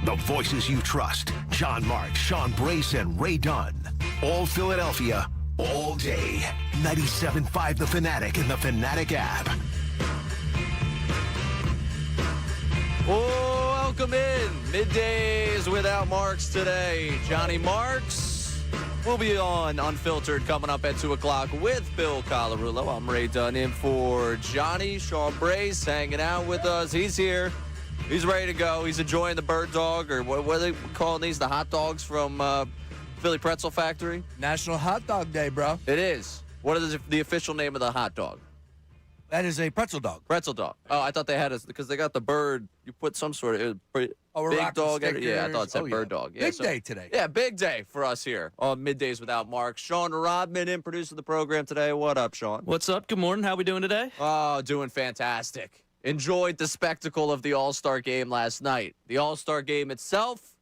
The voices you trust. John Mark, Sean Brace, and Ray Dunn. All Philadelphia, all day. 97.5 The Fanatic and the Fanatic app. Welcome in. Middays without Marks today. Johnny Marks will be on Unfiltered coming up at 2 o'clock with Bill Colarulo. I'm Ray Dunn in for Johnny. Sean Brace hanging out with us. He's here. He's ready to go. He's enjoying the bird dog, or what are they calling these? The hot dogs from Philly Pretzel Factory? National Hot Dog Day, bro. It is. What is the official name of the hot dog? That is a pretzel dog. Pretzel dog. Oh, I thought they had because they got the bird. You put some sort of big dog. Yeah, I thought it said bird dog. Yeah, big day today. Yeah, big day for us here on Middays Without Mark. Sean Rodman in producing the program today. What up, Sean? What's up? Good morning. How we doing today? Oh, doing fantastic. Enjoyed the spectacle of the All-Star game last night. The All-Star game itself,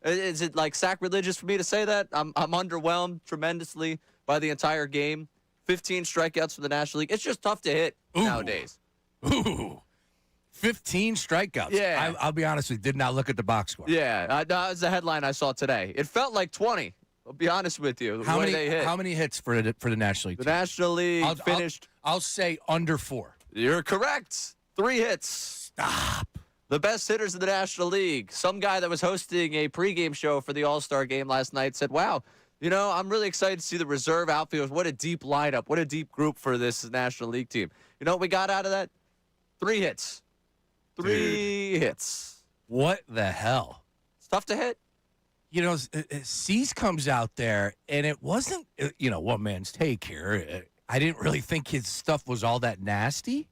is it like sacrilegious for me to say that? I'm underwhelmed tremendously by the entire game. 15 strikeouts for the National League. It's just tough to hit nowadays. 15 strikeouts. Yeah. I'll be honest with you, did not look at the box score. Yeah, that was the headline I saw today. It felt like 20. I'll be honest with you. How many hits for the National League? The National League finished. I'll say under 4. You're correct. 3 hits. Stop. The best hitters in the National League. Some guy that was hosting a pregame show for the All-Star game last night said, wow, I'm really excited to see the reserve outfielders. What a deep lineup. What a deep group for this National League team. You know what we got out of that? 3 hits. 3 hits. What the hell? It's tough to hit. Cease comes out there, and it wasn't, one man's take here. I didn't really think his stuff was all that nasty.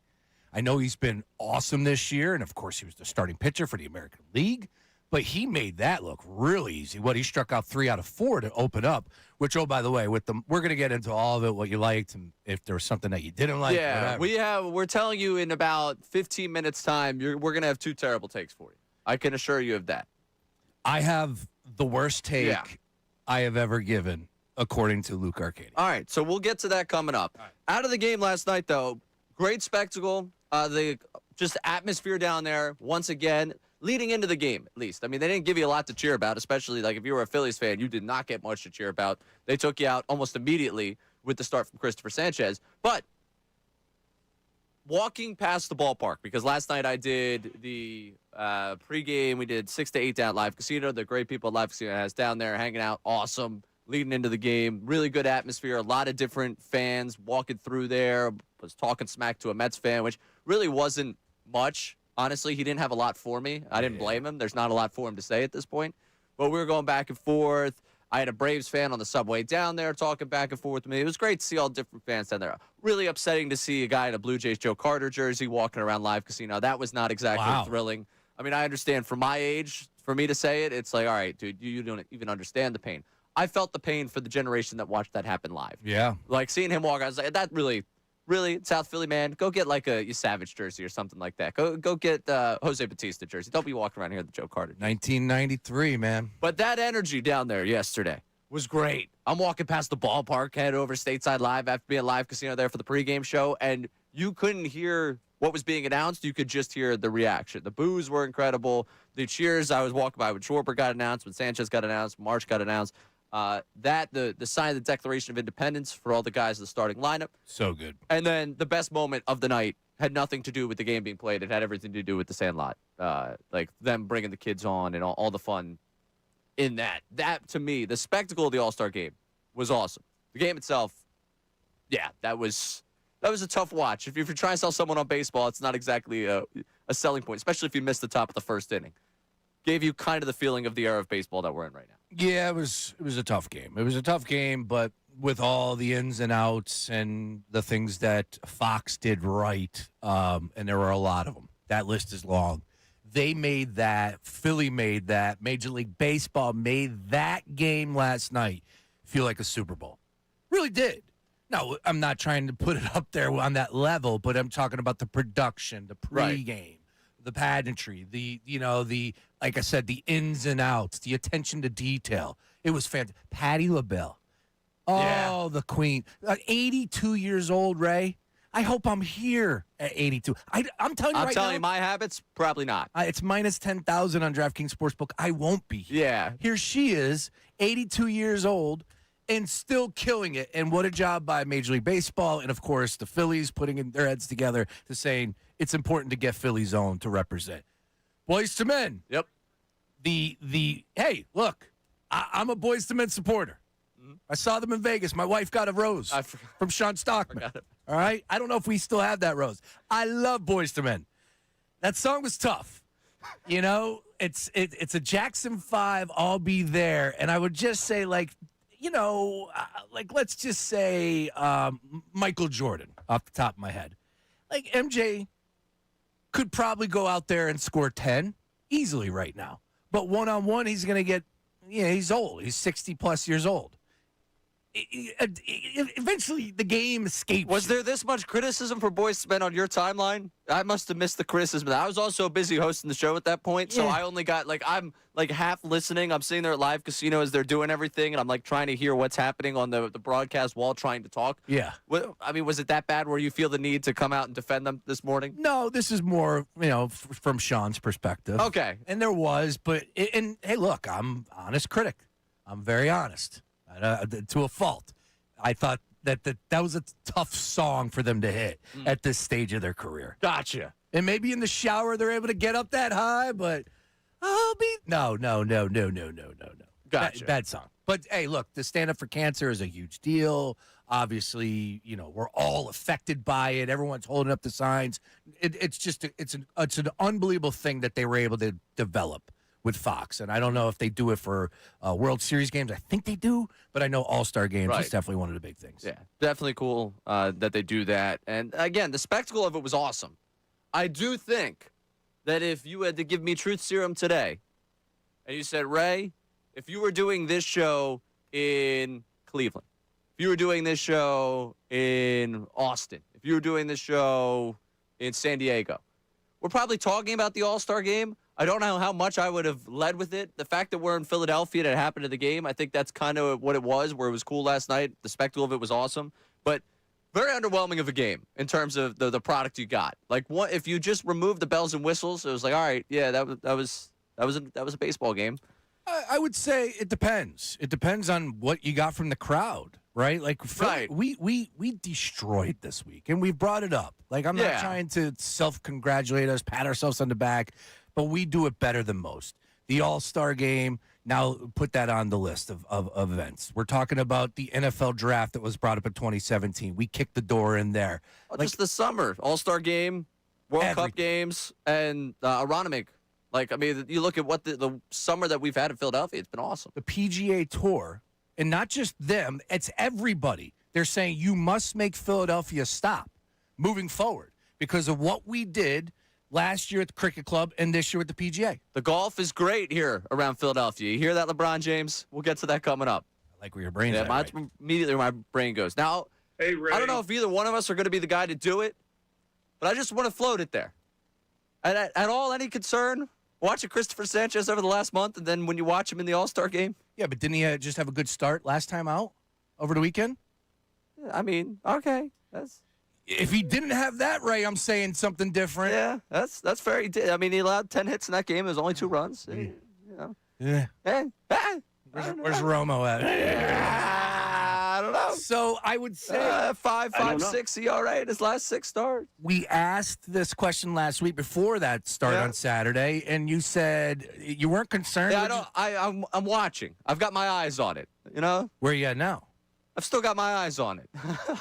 I know he's been awesome this year, and, of course, he was the starting pitcher for the American League, but he made that look really easy. He struck out 3 out of 4 to open up, which, oh, by the way, we're going to get into all of it, what you liked, and if there was something that you didn't like. Yeah, whatever. We're telling you in about 15 minutes' time, we're going to have 2 terrible takes for you. I can assure you of that. I have the worst take I have ever given, according to Luke Arcady. All right, so we'll get to that coming up. Right. Out of the game last night, though, great spectacle. The just atmosphere down there, once again, leading into the game, at least. I mean, they didn't give you a lot to cheer about, especially like if you were a Phillies fan, you did not get much to cheer about. They took you out almost immediately with the start from Christopher Sanchez. But walking past the ballpark, because last night I did the pregame, we did 6 to 8 down at Live Casino. The great people at Live Casino has down there hanging out, awesome, leading into the game. Really good atmosphere, a lot of different fans walking through there. Was talking smack to a Mets fan, which really wasn't much. Honestly, he didn't have a lot for me. I didn't blame him. There's not a lot for him to say at this point. But we were going back and forth. I had a Braves fan on the subway down there talking back and forth with me. It was great to see all different fans down there. Really upsetting to see a guy in a Blue Jays Joe Carter jersey walking around Live Casino. That was not exactly thrilling. I mean, I understand for my age, for me to say it, it's like, all right, dude, you don't even understand the pain. I felt the pain for the generation that watched that happen live. Yeah. Like seeing him walk, I was like, that really, South Philly, man, go get like a Savage jersey or something like that. Go get Jose Bautista jersey. Don't be walking around here with the Joe Carter jersey. 1993, man. But that energy down there yesterday was great. I'm walking past the ballpark, headed over Stateside Live after being Live Casino there for the pregame show, and you couldn't hear what was being announced. You could just hear the reaction. The boos were incredible. The cheers, I was walking by when Schwarber got announced, when Sanchez got announced, March got announced. The sign of the Declaration of Independence for all the guys in the starting lineup. So good. And then the best moment of the night had nothing to do with the game being played. It had everything to do with the Sandlot. Like them bringing the kids on and all the fun in that. That, to me, the spectacle of the All-Star game was awesome. The game itself, that was a tough watch. If you're trying to sell someone on baseball, it's not exactly a selling point, especially if you missed the top of the first inning. Gave you kind of the feeling of the era of baseball that we're in right now. Yeah, it was a tough game. It was a tough game, but with all the ins and outs and the things that Fox did right, and there were a lot of them. That list is long. They made that. Philly made that. Major League Baseball made that game last night feel like a Super Bowl. Really did. No, I'm not trying to put it up there on that level, but I'm talking about the production, the pregame. The pageantry, the like I said, the ins and outs, the attention to detail. It was fantastic. Patti LaBelle. Oh, the queen. 82 years old, Ray. I hope I'm here at 82. I'm telling you I'm right telling now. you, my habits, probably not. It's minus 10,000 on DraftKings Sportsbook. I won't be here. Yeah. Here she is, 82 years old, and still killing it. And what a job by Major League Baseball and, of course, the Phillies putting in their heads together to saying it's important to get Phillies own to represent. Boys to Men. Yep. Hey, look, I'm a Boys to Men supporter. I saw them in Vegas. My wife got a rose from Sean Stockman. All right? I don't know if we still have that rose. I love Boys to Men. That song was tough. You know, it's a Jackson 5, I'll be there. And I would just say, let's just say Michael Jordan off the top of my head. Like, MJ could probably go out there and score 10 easily right now. But one-on-one, he's going to get, he's old. He's 60-plus years old. Eventually, the game escapes. Was there this much criticism for Boys to Men on your timeline? I must have missed the criticism. I was also busy hosting the show at that point, so I only got, I'm half listening. I'm sitting there at Live Casino as they're doing everything, and I'm, trying to hear what's happening on the broadcast while trying to talk. Yeah. Was it that bad where you feel the need to come out and defend them this morning? No, this is more, from Sean's perspective. Okay. And there was, but, and hey, look, I'm an honest critic. I'm very honest. To a fault. I thought that was a tough song for them to hit at this stage of their career. Gotcha. And maybe in the shower they're able to get up that high, but no. Gotcha. Bad song. But hey, look, the Stand Up for Cancer is a huge deal. Obviously, we're all affected by it. Everyone's holding up the signs. It's an unbelievable thing that they were able to develop with Fox. And I don't know if they do it for World Series games. I think they do, but I know All-Star games is definitely one of the big things. Yeah, definitely cool that they do that. And again, the spectacle of it was awesome. I do think that if you had to give me truth serum today, and you said, Ray, if you were doing this show in Cleveland, if you were doing this show in Austin, if you were doing this show in San Diego, we're probably talking about the All-Star game. I don't know how much I would have led with it. The fact that we're in Philadelphia and it happened at the game, I think that's kind of what it was, where it was cool last night. The spectacle of it was awesome. But very underwhelming of a game in terms of the product you got. If you just removed the bells and whistles, it was all right, yeah, that was a baseball game. I would say it depends. It depends on what you got from the crowd, right? We destroyed this week, and we brought it up. I'm not trying to self-congratulate us, pat ourselves on the back, but we do it better than most. The All-Star game, now put that on the list of events. We're talking about the NFL draft that was brought up in 2017. We kicked the door in there. Just the summer. All-Star game, World Cup games, and Aronimig. You look at what the summer that we've had in Philadelphia, it's been awesome. The PGA Tour, and not just them, it's everybody. They're saying you must make Philadelphia stop moving forward because of what we did last year at the Cricket Club and this year with the PGA. The golf is great here around Philadelphia. You hear that, LeBron James? We'll get to that coming up. I like where your brain's at. Right. Immediately where my brain goes. Now, hey, Ray. I don't know if either one of us are going to be the guy to do it, but I just want to float it there. At all, any concern watching Christopher Sanchez over the last month, and then when you watch him in the All-Star game? Yeah, but didn't he just have a good start last time out over the weekend? Okay. If he didn't have that, Ray, I'm saying something different. Yeah, that's fair. He did. He allowed 10 hits in that game. It was only 2 runs. Yeah. Where's Romo at? I don't know. So I would say 5.56 ERA in his last 6 starts. We asked this question last week before that start on Saturday, and you said you weren't concerned. Yeah, I'm watching. I've got my eyes on it. Where are you at now? I've still got my eyes on it.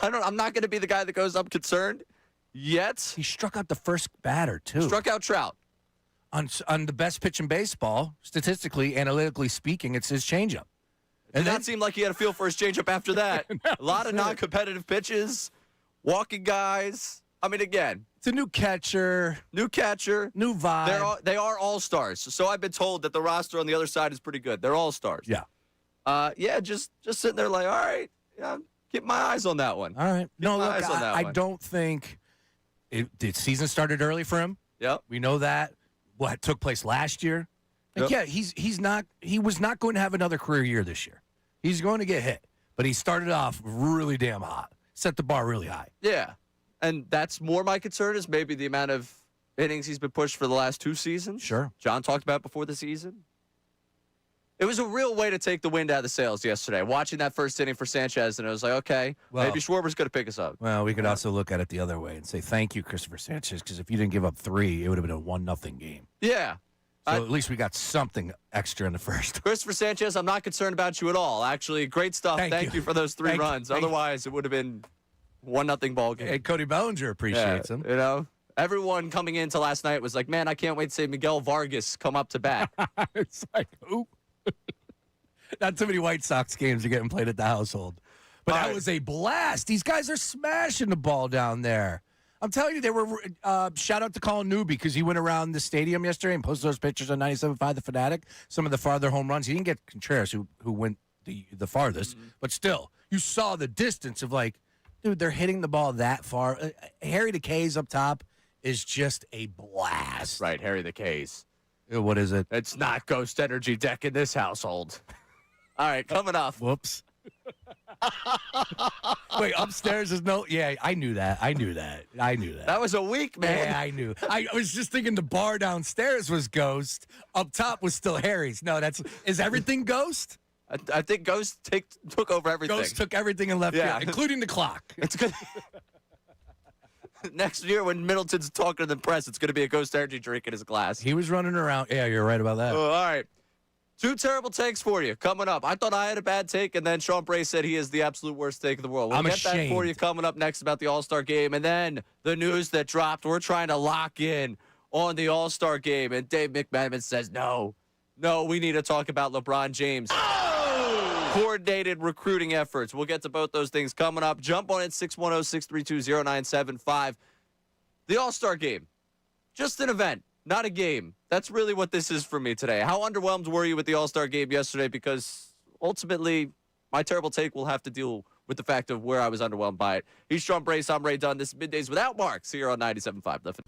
I'm not going to be the guy that goes, I'm concerned yet. He struck out the first batter, too. Struck out Trout. On the best pitch in baseball, statistically, analytically speaking, it's his changeup. And that seemed like he had a feel for his changeup after that. A lot of non-competitive pitches, walking guys. Again. It's a new catcher. New vibe. They are all-stars. So I've been told that the roster on the other side is pretty good. They're all-stars. Yeah. Just sitting there all right, keep my eyes on that one. All right. I one. don't think the season started early for him. Yep. We know that. What took place last year. Yeah, he was not going to have another career year this year. He's going to get hit. But he started off really damn hot. Set the bar really high. Yeah. And that's more my concern is maybe the amount of innings he's been pushed for the last 2 seasons. Sure. John talked about before the season. It was a real way to take the wind out of the sails yesterday, watching that first inning for Sanchez, and it was like, okay, maybe Schwarber's going to pick us up. Well, we could also look at it the other way and say thank you, Christopher Sanchez, because if you didn't give up 3, it would have been a 1-0 game. Yeah. So at least we got something extra in the first. Christopher Sanchez, I'm not concerned about you at all. Actually, great stuff. Thank you for those 3 runs. Otherwise, it would have been 1-0 ball game. Hey, Cody Bellinger appreciates him. You know, everyone coming into last night was like, man, I can't wait to see Miguel Vargas come up to bat. It's like, who? Not too many White Sox games are getting played at the household. But that was a blast. These guys are smashing the ball down there. I'm telling you, they were shout out to Colin Newby because he went around the stadium yesterday and posted those pictures on 97.5 The Fanatic. Some of the farther home runs. He didn't get Contreras, who went the farthest. But still, you saw the distance of like, dude, they're hitting the ball that far. Harry the K's up top is just a blast. Right, Harry the K's. What is it? It's not Ghost Energy Deck in this household. All right, coming up. Whoops. Wait, upstairs is no. Yeah, I knew that. That was a week, man. Yeah, I knew. I was just thinking the bar downstairs was Ghost. Up top was still Harry's. No, is everything Ghost? I think Ghost took over everything. Ghost took everything and left, including the clock. It's good. Next year, when Middleton's talking to the press, it's going to be a Ghost Energy drink in his glass. He was running around. Yeah, you're right about that. All right. 2 terrible takes for you coming up. I thought I had a bad take, and then Sean Bray said he is the absolute worst take in the world. We'll get that for you coming up next about the All-Star Game. And then the news that dropped. We're trying to lock in on the All-Star Game. And Dave McMahon says, no, we need to talk about LeBron James. Coordinated recruiting efforts. We'll get to both those things coming up. Jump on it, 610-632-0975. The All-Star Game. Just an event, not a game. That's really what this is for me today. How underwhelmed were you with the All-Star Game yesterday? Because ultimately, my terrible take will have to deal with the fact of where I was underwhelmed by it. He's Sean Brace. I'm Ray Dunn. This is Middays Without Marks here on 97.5.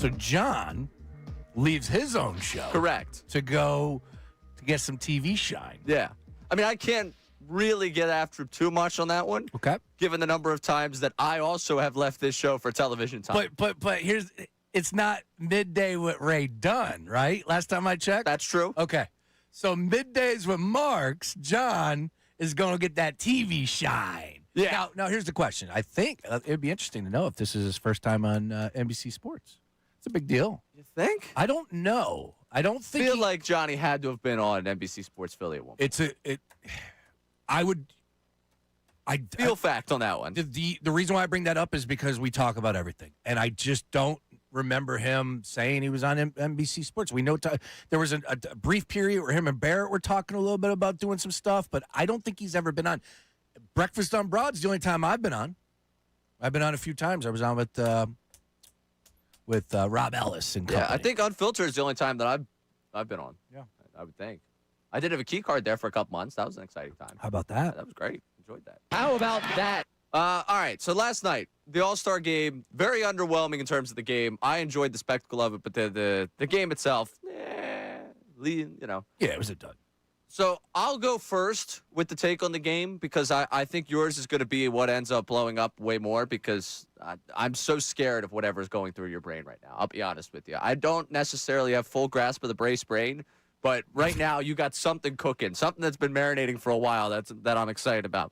So John leaves his own show. Correct. To go to get some TV shine. Yeah. I mean, I can't really get after him too much on that one. Okay. Given the number of times that I also have left this show for television time. But it's not Midday with Ray Dunn, right? Last time I checked? That's true. Okay. So Middays with Marks, John is going to get that TV shine. Yeah. Now here's the question. I think it'd be interesting to know if this is his first time on NBC Sports. It's a big deal. You think? I don't know. I don't think I feel like Johnny had to have been on NBC Sports Philly at one point. I feel fact on that one. The reason why I bring that up is because we talk about everything, and I just don't remember him saying he was on NBC Sports. We know there was a brief period where him and Barrett were talking a little bit about doing some stuff, but I don't think he's ever been on. Breakfast on Broad's the only time I've been on. I've been on a few times. I was on with Rob Ellis and company. Yeah, I think Unfiltered is the only time that I've been on. Yeah, I would think. I did have a key card there for a couple months. That was an exciting time. How about that? That was great. Enjoyed that. How about that? All right. So last night, the All-Star game, very underwhelming in terms of the game. I enjoyed the spectacle of it, but the game itself, you know. Yeah, it was a dud. So I'll go first with the take on the game because I think yours is going to be what ends up blowing up way more because I'm so scared of whatever's going through your brain right now. I'll be honest with you. I don't necessarily have full grasp of the Brace brain, but right now you got something cooking, something that's been marinating for a while that I'm excited about.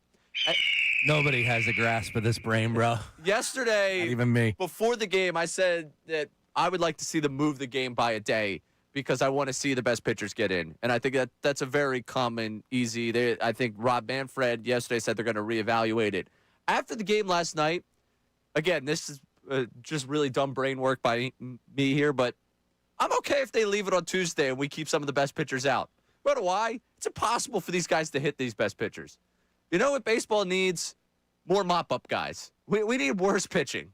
Nobody has a grasp of this brain, bro. Yesterday, Not even me. Before the game, I said that I would like to see them move the game by a day because I want to see the best pitchers get in. And I think that's a very common, easy. I think Rob Manfred yesterday said they're going to reevaluate it. After the game last night, again, this is just really dumb brain work by me here, but I'm okay if they leave it on Tuesday and we keep some of the best pitchers out. You know why? It's impossible for these guys to hit these best pitchers. You know what baseball needs? More mop-up guys. We need worse pitching.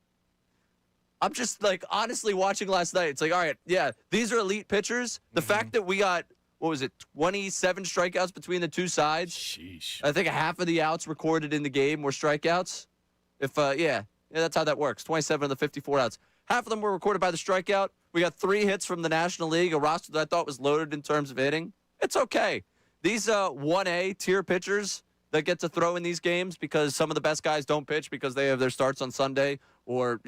I'm just, honestly watching last night. It's like, all right, yeah, these are elite pitchers. The fact that we got, 27 strikeouts between the two sides? Sheesh. I think half of the outs recorded in the game were strikeouts. Yeah, that's how that works. 27 of the 54 outs. Half of them were recorded by the strikeout. We got 3 hits from the National League, a roster that I thought was loaded in terms of hitting. It's okay. These 1A tier pitchers that get to throw in these games because some of the best guys don't pitch because they have their starts on Sunday or,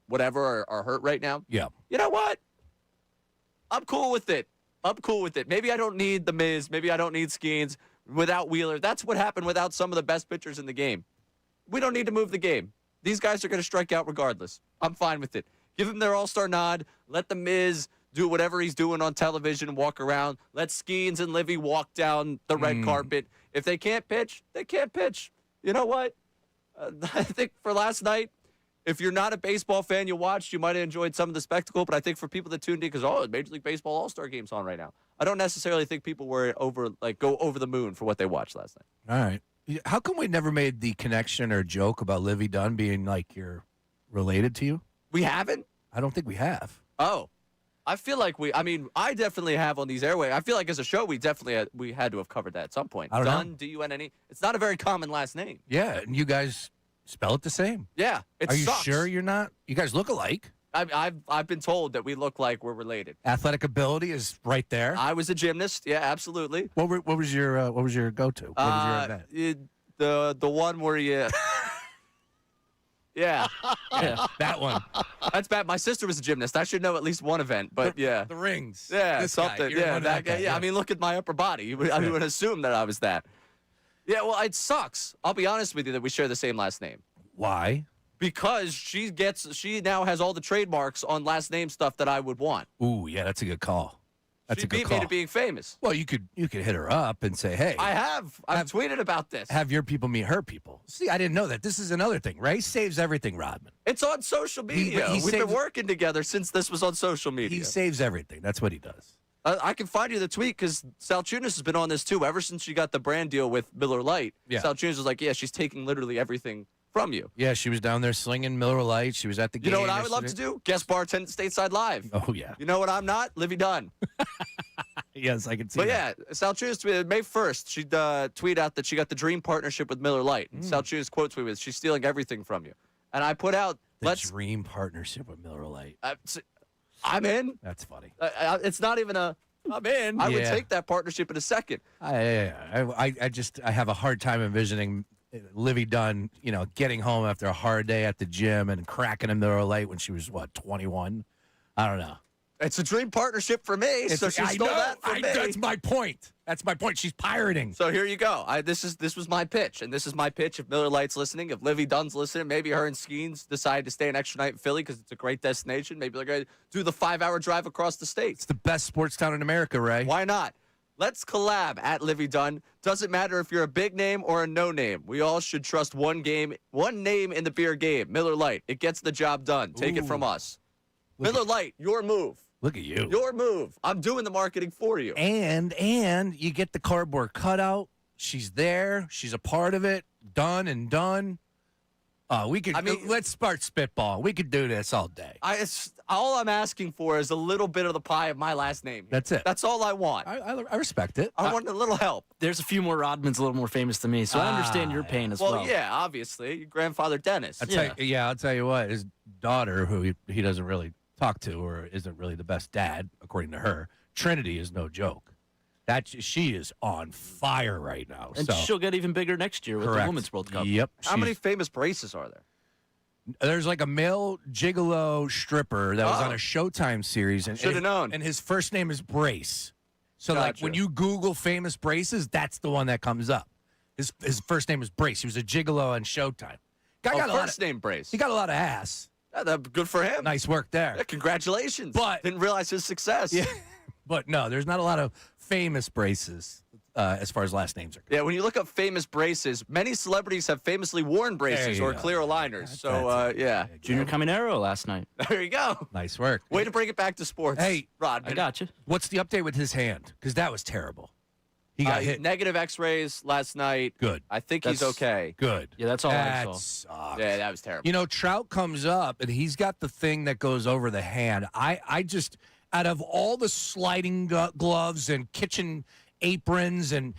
whatever, are hurt right now. Yeah. You know what? I'm cool with it. Maybe I don't need the Miz. Maybe I don't need Skeens without Wheeler. That's what happened without some of the best pitchers in the game. We don't need to move the game. These guys are going to strike out regardless. I'm fine with it. Give them their all-star nod. Let the Miz do whatever he's doing on television and walk around. Let Skeens and Livy walk down the red carpet. If they can't pitch, they can't pitch. You know what? I think for last night, if you're not a baseball fan, you watched, you might have enjoyed some of the spectacle. But I think for people that tuned in, because, Major League Baseball All-Star Game's on right now. I don't necessarily think people were go over the moon for what they watched last night. All right. How come we never made the connection or joke about Livy Dunn being you're related to you? We haven't? I don't think we have. Oh. I feel like I definitely have on these airways. I feel like as a show, we had to have covered that at some point. I don't Dunn, know. D-U-N-N-E. It's not a very common last name. Yeah, and you guys spell it the same. Yeah, it Are sucks. you sure you're not? You guys look alike. I've been told that we look like we're related. Athletic ability is right there. I was a gymnast. Yeah, absolutely. What was your go-to? What was your event? The one where you. Yeah. That one. That's bad. My sister was a gymnast. I should know at least one event, but yeah. The rings. Yeah, This something. guy. You're Yeah, one of that guy. guy. Yeah, I mean, look at my upper body. I would assume that I was that. Yeah, well, it sucks. I'll be honest with you that we share the same last name. Why? Because she now has all the trademarks on last name stuff that I would want. Ooh, yeah, that's a good call. That's She a good beat call. me to being famous. Well, you could hit her up and say, hey. I've tweeted about this. Have your people meet her people. See, I didn't know that. This is another thing. Ray saves everything, Rodman. It's on social media. he We've been saves- working together since this was on social media. He saves everything. That's what he does. I can find you the tweet because Salciunas has been on this too. Ever since she got the brand deal with Miller Lite, Yeah. Salciunas was like, yeah, she's taking literally everything from you. Yeah, she was down there slinging Miller Lite. She was at the game. You know what I would love to do? Guest bartend at Stateside Live. Oh, yeah. You know what I'm not? Livy Dunn. Yes, I can see But that. yeah, Salciunas tweeted May 1st. She tweeted out that she got the dream partnership with Miller Lite. And Salciunas quote tweeted with, she's stealing everything from you. And I put out, The dream partnership with Miller Lite. I'm in. That's funny. It's not even a. I'm in. I would Yeah. take that partnership in a second. I have a hard time envisioning Livy Dunn, getting home after a hard day at the gym and cracking him there late when she was 21. I don't know. It's a dream partnership for me. So she stole that from me. That's my point. She's pirating. So here you go. This was my pitch, and this is my pitch. If Miller Lite's listening, if Livy Dunn's listening, maybe her and Skeens decide to stay an extra night in Philly because it's a great destination. Maybe they're going to do the 5-hour drive across the state. It's the best sports town in America, Ray. Why not? Let's collab at Livy Dunn. Doesn't matter if you're a big name or a no name. We all should trust one name in the beer game. Miller Lite. It gets the job done. Take it from us. Miller Lite, your move. Look at you. Your move. I'm doing the marketing for you. And you get the cardboard cutout. She's there. She's a part of it. Done. Let's start spitball. We could do this all day. All I'm asking for is a little bit of the pie of my last name. That's it. That's all I want. I respect it. I want a little help. There's a few more Rodmans a little more famous than me, so I understand your pain as well. Well, yeah, obviously. Your grandfather, Dennis. I'll tell you what. His daughter, who he doesn't really talk to or isn't really the best dad, according to her, Trinity is no joke. She is on fire right now. And she'll get even bigger next year with the Women's World Cup. Yep. How many famous braces are there? There's like a male gigolo stripper that was on a Showtime series. Should have known. And his first name is Brace. So Gotcha. when you Google famous braces, that's the one that comes up. His first name is Brace. He was a gigolo on Showtime. First name Brace. He got a lot of ass. Good for him. Nice work there. Yeah, congratulations. But didn't realize his success. Yeah. But no, there's not a lot of famous braces as far as last names are concerned. Yeah, when you look up famous braces, many celebrities have famously worn braces or clear aligners. Junior Caminero last night. There you go. Nice work. Way to bring it back to sports. Hey, Rodman. I got you. What's the update with his hand? Because that was terrible. He got hit. Negative X-rays last night. Good. I think he's okay. Good. Yeah, that's all I saw. Sucks. Yeah, that was terrible. Trout comes up, and he's got the thing that goes over the hand. I just, out of all the sliding gloves and kitchen aprons and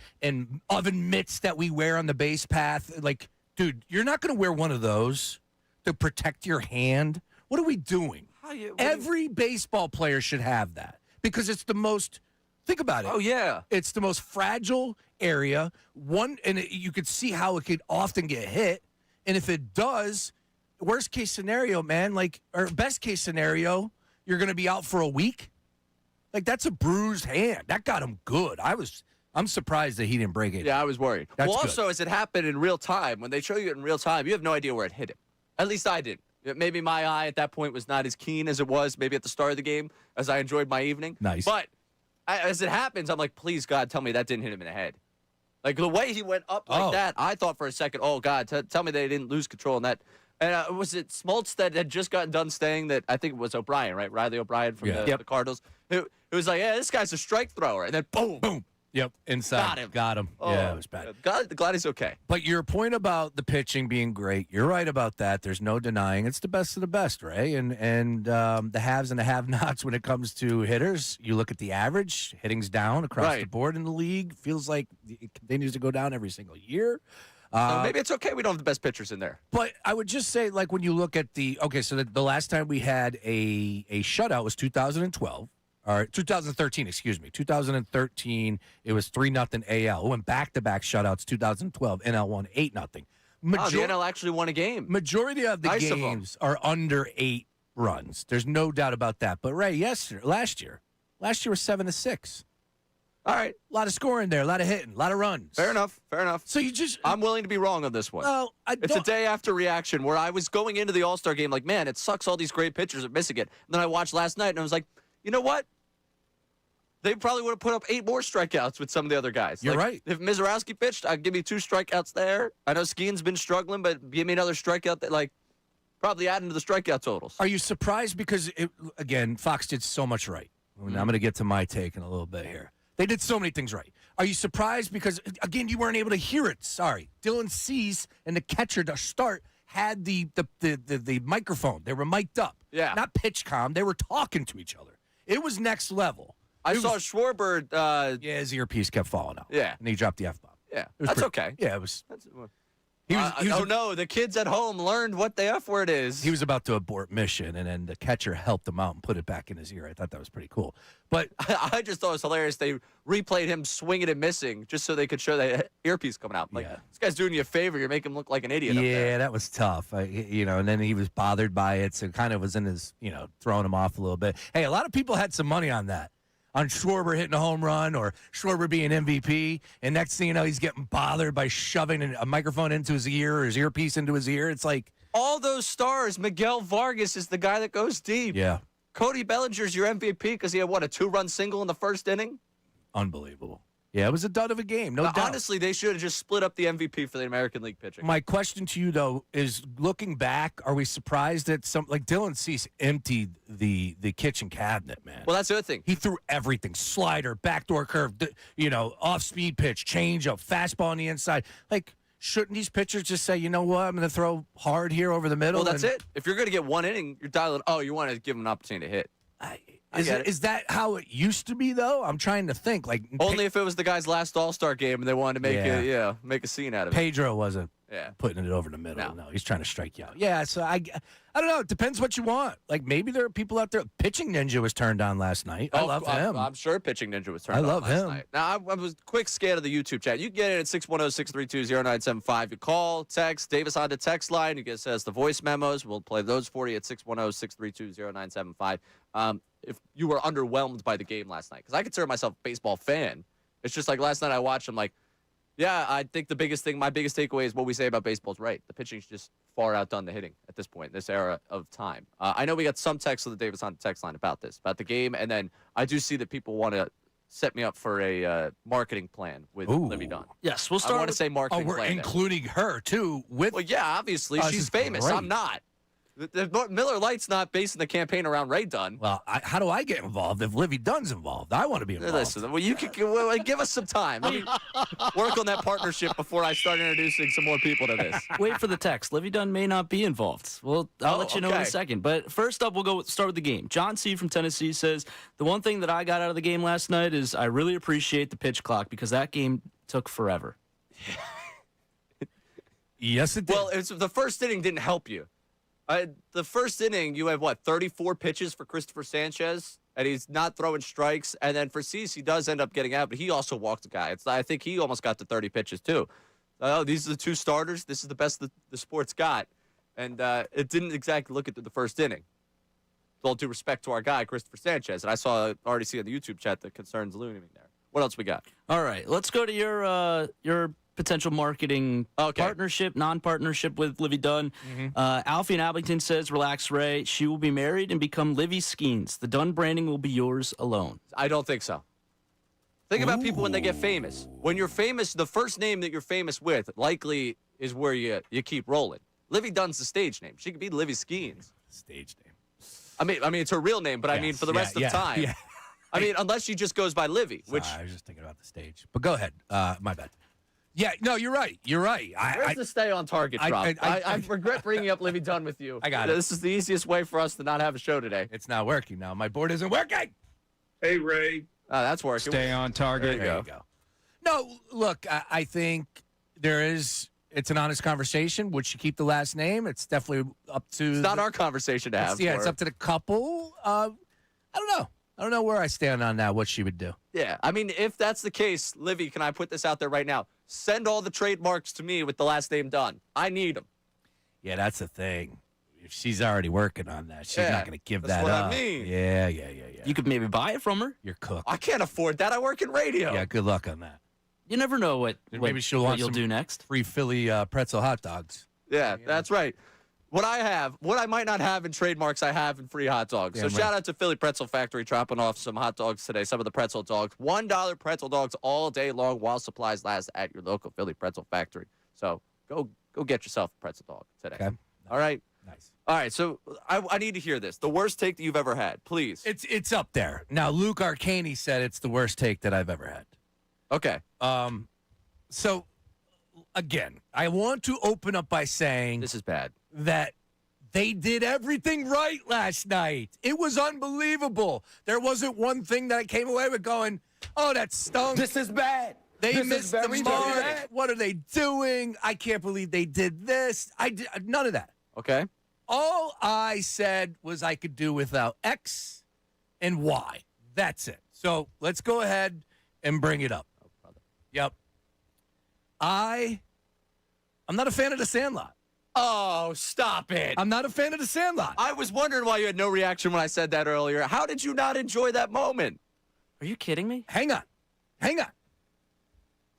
oven mitts that we wear on the base path, like, dude, you're not going to wear one of those to protect your hand. What are we doing? Every baseball player should have that because it's the most. Think about it. Oh, yeah. It's the most fragile area. You could see how it could often get hit. And if it does, worst case scenario, man, or best case scenario, you're going to be out for a week. Like, that's a bruised hand. That got him good. I'm surprised that he didn't break it. Yeah, I was worried. That's also, as it happened in real time, when they show you it in real time, you have no idea where it hit him. At least I didn't. Maybe my eye at that point was not as keen as it was maybe at the start of the game as I enjoyed my evening. Nice. But as it happens, I'm like, please, God, tell me that didn't hit him in the head. Like, the way he went up like that, I thought for a second, oh, God, tell me they didn't lose control in that. And was it Smoltz that had just gotten done staying that I think it was O'Brien, right? Riley O'Brien from the Cardinals. It was like, yeah, this guy's a strike thrower. And then boom. Boom. Yep, inside. Got him. Oh, yeah, it was bad. Glad he's okay. But your point about the pitching being great, you're right about that. There's no denying it's the best of the best, Ray. And the haves and the have-nots when it comes to hitters. You look at the average, hitting's down across the board in the league. Feels like it continues to go down every single year. Maybe it's okay we don't have the best pitchers in there. But I would just say, like, when you look at the last time we had a shutout was 2012. Or 2013, excuse me. 2013, it was 3-0 AL. It went back-to-back shutouts. 2012, NL won 8-0. The NL actually won a game. Majority of the games are under 8 runs. There's no doubt about that. But Ray, last year was 7-6. All right, a lot of scoring there, a lot of hitting, a lot of runs. Fair enough. So I'm willing to be wrong on this one. Well, it's a day after reaction where I was going into the All-Star game like, man, it sucks all these great pitchers are missing it. And then I watched last night and I was like, you know what? They probably would have put up 8 more strikeouts with some of the other guys. You're right. If Mizorowski pitched, I'd give me 2 strikeouts there. I know Skeen's been struggling, but give me another strikeout that, probably adding to the strikeout totals. Are you surprised? Because, again, Fox did so much right. I'm going to get to my take in a little bit here. They did so many things right. Are you surprised? Because, again, you weren't able to hear it. Sorry. Dylan Cease and the catcher to start had the microphone. They were mic'd up. Yeah. Not pitch comm. They were talking to each other. It was next level. I saw Schwarber. His earpiece kept falling out. Yeah. And he dropped the F-bomb. Yeah. That's okay. Yeah, it was. Oh no, the kids at home learned what the F word is. He was about to abort mission, and then the catcher helped him out and put it back in his ear. I thought that was pretty cool. But I just thought it was hilarious. They replayed him swinging and missing just so they could show that earpiece coming out. Like, this guy's doing you a favor. You're making him look like an idiot. Yeah, up there. that was tough. And then he was bothered by it, so it kind of was in his, throwing him off a little bit. Hey, a lot of people had some money on that. On Schwarber hitting a home run or Schwarber being MVP, and next thing you know, he's getting bothered by shoving a microphone into his ear or his earpiece into his ear. It's like all those stars. Miguel Vargas is the guy that goes deep. Yeah. Cody Bellinger's your MVP because he had, a 2-run single in the first inning? Unbelievable. Yeah, it was a dud of a game, no doubt. Honestly, they should have just split up the MVP for the American League pitching. My question to you, though, is looking back, are we surprised that Dylan Cease emptied the kitchen cabinet, man? Well, that's the other thing. He threw everything, slider, backdoor curve, off-speed pitch, changeup, fastball on the inside. Shouldn't these pitchers just say, you know what, I'm going to throw hard here over the middle? Well, that's it. If you're going to get one inning, you're dialing, you want to give them an opportunity to hit. Is that how it used to be, though? I'm trying to think. Only if it was the guy's last All-Star game and they wanted to make a scene out of it. Pedro wasn't putting it over the middle. No, he's trying to strike you out. Yeah, so I don't know. It depends what you want. Maybe there are people out there. Pitching Ninja was turned on last night. I love him. I'm sure Pitching Ninja was turned on last night. Now, I was quick scan of the YouTube chat. You can get it at 610-632-0975. You call, text, Davis on the text line. You get us the voice memos. We'll play those for you at 610-632-0975. If you were underwhelmed by the game last night, because I consider myself a baseball fan. It's just like last night I watched, I'm like, yeah, I think my biggest takeaway is what we say about baseball is right. The pitching's just far outdone the hitting at this point, this era of time. I know we got some text on the Davis on the text line about the game, and then I do see that people want to set me up for a marketing plan with Livy Dunn. Yes, we'll start. I want to say marketing we're plan. Including her, too. Well, yeah, obviously. She's famous. Great. I'm not. The Miller Lite's not basing the campaign around Ray Dunn. Well, how do I get involved if Livy Dunn's involved? I want to be involved. Listen, you can give us some time. Let me work on that partnership before I start introducing some more people to this. Wait for the text. Livy Dunn may not be involved. Well, I'll let you know in a second. But first up, we'll start with the game. John C. from Tennessee says, the one thing that I got out of the game last night is I really appreciate the pitch clock because that game took forever. Yes, it did. Well, the first inning didn't help you. The first inning, you have, 34 pitches for Christopher Sanchez, and he's not throwing strikes. And then for Cease, he does end up getting out, but he also walked a guy. I think he almost got to 30 pitches, too. These are the two starters. This is the best the sport's got. And it didn't exactly look at the first inning. With all due respect to our guy, Christopher Sanchez. And I already see on the YouTube chat the concerns looming there. What else we got? All right, let's go to your potential marketing partnership, non-partnership with Livy Dunn. Alfie in Abington says, relax, Ray. She will be married and become Livy Skeens. The Dunn branding will be yours alone. I don't think so. Think about people when they get famous. When you're famous, the first name that you're famous with likely is where you keep rolling. Livy Dunn's the stage name. She could be Livy Skeens. Stage name. I mean, it's her real name, but I mean, for the rest of time. Yeah. I mean, unless she just goes by Livy, which I was just thinking about the stage. But go ahead. My bad. Yeah, no, you're right. You're right. Where's the stay on target drop? I regret bringing up Livy Dunn with you. I got it. This is the easiest way for us to not have a show today. It's not working now. My board isn't working. Hey, Ray. That's working. Stay on target. There you go. No, look, I think it's an honest conversation. Would she keep the last name? It's definitely up to. It's not our conversation to have. Yeah, it's up to the couple. I don't know. I don't know where I stand on that, what she would do. Yeah, I mean, if that's the case, Livy, can I put this out there right now? Send all the trademarks to me with the last name Dunn. I need them. Yeah, that's the thing. If she's already working on that, she's not going to give that up. That's what I mean. Yeah. You could maybe buy it from her. You're cooked. I can't afford that. I work in radio. Yeah, good luck on that. You never know what you'll do next. Free Philly pretzel hot dogs. Yeah, that's right. What I might not have in trademarks, I have in free hot dogs. So shout out to Philly Pretzel Factory dropping off some hot dogs today, some of the pretzel dogs. $1 pretzel dogs all day long while supplies last at your local Philly Pretzel Factory. So go get yourself a pretzel dog today. Okay. All right? Nice. All right, so I need to hear this. The worst take that you've ever had, please. It's up there. Now, Luke Arcaney said it's the worst take that I've ever had. Okay. So, again, I want to open up by saying this is bad. That they did everything right last night. It was unbelievable. There wasn't one thing that I came away with going, oh, that stunk. This is bad. They missed the mark. What are they doing? I can't believe they did this. None of that. Okay. All I said was I could do without X and Y. That's it. So let's go ahead and bring it up. Yep. I'm not a fan of The Sandlot. Oh, stop it. I'm not a fan of The Sandlot. I was wondering why you had no reaction when I said that earlier. How did you not enjoy that moment? Are you kidding me? Hang on.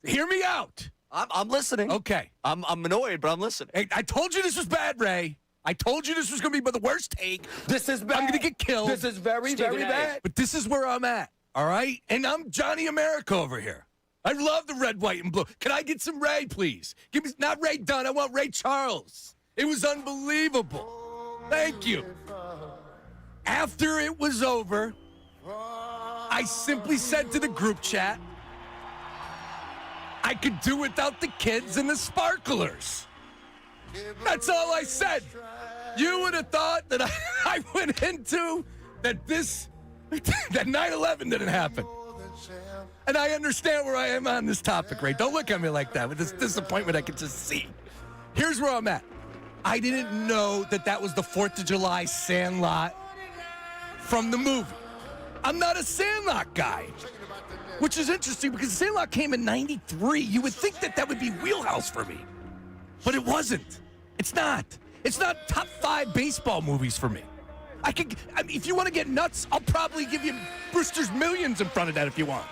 Hear me out. I'm listening. Okay. I'm annoyed, but I'm listening. Hey, I told you this was bad, Ray. I told you this was going to be the worst take. This is bad. I'm going to get killed. This is very, very bad. But this is where I'm at, all right? And I'm Johnny America over here. I love the red, white, and blue. Can I get some Ray, please? Give me, not Ray Dunn. I want Ray Charles. It was unbelievable. Thank you. After it was over, I simply said to the group chat, I could do without the kids and the sparklers. That's all I said. You would have thought that I went into that 9/11 didn't happen. And I understand where I am on this topic, Ray. Don't look at me like that with this disappointment I can just see. Here's where I'm at. I didn't know that was the 4th of July Sandlot from the movie. I'm not a Sandlot guy, which is interesting because Sandlot came in 93. You would think that would be wheelhouse for me, but it wasn't. It's not. It's not top 5 baseball movies for me. I mean, if you want to get nuts, I'll probably give you Brewster's Millions in front of that if you want.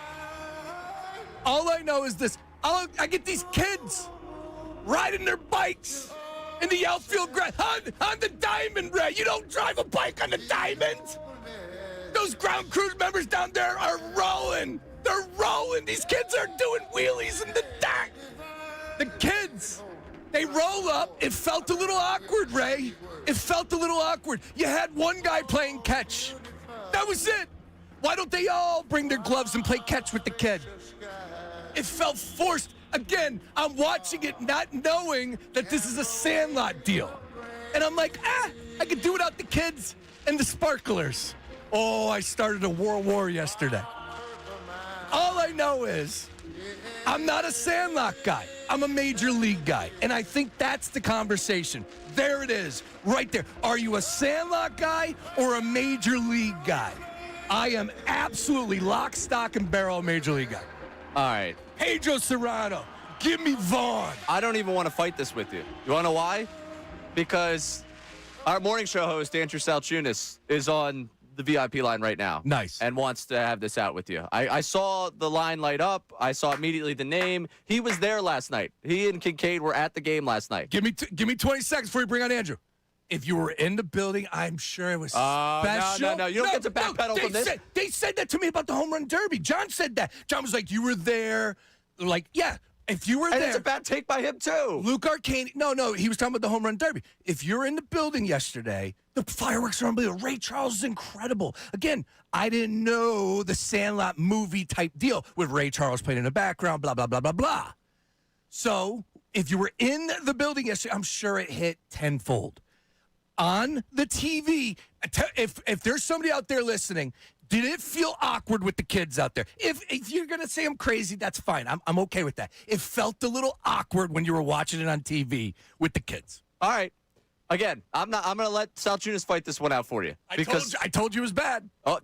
All I know is this. I get these kids riding their bikes in the outfield grass on the diamond, Ray. You don't drive a bike on the diamond. Those ground crew members down there are rolling. They're rolling. These kids are doing wheelies in the dark. The kids, they roll up. It felt a little awkward, Ray. It felt a little awkward. You had one guy playing catch. That was it. Why don't they all bring their gloves and play catch with the kid? It felt forced. Again, I'm watching it not knowing that this is a Sandlot deal. And I'm like, I could do without the kids and the sparklers. Oh, I started a world war yesterday. All I know is I'm not a Sandlot guy. I'm a major league guy. And I think that's the conversation. There it is, right there. Are you a Sandlot guy or a major league guy? I am absolutely lock, stock, and barrel major league guy. All right. Pedro Serrano, give me Vaughn. I don't even want to fight this with you. You want to know why? Because our morning show host, Andrew Salciunas, is on the VIP line right now. Nice. And wants to have this out with you. I saw the line light up. I saw immediately the name. He was there last night. He and Kincade were at the game last night. Give me 20 seconds before you bring on Andrew. If you were in the building, I'm sure it was special. No. You don't get to backpedal from this. They said that to me about the home run derby. John said that. John was like, you were there. Like, yeah, if you were there. And it's a bad take by him, too. Luke Arcane. No, he was talking about the home run derby. If you're in the building yesterday, the fireworks are unbelievable. Ray Charles is incredible. Again, I didn't know the Sandlot movie type deal with Ray Charles playing in the background, blah, blah, blah, blah, blah. So if you were in the building yesterday, I'm sure it hit tenfold. On the TV, if there's somebody out there listening, did it feel awkward with the kids out there? If you're going to say I'm crazy, that's fine. I'm okay with that. It felt a little awkward when you were watching it on TV with the kids. All right. Again, I'm going to let Salciunas fight this one out for you. I told you it was bad. Oh,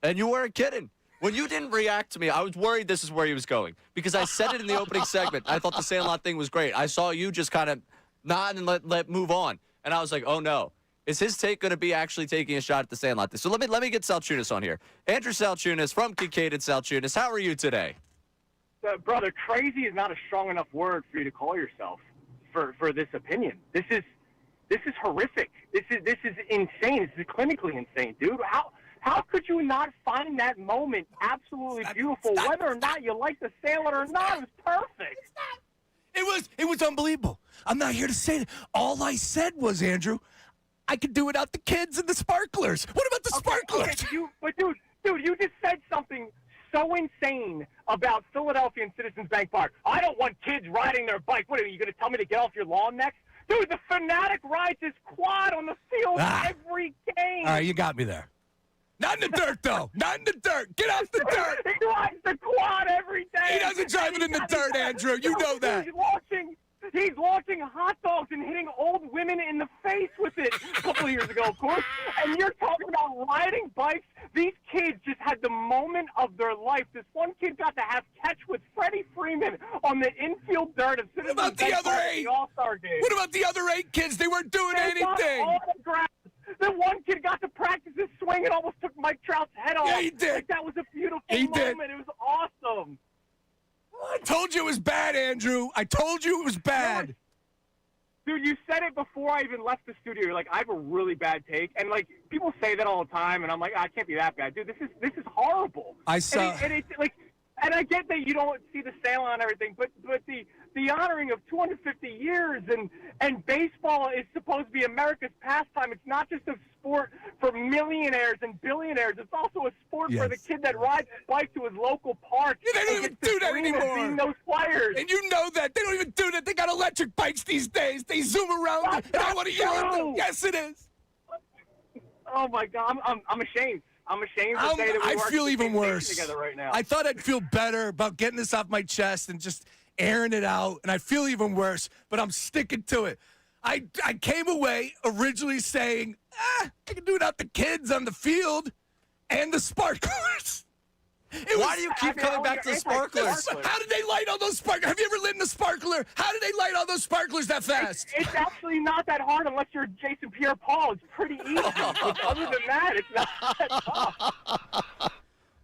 and you weren't kidding. When you didn't react to me, I was worried this is where he was going. Because I said it in the opening segment. I thought the Sandlot thing was great. I saw you just kind of nod and let move on. And I was like, oh, no. Is his take going to be actually taking a shot at the Sandlot? So let me get Salciunas on here. Andrew Salciunas from Kincade and Salciunas. How are you today? Brother, crazy is not a strong enough word for you to call yourself for this opinion. This is horrific. This is insane. This is clinically insane, dude. How could you not find that moment absolutely beautiful? Whether or not you like the Sandlot or not, it was perfect. It was unbelievable. I'm not here to say that. All I said was, Andrew, I could do without the kids and the sparklers. What about the sparklers? Okay, dude, you just said something so insane about Philadelphia and Citizens Bank Park. I don't want kids riding their bike. What are you going to tell me to get off your lawn next? Dude, the Fanatic rides his quad on the field every game. All right, you got me there. Not in the dirt, though. Not in the dirt. Get off the dirt. He drives the quad every day. He doesn't drive it in the dirt, Andrew. You know that. He's launching hot dogs and hitting old women in the face with it a couple of years ago, of course. And you're talking about riding bikes. These kids just had the moment of their life. This one kid got to have catch with Freddie Freeman on the infield dirt of Citizens What about the other 8? All-Star game. What about the other 8 kids? They weren't doing They got anything. autographs. The one kid got to practice his swing and almost took Mike Trout's head off. Yeah, he did. Like, that was a beautiful He moment. did. It was awesome. I told you it was bad, Andrew. I told you it was bad. Dude, you said it before I even left the studio. You're like, I have a really bad take, and like people say that all the time, and I'm like, I can't be that bad, dude. This is horrible. I saw, and I get that you don't see the sale and everything, but the honoring of 250 years and baseball is supposed to be America's pastime. It's not just a sport for millionaires and billionaires. It's also a sport for the kid that rides his bike to his local park. Yeah, they don't even do that anymore. Those players. And you know that. They don't even do that. They got electric bikes these days. They zoom around, and I want to yell at them. Yes, it is. Oh, my God. I'm ashamed. I'm ashamed to say that we I work feel the even same worse. together right now. I thought I'd feel better about getting this off my chest and just airing it out, and I feel even worse, but I'm sticking to it. I came away originally saying, I can do it without the kids on the field and the sparklers. Why do you keep coming back to the sparklers? How did they light all those sparklers? Have you ever lit in a sparkler? How did they light all those sparklers that fast? It's actually not that hard unless you're Jason Pierre-Paul. It's pretty easy. Other than that, it's not that tough.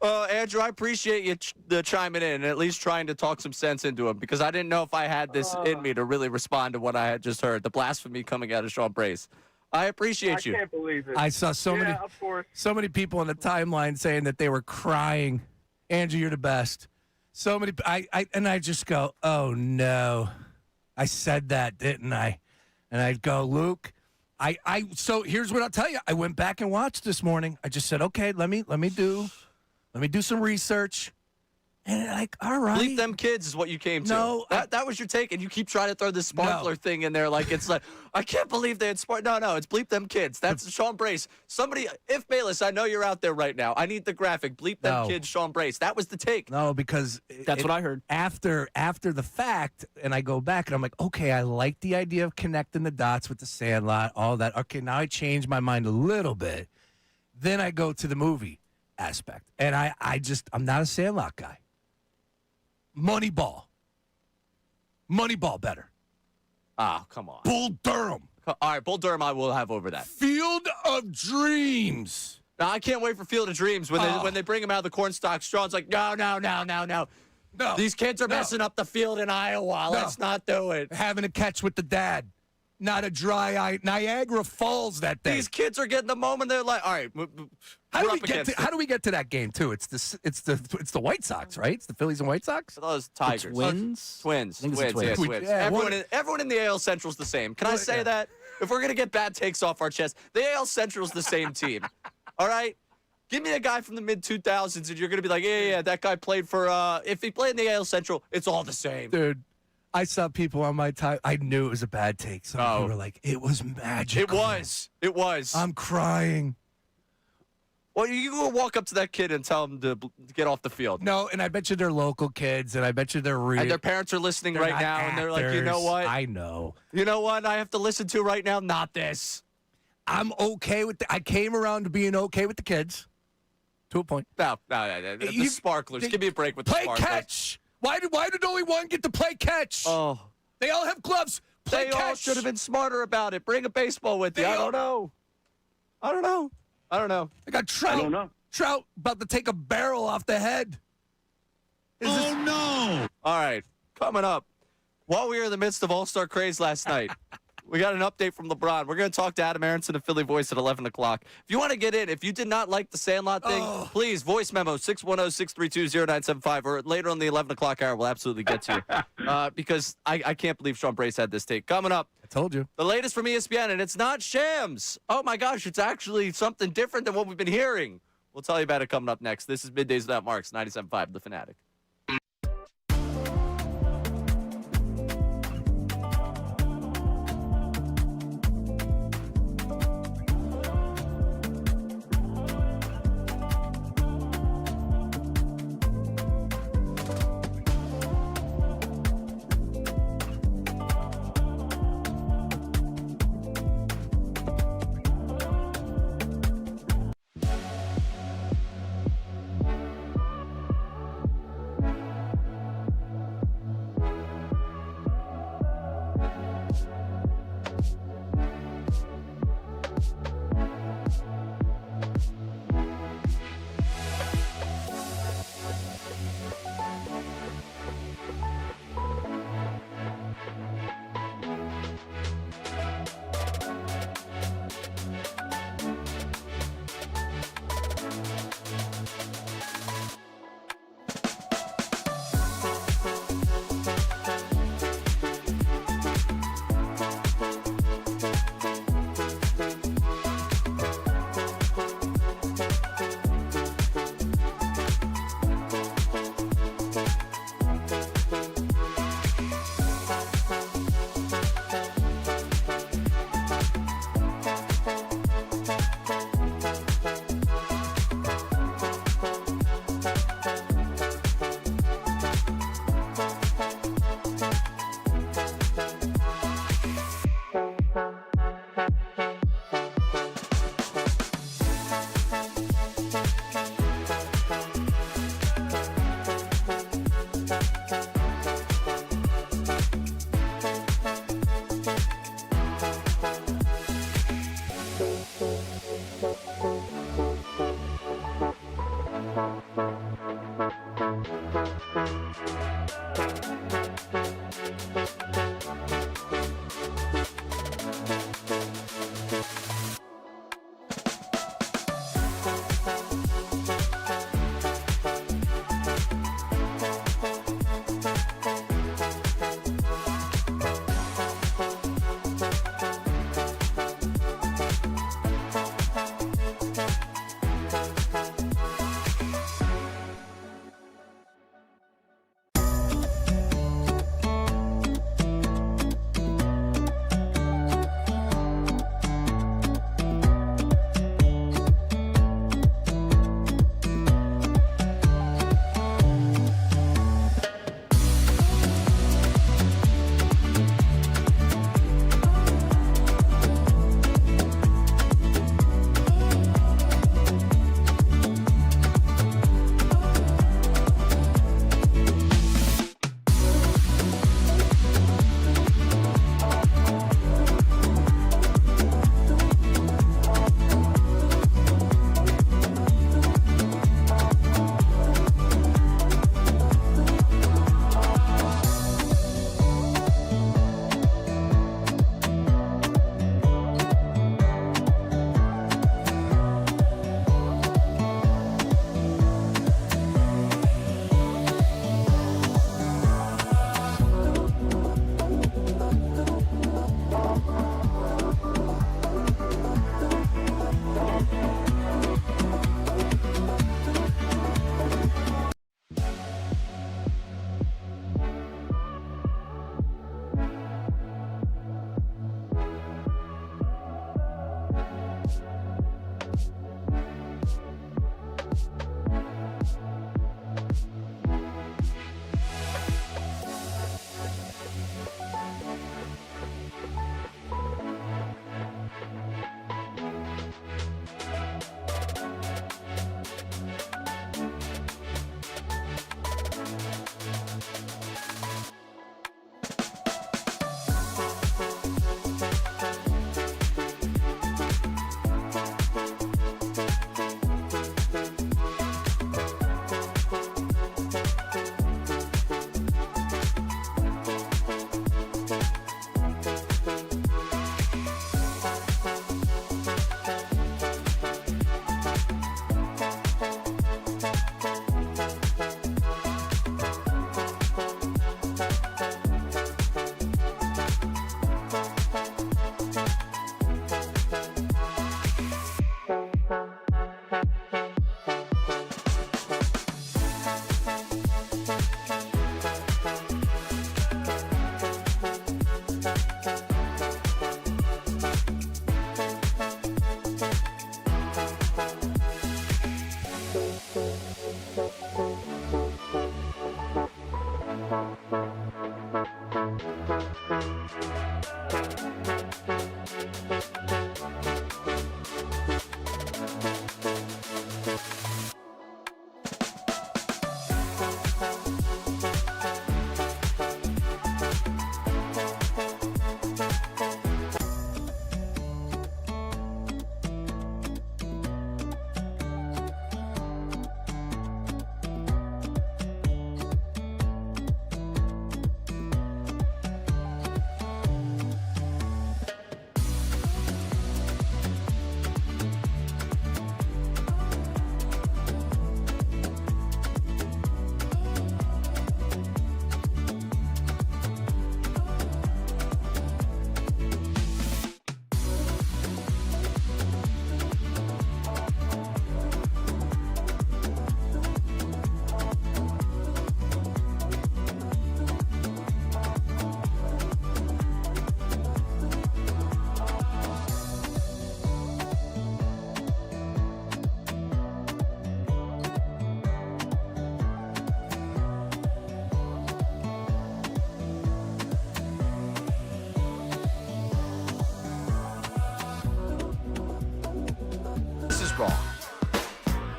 Andrew, I appreciate you chiming in and at least trying to talk some sense into him, because I didn't know if I had this in me to really respond to what I had just heard, the blasphemy coming out of Sean Brace. I appreciate you. I can't believe it. I saw so many people on the timeline saying that they were crying. Andrew, you're the best. So many, I just go, oh no, I said that, didn't I? And I'd go, Luke, so here's what I'll tell you. I went back and watched this morning. I just said, okay, let me do some research. And like, all right. Bleep them kids is what you came to. No. That was your take, and you keep trying to throw this sparkler thing in there like it's like, I can't believe they had No, it's bleep them kids. That's Sean Brace. Somebody, if Bayless, I know you're out there right now. I need the graphic. Bleep them kids, Sean Brace. That was the take. No, because that's what I heard. After the fact, and I go back and I'm like, okay, I like the idea of connecting the dots with the Sandlot, all that. Okay, now I change my mind a little bit. Then I go to the movie aspect, and I'm not a Sandlot guy. Moneyball better. Ah, come on. Bull Durham. All right, Bull Durham I will have over that. Field of Dreams. Now, I can't wait for Field of Dreams when they bring him out of the cornstalk straw. It's like, no. No. These kids are messing up the field in Iowa. Let's not do it. Having a catch with the dad. Not a dry eye. Niagara Falls that day. These kids are getting the moment. They're like, all right. How do we get to that game too? It's the White Sox, right? It's the Phillies and White Sox. Those Tigers. Twins. Twins. I think it's Yeah, Twins. Twins. Yeah, everyone in the AL Central's the same. Can I say that? If we're gonna get bad takes off our chest, the AL Central's the same team. All right. Give me a guy from the mid-2000s, and you're gonna be like, yeah, that guy played for. If he played in the AL Central, it's all the same. Dude, I saw people on my time. I knew it was a bad take. Some people were like, it was magical. It was. I'm crying. Well, you go walk up to that kid and tell him to get off the field. No, and I bet you they're local kids, and I bet you they're real. And their parents are listening right now, and they're like, you know what? I know. You know what I have to listen to right now? Not this. I'm okay with I came around to being okay with the kids. To a point. No. The sparklers. Give me a break with the play sparklers. Catch. Why did only one get to play catch? Oh. They all have gloves. Play They catch. all should have been smarter about it. Bring a baseball with you. I don't know. I got Trout. I don't know. Trout about to take a barrel off the head. No! All right. Coming up. While we were in the midst of All-Star craze last night, we got an update from LeBron. We're going to talk to Adam Aronson of Philly Voice at 11 o'clock. If you want to get in, if you did not like the Sandlot thing, please voice memo 610-632-0975, or later on the 11 o'clock hour, we'll absolutely get to you. Because I can't believe Sean Brace had this take. Coming up. I told you. The latest from ESPN, and it's not shams. Oh, my gosh, it's actually something different than what we've been hearing. We'll tell you about it coming up next. This is Middays Without Marks, 97.5, The Fanatic.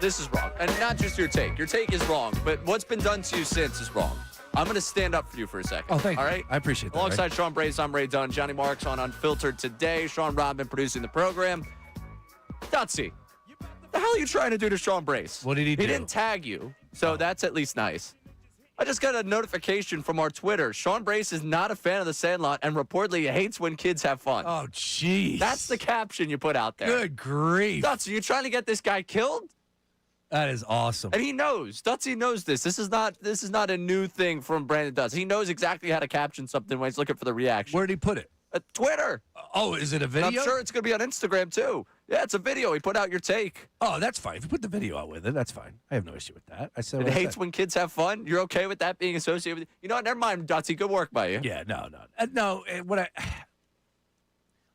this is wrong. And not just your take. Your take is wrong, but what's been done to you since is wrong. I'm going to stand up for you for a second. Oh, thank you. All right? I appreciate that. Alongside Sean Brace, I'm Ray Dunn. Johnny Marks on Unfiltered today. Sean Rodman producing the program. Dotsie, the hell are you trying to do to Sean Brace? What did he do? He didn't tag you, so that's at least nice. I just got a notification from our Twitter. Sean Brace is not a fan of The Sandlot and reportedly hates when kids have fun. Oh, jeez. That's the caption you put out there. Good grief. Dotsie, you trying to get this guy killed? That is awesome. And he knows. Dutzy knows this. This is not a new thing from Brandon Dutz. He knows exactly how to caption something when he's looking for the reaction. Where did he put it? Twitter. Oh, is it a video? And I'm sure it's going to be on Instagram, too. Yeah, it's a video. He put out your take. Oh, that's fine. If you put the video out with it, that's fine. I have no issue with that. I said It what I hates said. when kids have fun. You're okay with that being associated with You know what? Never mind, Dutzy. Good work by you. Yeah, no.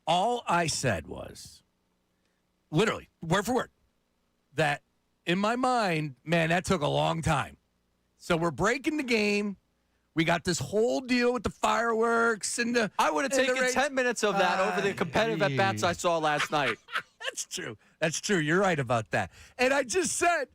All I said was, literally, word for word, that in my mind, man, that took a long time. So we're breaking the game. We got this whole deal with the fireworks and the. I would have taken 10 minutes of that over the competitive at-bats I saw last night. That's true. That's true. You're right about that. And I just said,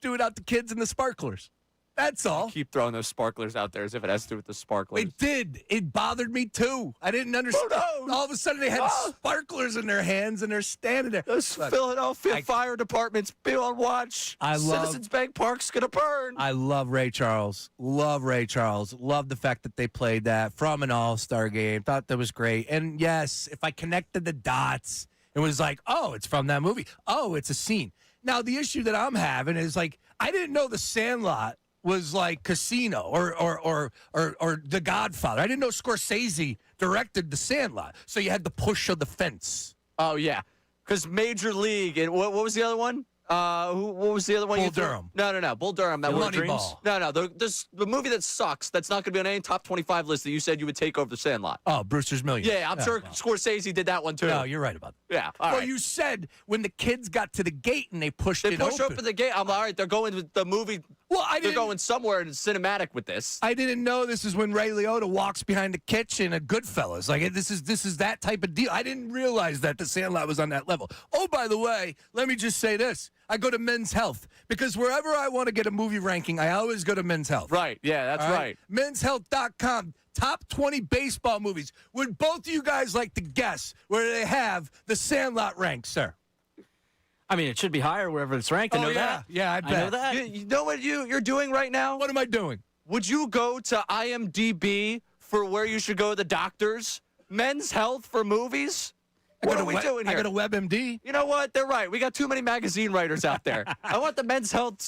do it out the kids and the sparklers. That's all. Keep throwing those sparklers out there as if it has to do with the sparklers. It did. It bothered me too. I didn't understand. Who knows? All of a sudden they had sparklers in their hands and they're standing there. Those Look, Philadelphia fire departments be on watch. Citizens Bank Park's gonna burn. I love Ray Charles. Love Ray Charles. Love the fact that they played that from an all-star game. Thought that was great. And yes, if I connected the dots, it was like, oh, it's from that movie. Oh, it's a scene. Now the issue that I'm having is like, I didn't know The Sandlot was like Casino or The Godfather. I didn't know Scorsese directed The Sandlot. So you had the push of the fence. Oh yeah, because Major League and what was the other one? What was the other one? Bull Durham. No. Bull Durham. That World Dreams. Moneyball. No. The movie that sucks. That's not going to be on any top 25 list that you said you would take over The Sandlot. Oh, Brewster's Millions. Yeah, I'm sure Scorsese did that one too. No, you're right about that. Yeah. All well, right. you said when the kids got to the gate and they pushed They it push open. open the gate. I'm all right. They're going with the movie. Well, They're going somewhere in cinematic with this. I didn't know this is when Ray Liotta walks behind the kitchen at Goodfellas. Like this is that type of deal. I didn't realize that The Sandlot was on that level. Oh, by the way, let me just say this. I go to Men's Health because wherever I want to get a movie ranking, I always go to Men's Health. Right. Yeah, that's All right. Menshealth.com. Top 20 baseball movies. Would both of you guys like to guess where they have The Sandlot ranked, sir? I mean, it should be higher wherever it's ranked. I know that. Yeah, I bet. I know that. You know what you're doing right now? What am I doing? Would you go to IMDb for where you should go to the doctors? Men's Health for movies? What are we doing here? I got a WebMD. You know what? They're right. We got too many magazine writers out there. I want the Men's Health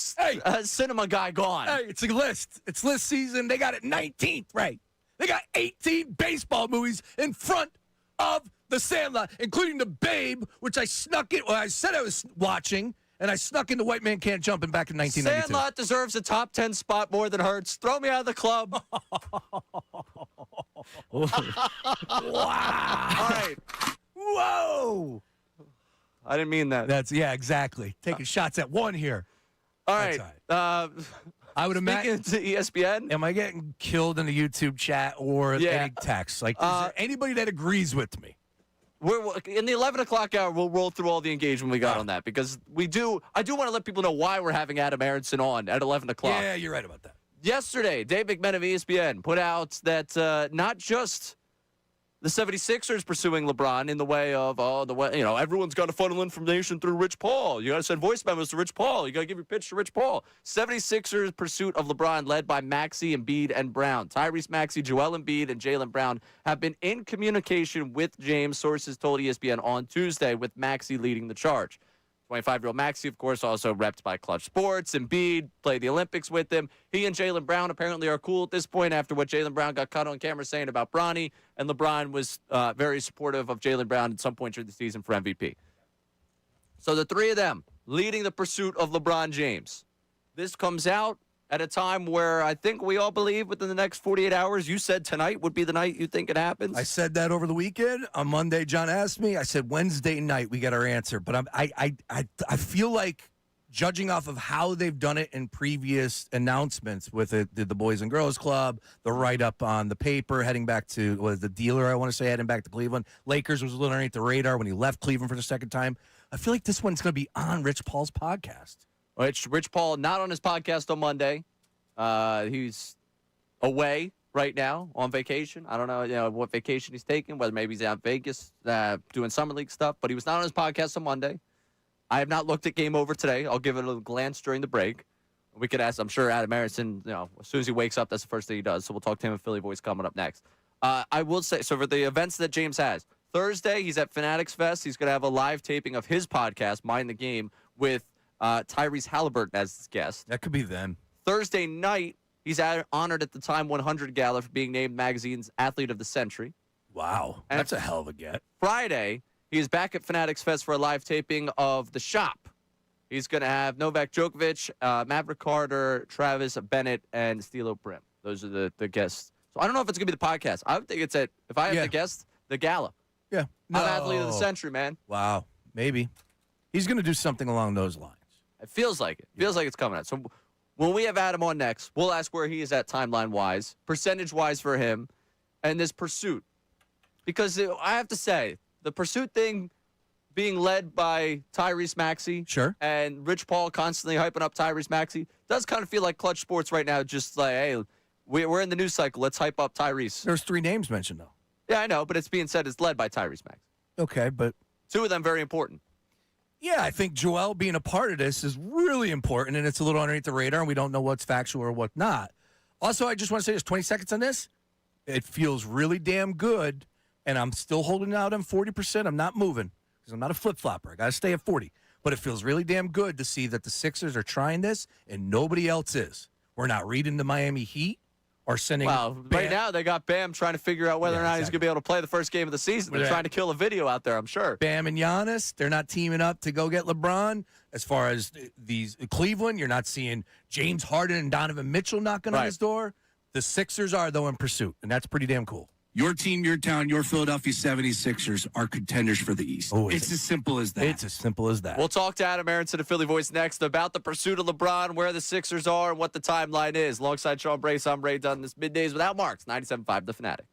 cinema guy gone. Hey, it's a list. It's list season. They got it 19th, right? They got 18 baseball movies in front of The Sandlot, including The Babe, which I snuck in. Well, I said I was watching, and I snuck in The White Man Can't Jump back in 1992. Sandlot deserves a top 10 spot more than Hurts. Throw me out of the club. Wow. All right. Whoa. I didn't mean that. Yeah, exactly. Taking shots at one here. All right. I would imagine. Speaking to ESPN. Am I getting killed in the YouTube chat or any text? Like, is there anybody that agrees with me? We're in the 11 o'clock hour. We'll roll through all the engagement we got on that because I do want to let people know why we're having Adam Aronson on at 11 o'clock. Yeah, you're right about that. Yesterday, Dave McMahon of ESPN put out that not just the 76ers pursuing LeBron in the way of everyone's got to funnel information through Rich Paul. You got to send voice memos to Rich Paul. You got to give your pitch to Rich Paul. 76ers pursuit of LeBron led by Maxey, Embiid, and Brown. Tyrese Maxey, Joel Embiid, and Jaylen Brown have been in communication with James, sources told ESPN on Tuesday, with Maxey leading the charge. 25-year-old Maxey, of course, also repped by Clutch Sports. Embiid played the Olympics with him. He and Jaylen Brown apparently are cool at this point after what Jaylen Brown got caught on camera saying about Bronny. And LeBron was very supportive of Jaylen Brown at some point during the season for MVP. So the three of them leading the pursuit of LeBron James. This comes out at a time where I think we all believe within the next 48 hours, you said tonight would be the night you think it happens. I said that over the weekend. On Monday, John asked me. I said Wednesday night we get our answer. But I feel like, judging off of how they've done it in previous announcements with the Boys and Girls Club, the write-up on the paper, heading back to the dealer, I want to say, heading back to Cleveland. Lakers was a little underneath the radar when he left Cleveland for the second time. I feel like this one's going to be on Rich Paul's podcast. Rich Paul not on his podcast on Monday. He's away right now on vacation. I don't know, what vacation he's taking, whether maybe he's out in Vegas doing summer league stuff, but he was not on his podcast on Monday. I have not looked at Game Over today. I'll give it a little glance during the break. We could ask, I'm sure Adam Aronson, as soon as he wakes up, that's the first thing he does. So we'll talk to him in Philly Voice coming up next. I will say, so for the events that James has, Thursday, he's at Fanatics Fest. He's going to have a live taping of his podcast, Mind the Game, with Tyrese Halliburton as his guest. That could be them. Thursday night, he's honored at the Time 100 Gala for being named magazine's Athlete of the Century. Wow. And that's a hell of a get. Friday, he is back at Fanatics Fest for a live taping of The Shop. He's going to have Novak Djokovic, Maverick Carter, Travis Bennett, and Stilo Brim. Those are the guests. So I don't know if it's going to be the podcast. I would think it's if I have the guest, the Gala. Yeah. I'm Athlete of the Century, man. Wow. Maybe. He's going to do something along those lines. It feels like it. Feels like it's coming out. So when we have Adam on next, we'll ask where he is at timeline-wise, percentage-wise for him, and this pursuit. Because I have to say, the pursuit thing being led by Tyrese Maxey and Rich Paul constantly hyping up Tyrese Maxey does kind of feel like Clutch Sports right now, just like, hey, we're in the news cycle. Let's hype up Tyrese. There's 3 names mentioned, though. Yeah, I know, but it's being said it's led by Tyrese Maxey. Okay, but 2 of them very important. Yeah, I think Joel being a part of this is really important, and it's a little underneath the radar, and we don't know what's factual or what not. Also, I just want to say this, 20 seconds on this. It feels really damn good, and I'm still holding out on 40%. I'm not moving because I'm not a flip-flopper. I got to stay at 40. But it feels really damn good to see that the Sixers are trying this, and nobody else is. We're not reading the Miami Heat or sending right now they got Bam trying to figure out whether or not he's going to be able to play the first game of the season. They're trying to kill a video out there, I'm sure. Bam and Giannis, they're not teaming up to go get LeBron. As far as these Cleveland, you're not seeing James Harden and Donovan Mitchell knocking on his door. The Sixers are, though, in pursuit, and that's pretty damn cool. Your team, your town, your Philadelphia 76ers are contenders for the East. Oh, it's as simple as that. It's as simple as that. We'll talk to Adam Aronson of Philly Voice next about the pursuit of LeBron, where the Sixers are, and what the timeline is. Alongside Sean Brace, I'm Ray Dunn. This Middays Without Marks, 97.5 The Fanatic.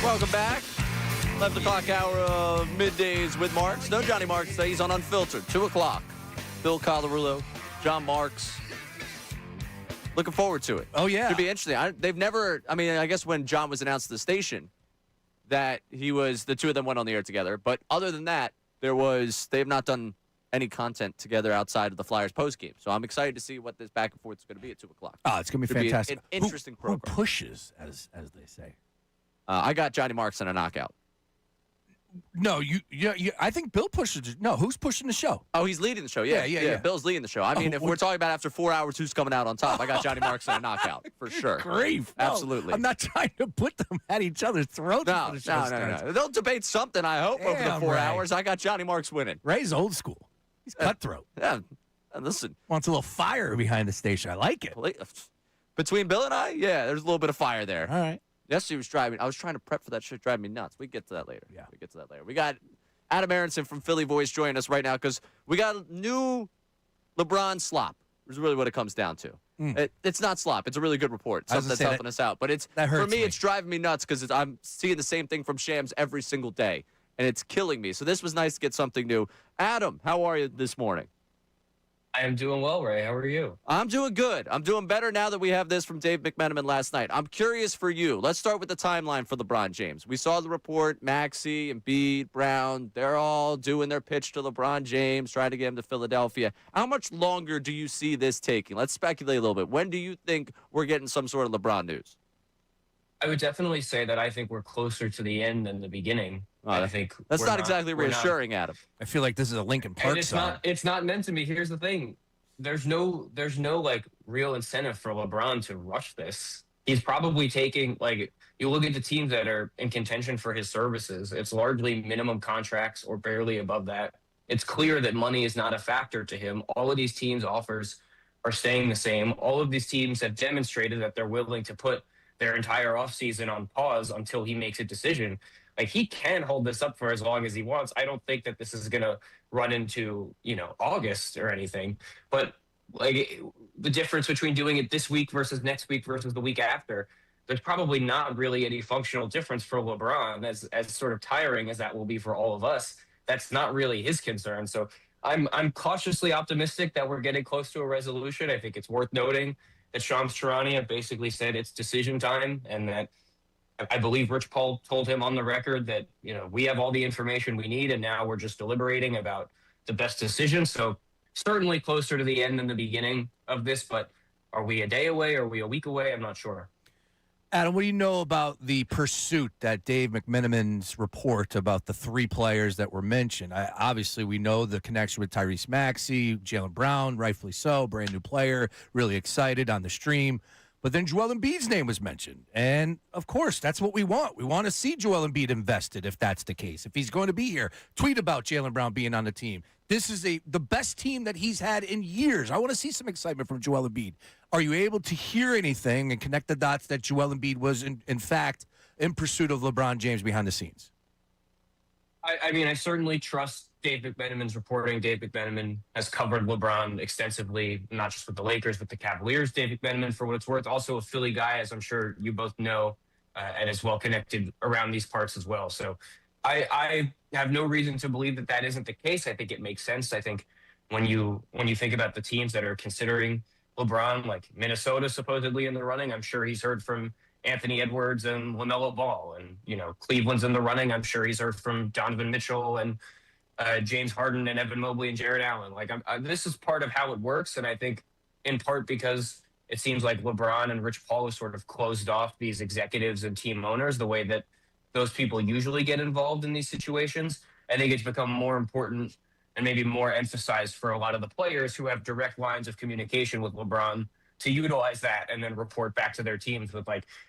Welcome back. 11 o'clock hour of Middays with Marks. No Johnny Marks today. He's on Unfiltered. 2 o'clock. Bill Colarulo, John Marks. Looking forward to it. Oh, yeah. Should be interesting. I guess when John was announced to the station that the two of them went on the air together. But other than that, they have not done any content together outside of the Flyers postgame. So I'm excited to see what this back and forth is going to be at 2 o'clock. Oh, it's going to be fantastic. An interesting program. Who pushes, as they say? I got Johnny Marks in a knockout. No, I think Bill pushes. No, who's pushing the show? Oh, he's leading the show. Yeah. Bill's leading the show. I mean, if we're talking about after 4 hours, who's coming out on top? I got Johnny Marks in a knockout for sure. Grief. Absolutely. No, I'm not trying to put them at each other's throats. No. They'll debate something, I hope, over the 4 hours. I got Johnny Marks winning. Ray's old school. He's cutthroat. Yeah. Listen. Wants a little fire behind the station. I like it. Between Bill and I, there's a little bit of fire there. All right. Yesterday was driving. I was trying to prep for that shit. Driving me nuts. We get to that later. Yeah. We get to that later. We got Adam Aronson from Philly Voice joining us right now because we got a new LeBron slop. Is really what it comes down to. It's not slop. It's a really good report. Something that's helping us out. But for me, it's driving me nuts because I'm seeing the same thing from Shams every single day, and it's killing me. So this was nice to get something new. Adam, how are you this morning? I am doing well, Ray. How are you? I'm doing good. I'm doing better now that we have this from Dave McMenamin last night. I'm curious for you. Let's start with the timeline for LeBron James. We saw the report, Maxey, Embiid, Brown, they're all doing their pitch to LeBron James, trying to get him to Philadelphia. How much longer do you see this taking? Let's speculate a little bit. When do you think we're getting some sort of LeBron news? I would definitely say that I think we're closer to the end than the beginning. I think that's not exactly reassuring, Adam. I feel like this is a Linkin Park song. It's not meant to be. Here's the thing: there's no like real incentive for LeBron to rush this. He's probably taking you look at the teams that are in contention for his services. It's largely minimum contracts or barely above that. It's clear that money is not a factor to him. All of these teams' offers are staying the same. All of these teams have demonstrated that they're willing to put their entire offseason on pause until he makes a decision. He can hold this up for as long as he wants. I don't think that this is going to run into, August or anything. But the difference between doing it this week versus next week versus the week after, there's probably not really any functional difference for LeBron, as sort of tiring as that will be for all of us. That's not really his concern. So I'm cautiously optimistic that we're getting close to a resolution. I think it's worth noting that Shams Charania basically said it's decision time, and that I believe Rich Paul told him on the record that, we have all the information we need, and now we're just deliberating about the best decision. So certainly closer to the end than the beginning of this, but are we a day away? Are we a week away? I'm not sure. Adam, what do you know about the pursuit that Dave McMenamin's report about the three players that were mentioned? Obviously, we know the connection with Tyrese Maxey, Jaylen Brown, rightfully so, brand new player, really excited on the stream. But then Joel Embiid's name was mentioned. And, of course, that's what we want. We want to see Joel Embiid invested if that's the case. If he's going to be here, tweet about Jaylen Brown being on the team. This is the best team that he's had in years. I want to see some excitement from Joel Embiid. Are you able to hear anything and connect the dots that Joel Embiid was, in fact, in pursuit of LeBron James behind the scenes? I certainly trust Dave McMenamin's reporting. Dave McMenamin has covered LeBron extensively, not just with the Lakers, but the Cavaliers. Dave McMenamin, for what it's worth, also a Philly guy, as I'm sure you both know, and is well connected around these parts as well. So I have no reason to believe that that isn't the case. I think it makes sense. I think when you think about the teams that are considering LeBron, like Minnesota supposedly in the running, I'm sure he's heard from Anthony Edwards and LaMelo Ball, and Cleveland's in the running. I'm sure he's heard from Donovan Mitchell and James Harden and Evan Mobley and Jared Allen. This is part of how it works, and I think in part because it seems like LeBron and Rich Paul have sort of closed off these executives and team owners the way that those people usually get involved in these situations. I think it's become more important and maybe more emphasized for a lot of the players who have direct lines of communication with LeBron to utilize that and then report back to their teams with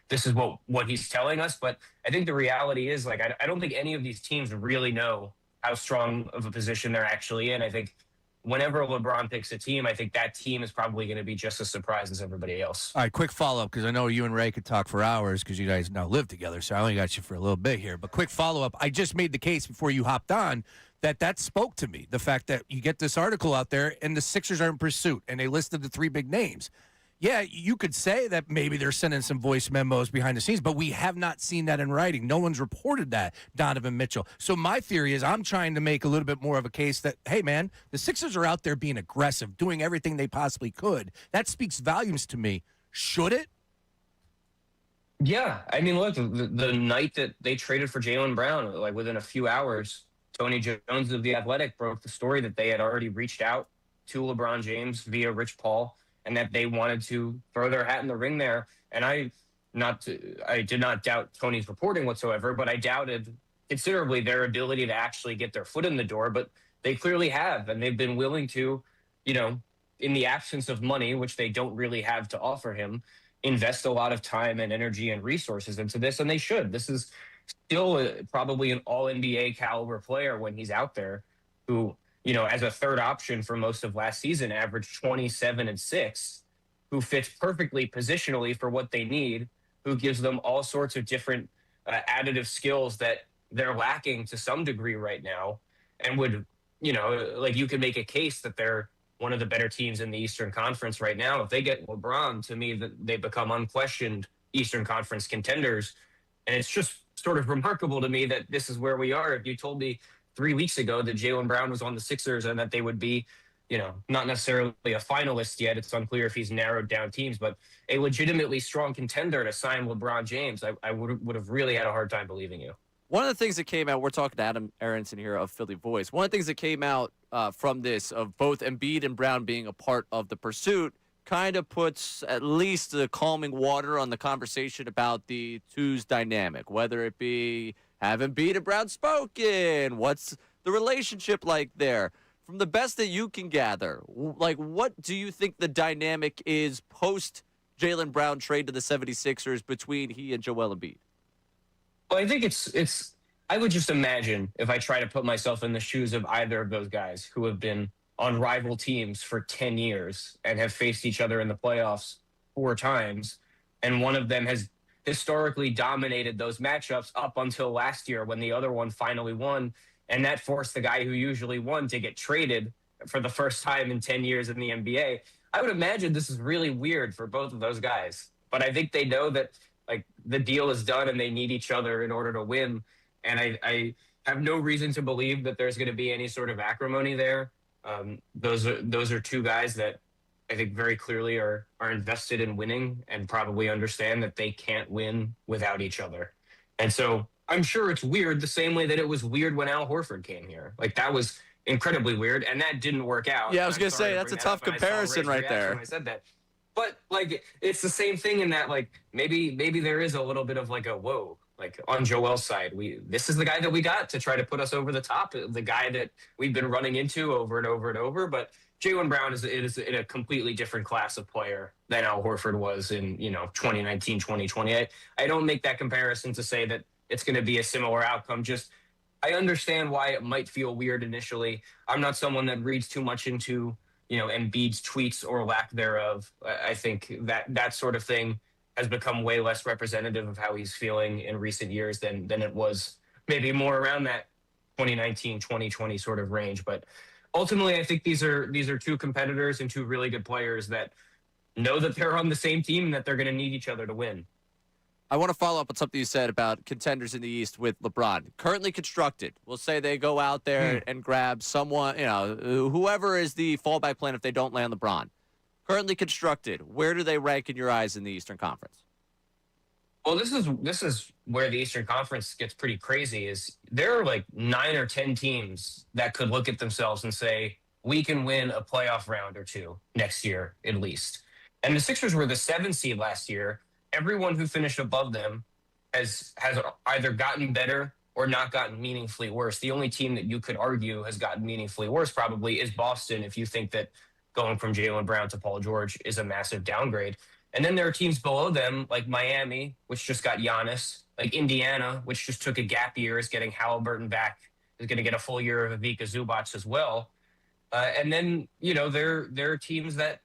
this is what he's telling us. But I think the reality is I don't think any of these teams really know how strong of a position they're actually in. I think whenever LeBron picks a team, I think that team is probably going to be just as surprised as everybody else. All right, quick follow-up, because I know you and Ray could talk for hours because you guys now live together, so I only got you for a little bit here. But quick follow-up, I just made the case before you hopped on that spoke to me, the fact that you get this article out there and the Sixers are in pursuit, and they listed the three big names. Yeah, you could say that maybe they're sending some voice memos behind the scenes, but we have not seen that in writing. No one's reported that, Donovan Mitchell. So my theory is I'm trying to make a little bit more of a case that, hey, man, the Sixers are out there being aggressive, doing everything they possibly could. That speaks volumes to me. Should it? Yeah, I mean, look, the night that they traded for Jaylen Brown, like within a few hours, Tony Jones of The Athletic broke the story that they had already reached out to LeBron James via Rich Paul and that they wanted to throw their hat in the ring there. And I did not doubt Tony's reporting whatsoever, but I doubted considerably their ability to actually get their foot in the door. But they clearly have, and they've been willing to, in the absence of money, which they don't really have to offer him, invest a lot of time and energy and resources into this, and they should. This is still probably an all-NBA caliber player when he's out there who, as a third option for most of last season, averaged 27 and 6, who fits perfectly positionally for what they need, who gives them all sorts of different additive skills that they're lacking to some degree right now, and would, you could make a case that they're one of the better teams in the Eastern Conference right now. If they get LeBron, to me, that they become unquestioned Eastern Conference contenders. And it's just sort of remarkable to me that this is where we are. If you told me 3 weeks ago that Jaylen Brown was on the Sixers and that they would be, not necessarily a finalist yet, it's unclear if he's narrowed down teams, but a legitimately strong contender to sign LeBron James, I would have really had a hard time believing you. One of the things that came out, we're talking to Adam Aronson here of Philly Voice. One of the things that came out from this, of both Embiid and Brown being a part of the pursuit, kind of puts at least the calming water on the conversation about the two's dynamic, whether it be have Embiid and Brown spoken, what's the relationship like there. From the best that you can gather, what do you think the dynamic is post Jaylen Brown trade to the 76ers between he and Joel Embiid? Well, I think it's. I would just imagine, if I try to put myself in the shoes of either of those guys who have been on rival teams for 10 years and have faced each other in the playoffs 4 times, and one of them has historically dominated those matchups up until last year when the other one finally won, and that forced the guy who usually won to get traded for the first time in 10 years in the NBA. I would imagine this is really weird for both of those guys, but I think they know that the deal is done and they need each other in order to win. And I have no reason to believe that there's going to be any sort of acrimony there. Those are two guys that I think very clearly are invested in winning and probably understand that they can't win without each other. And so I'm sure it's weird the same way that it was weird when Al Horford came here. That was incredibly weird, and that didn't work out. Yeah, I was going to say, that's a tough comparison right there. When I said that. But it's the same thing in that maybe there is a little bit of a whoa, on Joel's side, this is the guy that we got to try to put us over the top, the guy that we've been running into over and over and over. But Jaylen Brown is in a completely different class of player than Al Horford was in 2019, 2020. I don't make that comparison to say that it's going to be a similar outcome. Just I understand why it might feel weird initially. I'm not someone that reads too much into Embiid's tweets or lack thereof. I think that sort of thing has become way less representative of how he's feeling in recent years than it was maybe more around that 2019, 2020 sort of range. But ultimately, I think these are two competitors and two really good players that know that they're on the same team and that they're going to need each other to win. I want to follow up on something you said about contenders in the East with LeBron. Currently constructed. We'll say they go out there and grab someone, whoever is the fallback plan if they don't land LeBron. Currently constructed. Where do they rank in your eyes in the Eastern Conference? Well, this is where the Eastern Conference gets pretty crazy. Is there are 9 or 10 teams that could look at themselves and say, we can win a playoff round or two next year at least. And the Sixers were the 7th seed last year. Everyone who finished above them has either gotten better or not gotten meaningfully worse. The only team that you could argue has gotten meaningfully worse probably is Boston, if you think that going from Jaylen Brown to Paul George is a massive downgrade. And then there are teams below them, like Miami, which just got Giannis, like Indiana, which just took a gap year, is getting Halliburton back, is going to get a full year of Ivica Zubac as well. And then, there are teams that,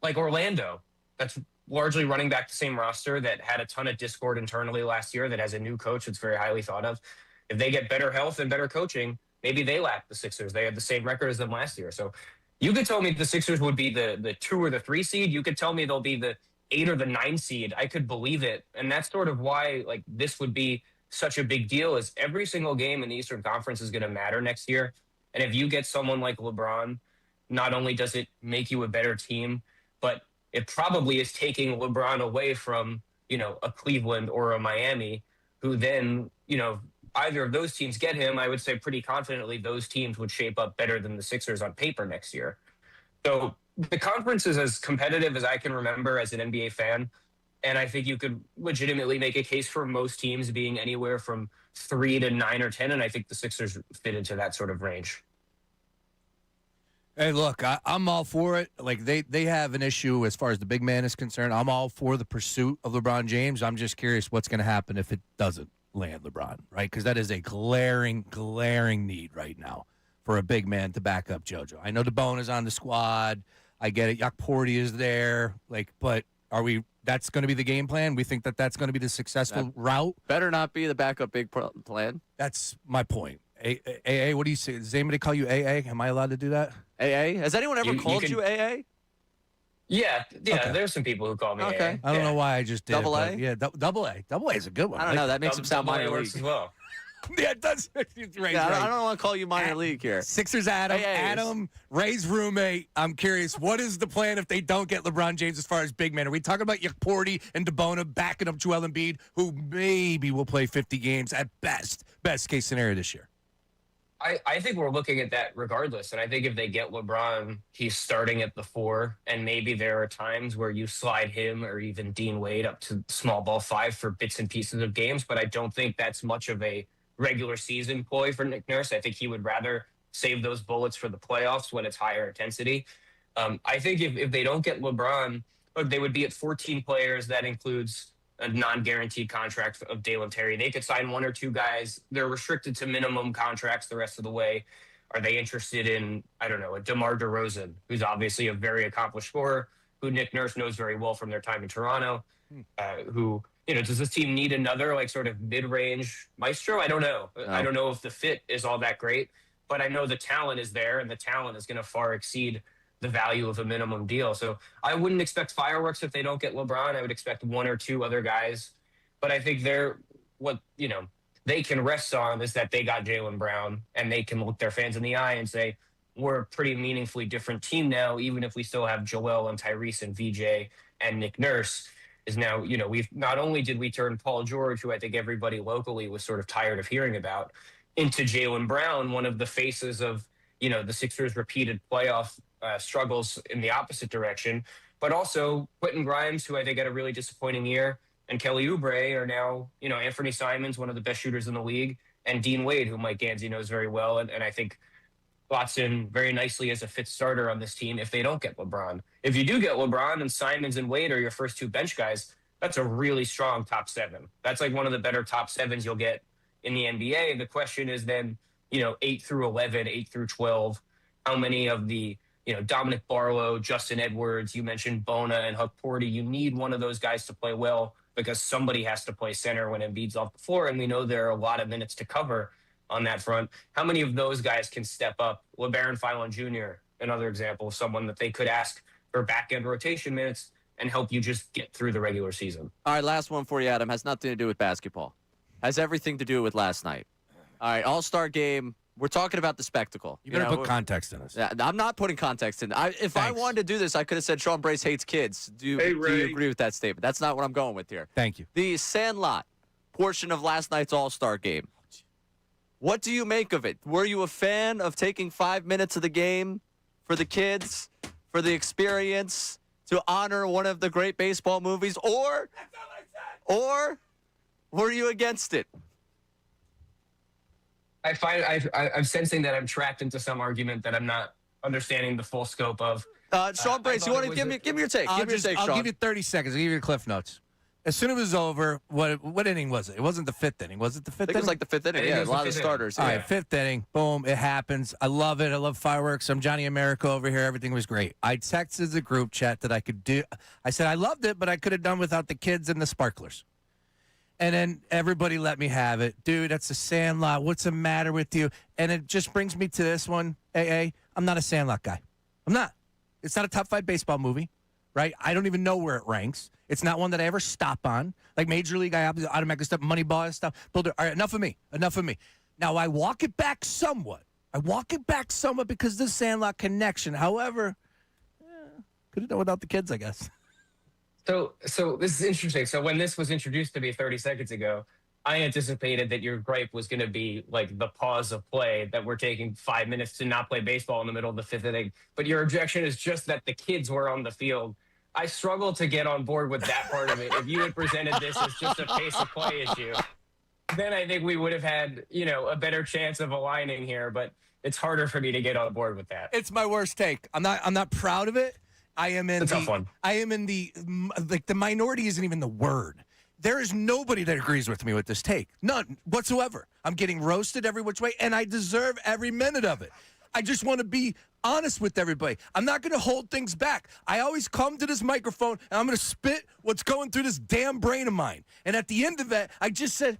like Orlando, that's largely running back the same roster that had a ton of discord internally last year, that has a new coach that's very highly thought of. If they get better health and better coaching, maybe they lap the Sixers. They had the same record as them last year. So You could tell me the Sixers would be the 2 or the 3 seed. You could tell me they'll be the 8 or the 9 seed. I could believe it. And that's sort of why like this would be such a big deal is every single game in the Eastern Conference is going to matter next year. And if you get someone like LeBron, not only does it make you a better team, but it probably is taking LeBron away from, a Cleveland or a Miami, who then, either of those teams get him. I would say pretty confidently those teams would shape up better than the Sixers on paper next year. So the conference is as competitive as I can remember as an NBA fan. And I think you could legitimately make a case for most teams being anywhere from 3 to 9 or 10. And I think the Sixers fit into that sort of range. Hey, look, I'm all for it. Like, they have an issue as far as the big man is concerned. I'm all for the pursuit of LeBron James. I'm just curious what's going to happen if it doesn't land LeBron, right? Because that is a glaring need right now for a big man to back up JoJo. I know DeBone is on the squad. I get it. Yakporti is there. But are we – that's going to be the game plan? We think that that's going to be the successful route? Better not be the backup big plan. That's my point. AA, what do you say? Does anybody call you AA? Am I allowed to do that? AA? Has anyone ever called you AA? Yeah. Okay. There's some people who call me AA. I don't know why I just did. Double A? Yeah, double A. Double A is a good one. I don't know. That makes him sound minor works league. as well. Yeah, it does. Right, Yeah, I don't want to call you minor league here. Sixers Adam, Ray's roommate. I'm curious, what is the plan if they don't get LeBron James as far as big man? Are we talking about Yakporti and DeBona backing up Joel Embiid, who maybe will play 50 games at best case scenario this year? I think we're looking at that regardless. And I think if they get LeBron, he's starting at the 4. And maybe there are times where you slide him or even Dean Wade up to small ball 5 for bits and pieces of games. But I don't think that's much of a regular season ploy for Nick Nurse. I think he would rather save those bullets for the playoffs when it's higher intensity. I think if they don't get LeBron, look, they would be at 14 players. That includes a non-guaranteed contract of Dalen Terry. They could sign 1 or 2 guys. They're restricted to minimum contracts the rest of the way. Are they interested in, I don't know, a DeMar DeRozan, who's obviously a very accomplished scorer, who Nick Nurse knows very well from their time in Toronto, who, does this team need another sort of mid-range maestro? I don't know. No. I don't know if the fit is all that great, but I know the talent is there, and the talent is going to far exceed the value of a minimum deal. So I wouldn't expect fireworks if they don't get LeBron. I would expect 1 or 2 other guys. But I think they can rest on is that they got Jaylen Brown, and they can look their fans in the eye and say, we're a pretty meaningfully different team now, even if we still have Joel and Tyrese and VJ and Nick Nurse. Is now, we've not only did we turn Paul George, who I think everybody locally was sort of tired of hearing about, into Jaylen Brown, one of the faces of, the Sixers' repeated playoff struggles in the opposite direction, but also Quentin Grimes, who I think had a really disappointing year, and Kelly Oubre are now, Anthony Simons, one of the best shooters in the league, and Dean Wade, who Mike Gansey knows very well, and I think slots in very nicely as a fifth starter on this team if they don't get LeBron. If you do get LeBron and Simons and Wade are your first 2 bench guys, that's a really strong top 7. That's like one of the better top 7s you'll get in the NBA. The question is then, 8 through 11, 8 through 12, how many of the, Dominic Barlow, Justin Edwards, you mentioned Bona and Yakporti, you need one of those guys to play well because somebody has to play center when Embiid's off the floor, and we know there are a lot of minutes to cover on that front. How many of those guys can step up? LeBaron Fillon Jr., another example of someone that they could ask for back-end rotation minutes and help you just get through the regular season. All right, last one for you, Adam. Has nothing to do with basketball. Has everything to do with last night. All right, All-Star game. We're talking about the spectacle. You better put context in this. Yeah, I'm not putting context in. If I wanted to do this, I could have said Sean Brace hates kids. Do you agree with that statement? That's not what I'm going with here. Thank you. The Sandlot portion of last night's All-Star game. What do you make of it? Were you a fan of taking 5 minutes of the game for the kids, for the experience, to honor one of the great baseball movies, or were you against it? I'm sensing that I'm trapped into some argument that I'm not understanding the full scope of. Sean Brace, you want to give me your take? I'll Sean. give you 30 seconds. I'll give you the Cliff Notes. As soon as it was over, what inning was it? It wasn't the 5th inning. Was it the 5th inning? It was like the 5th inning. Yeah, a lot of starters. All right, 5th inning. Boom, it happens. I love it. I love fireworks. I'm Johnny America over here. Everything was great. I texted the group chat that I could do. I said I loved it, but I could have done without the kids and the sparklers. And then everybody let me have it. Dude, that's a Sandlot. What's the matter with you? And it just brings me to this one, AA. I'm not a Sandlot guy. I'm not. It's not a top 5 baseball movie, right? I don't even know where it ranks. It's not one that I ever stop on. Like Major League, I automatically stop. Moneyball stuff. Builder. All right, enough of me. Now, I walk it back somewhat. Because of the Sandlot connection. However, could have done without the kids, I guess. So this is interesting. So when this was introduced to me 30 seconds ago, I anticipated that your gripe was going to be like the pause of play, that we're taking 5 minutes to not play baseball in the middle of the 5th inning. But your objection is just that the kids were on the field. I struggle to get on board with that part of it. If you had presented this as just a pace of play issue, then I think we would have had, a better chance of aligning here. But it's harder for me to get on board with that. It's my worst take. I'm not proud of it. I am in the minority isn't even the word. There is nobody that agrees with me with this take. None whatsoever. I'm getting roasted every which way, and I deserve every minute of it. I just want to be honest with everybody. I'm not going to hold things back. I always come to this microphone, and I'm going to spit what's going through this damn brain of mine. And at the end of it, I just said,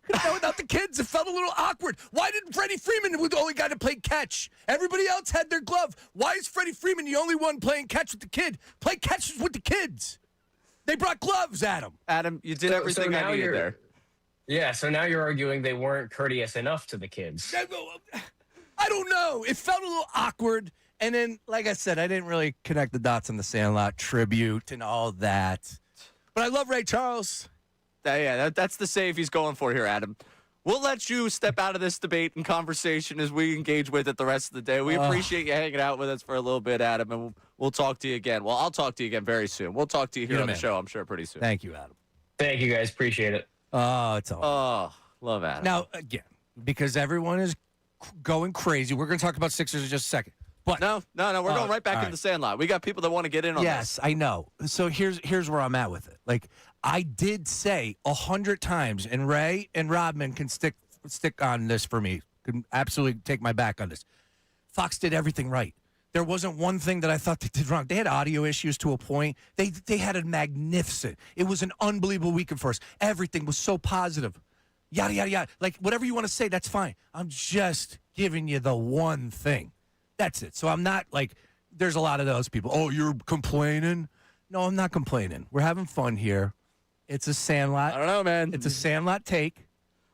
could have done without the kids. It felt a little awkward. Why did Freddie Freeman was the only guy to play catch? Everybody else had their glove. Why is Freddie Freeman the only one playing catch with the kid? Play catch with the kids. They brought gloves at him. Adam, you did everything I needed there. Yeah, so now you're arguing they weren't courteous enough to the kids. I don't know. It felt a little awkward. And then, like I said, I didn't really connect the dots on the Sandlot tribute and all that. But I love Ray Charles. That's the save he's going for here, Adam. We'll let you step out of this debate and conversation as we engage with it the rest of the day. We appreciate you hanging out with us for a little bit, Adam, and we'll talk to you again. Well, I'll talk to you again very soon. We'll talk to you here on the show, I'm sure, pretty soon. Thank you, Adam. Thank you, guys. Appreciate it. Oh, it's all. Oh, love Adam. Now, again, because everyone is going crazy, we're going to talk about Sixers in just a second. But No, we're going right back in the Sandlot. We got people that want to get in on this. Yes, I know. So here's where I'm at with it. Like, I did say 100 times, and Ray and Rodman can stick on this for me, can absolutely take my back on this. Fox did everything right. There wasn't one thing that I thought they did wrong. They had audio issues to a point. They had a magnificent. It was an unbelievable weekend for us. Everything was so positive. Yada, yada, yada. Like, whatever you want to say, that's fine. I'm just giving you the one thing. That's it. So I'm not like, there's a lot of those people. Oh, you're complaining? No, I'm not complaining. We're having fun here. It's a Sandlot. I don't know, man. It's a Sandlot take.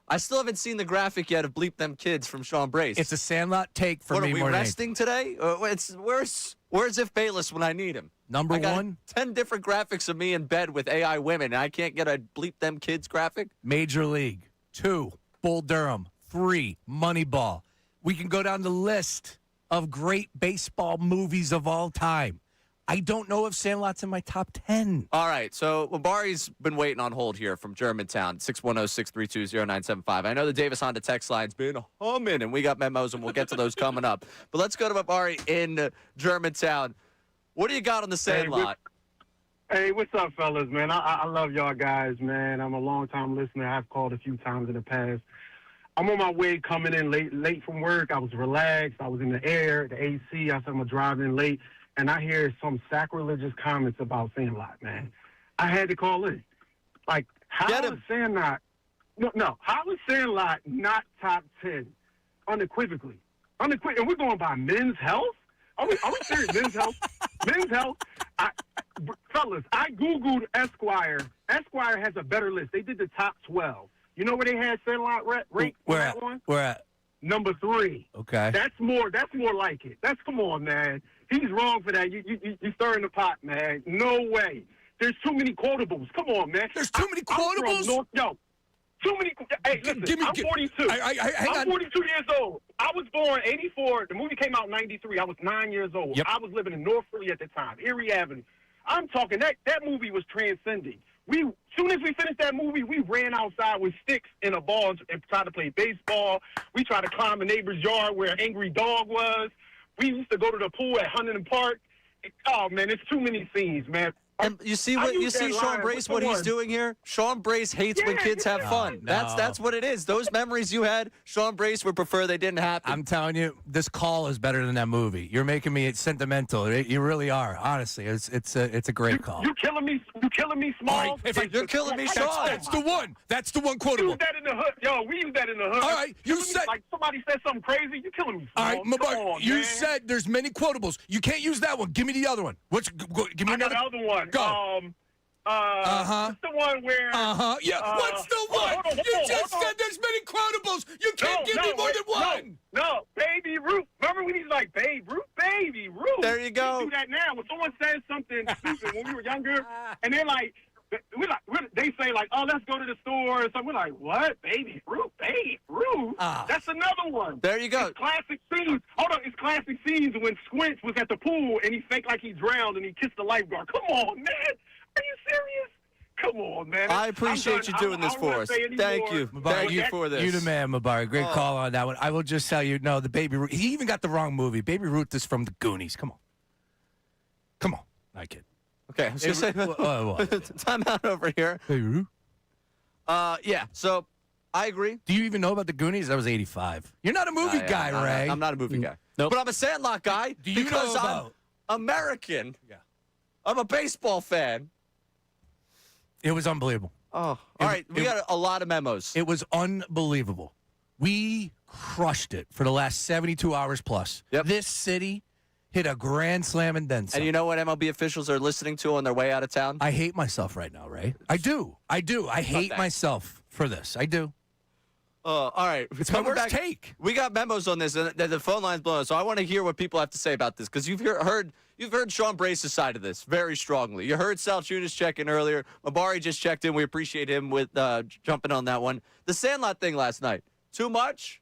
I still haven't seen the graphic yet of Bleep Them Kids from Sean Brace. It's a Sandlot take for me. What, are we resting today? Where's If Bayless when I need him? Number I got one. 10 different graphics of me in bed with AI women, and I can't get a Bleep Them Kids graphic? Major League. 2, Bull Durham. 3, Moneyball. We can go down the list of great baseball movies of all time. I don't know if Sandlot's in my top 10. All right, so Mabari's been waiting on hold here from Germantown, 610-632-0975. I know the Davis Honda text line's been humming, and we got memos, and we'll get to those coming up. But let's go to Mabari in Germantown. What do you got on the Sandlot? Hey, what's up, fellas, man? I love y'all guys, man. I'm a long-time listener. I've called a few times in the past. I'm on my way coming in late from work. I was relaxed. I was in the air, the AC. I said I'm going to drive in late. And I hear some sacrilegious comments about Sandlot, man. I had to call in. Like, how is Sandlot? No. How is Sandlot not top 10? Unequivocally. And we're going by Men's Health? Are we serious? Men's Health? Men's Health? Fellas, I Googled Esquire. Esquire has a better list. They did the top 12. You know where they had Sandlot ranked? Where at? One? Where at? Number 3. Okay. That's more like it. Come on, man. He's wrong for that. You stirring the pot, man. No way. There's too many quotables. Come on, man. There's too many quotables? Too many. Hey, listen, I'm 42. I'm 42 years old. I was born 84. The movie came out in 93. I was 9 years old. Yep. I was living in North Philly at the time, Erie Avenue. I'm talking, that movie was transcending. Soon as we finished that movie, we ran outside with sticks and a ball and tried to play baseball. We tried to climb a neighbor's yard where an angry dog was. We used to go to the pool at Huntington Park. Oh, man, it's too many scenes, man. And you see I what you use see that Sean line. Brace What's the what he's one? doing here? Sean Brace hates when Yeah, kids have yeah. fun. No. That's what it is. Those memories you had, Sean Brace would prefer they didn't happen. I'm telling you, this call is better than that movie. You're making me sentimental. You really are. Honestly, it's a great call. You killing me? You killing me, Small? All right, if I- You're killing me, Sean. That's the one. That's the one We quotable. use that in the hood. Yo, we use that in the hood. All right, you Killing me, said- like somebody said something crazy. You killing me, All Small. right, Mabar, Come on, you man. said there's many quotables. You can't use that one. Give me the other one. Give me I got another. the other one. Go. It's the one where. Yeah. What's the one? hold on, You hold on, just hold on. said there's many quotables. You can't give me more wait, than one. No, Baby Ruth. Remember when he's like, Babe Ruth, Baby Ruth. There you go. We do that now. When someone says something stupid when we were younger, and they're like, they say like, oh, let's go to the store. So we're like, what? Baby Ruth? Baby Ruth? That's another one. There you go. It's classic scenes. Hold on, it's classic scenes when Squints was at the pool and he faked like he drowned and he kissed the lifeguard. Come on, man. Are you serious? Come on, man. I appreciate you doing this for us. Thank you. Thank you for this. You the man, Mubarak. Great call on that one. I will just tell you, no, the Baby Ruth. He even got the wrong movie. Baby Ruth is from the Goonies. Come on. I kid. Okay, I was gonna say What? time out over here. Baby Ruth? Yeah. So I agree. Do you even know about the Goonies? That was 85. You're not a movie guy, Ray. I'm not a movie guy. Nope. But I'm a Sandlot guy Do you because know about? I'm American. Yeah. I'm a baseball fan. It was unbelievable. Oh, all right. We got a lot of memos. It was unbelievable. We crushed it for the last 72 hours plus. Yep. This city hit a grand slam and then some. And you know what MLB officials are listening to on their way out of town? I hate myself right now, Ray. I do. I hate that. myself for this. I do. All right. It's my Coming worst back- take. We got memos on this, and the phone line's blowing. So I want to hear what people have to say about this because you've heard Sean Brace's side of this very strongly. You heard Salciunas check in earlier. Mabari just checked in. We appreciate him with jumping on that one. The Sandlot thing last night, too much?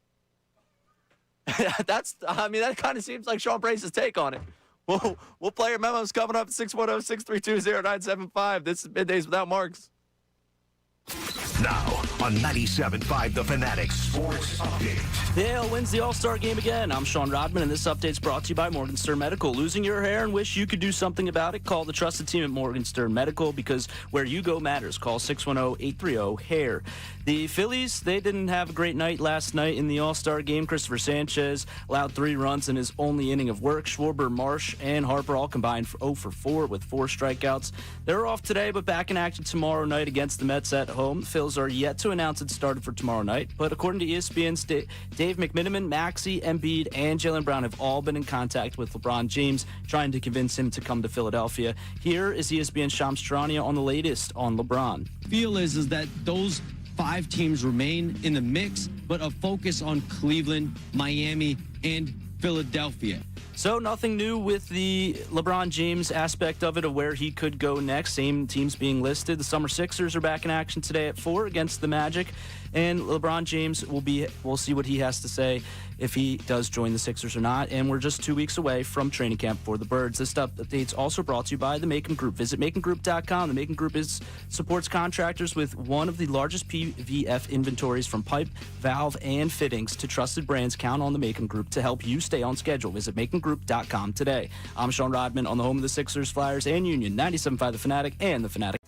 That kind of seems like Sean Brace's take on it. We'll play your memos coming up at 610-632-0975. This is Middays Without Marks. Now on 97.5 The Fanatic Sports Update. Dale wins the All-Star game again. I'm Sean Rodman, and this update's brought to you by Morgenstern Medical. Losing your hair and wish you could do something about it? Call the trusted team at Morgenstern Medical because where you go matters. Call 610-830-HAIR. The Phillies, they didn't have a great night last night in the All-Star game. Christopher Sanchez allowed 3 runs in his only inning of work. Schwarber, Marsh, and Harper all combined for 0 for 4 with 4 strikeouts. They're off today, but back in action tomorrow night against the Mets at home. The Phils are yet to announce it started for tomorrow night, but according to ESPN's Dave McMiniman, Maxey, Embiid, and Jaylen Brown have all been in contact with LeBron James, trying to convince him to come to Philadelphia. Here is ESPN's Shams Charania on the latest on LeBron. Feel is that those 5 teams remain in the mix, but a focus on Cleveland, Miami, and Philadelphia. So nothing new with the LeBron James aspect of it, of where he could go next. Same teams being listed. The Summer Sixers are back in action today at 4 against the Magic, and LeBron James we'll see what he has to say if he does join the Sixers or not. And we're just 2 weeks away from training camp for the Birds. This update's also brought to you by the Macon Group. Visit MaconGroup.com. The Macon Group supports contractors with one of the largest PVF inventories from pipe, valve, and fittings to trusted brands. Count on the Macon Group to help you stay on schedule. Visit MaconGroup.com today. I'm Sean Rodman on the home of the Sixers, Flyers, and Union, 97.5 The Fanatic and The Fanatic.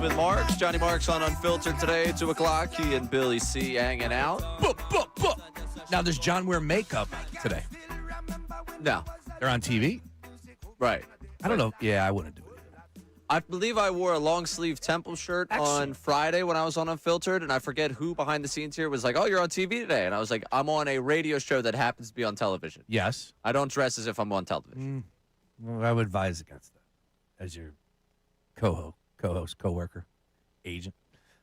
With Marks. Johnny Marks on Unfiltered today, 2 o'clock. He and Billy C hanging out. Now, does John wear makeup today? No. They're on TV? Right. I don't know. Yeah, I wouldn't do it. I believe I wore a long sleeve Temple shirt on Friday when I was on Unfiltered, and I forget who behind the scenes here was like, "Oh, you're on TV today," and I was like, "I'm on a radio show that happens to be on television." Yes. I don't dress as if I'm on television. Well, I would advise against that as your co-host, co-worker, agent.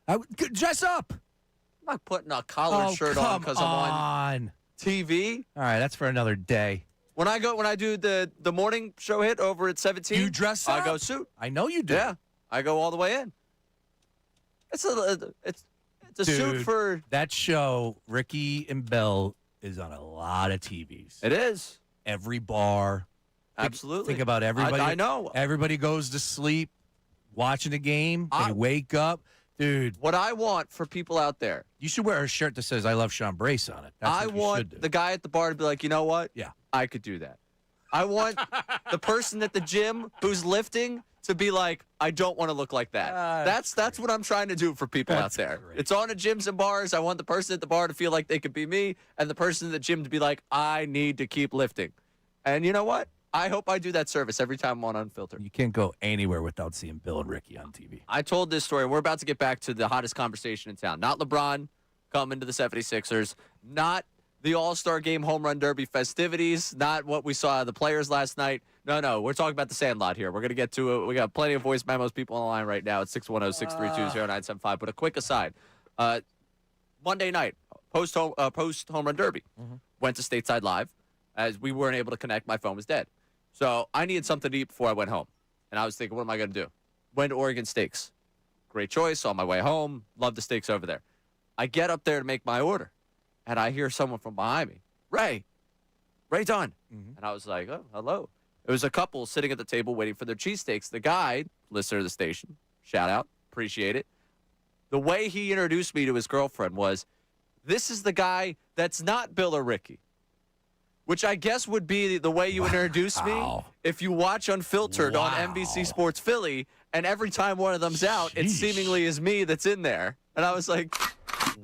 I would dress up. I'm not putting a collared shirt on because I'm on TV. All right, that's for another day. When I do the morning show hit over at 17, You dress up? I go suit. I know you do. Yeah, I go all the way in. It's a suit for that show. Ricky and Bill is on a lot of TVs. It is every bar. Absolutely. Think about everybody. I know. Everybody goes to sleep watching a game. They wake up. Dude. What I want for people out there. You should wear a shirt that says I love Sean Brace on it. That's I what you want should do. the guy at the bar to be like, you know what? Yeah. I could do that. I want the person at the gym who's lifting to be like, I don't want to look like that. That's what I'm trying to do for people out there. Great. It's on at gyms and bars. I want the person at the bar to feel like they could be me, and the person at the gym to be like, I need to keep lifting. And you know what? I hope I do that service every time I'm on Unfiltered. You can't go anywhere without seeing Bill and Ricky on TV. I told this story. We're about to get back to the hottest conversation in town. Not LeBron coming to the 76ers. Not the All-Star Game Home Run Derby festivities. Not what we saw of the players last night. No. We're talking about the Sandlot here. We're going to get to it. We got plenty of voice memos. People on the line right now at 610-632-0975. But a quick aside. Monday night, post-Home Run Derby. Went to Stateside Live. As we weren't able to connect, my phone was dead. So I needed something to eat before I went home. And I was thinking, what am I going to do? Went to Oregon Steaks. Great choice on my way home. Love the steaks over there. I get up there to make my order. And I hear someone from behind me. Ray Dunn. And I was like, oh, hello. It was a couple sitting at the table waiting for their cheesesteaks. The guy, listener to the station, shout out, appreciate it. The way he introduced me to his girlfriend was, this is the guy that's not Bill or Ricky. Which I guess would be the way you introduce me if you watch Unfiltered on NBC Sports Philly, and every time one of them's out, it seemingly is me that's in there. And I was like,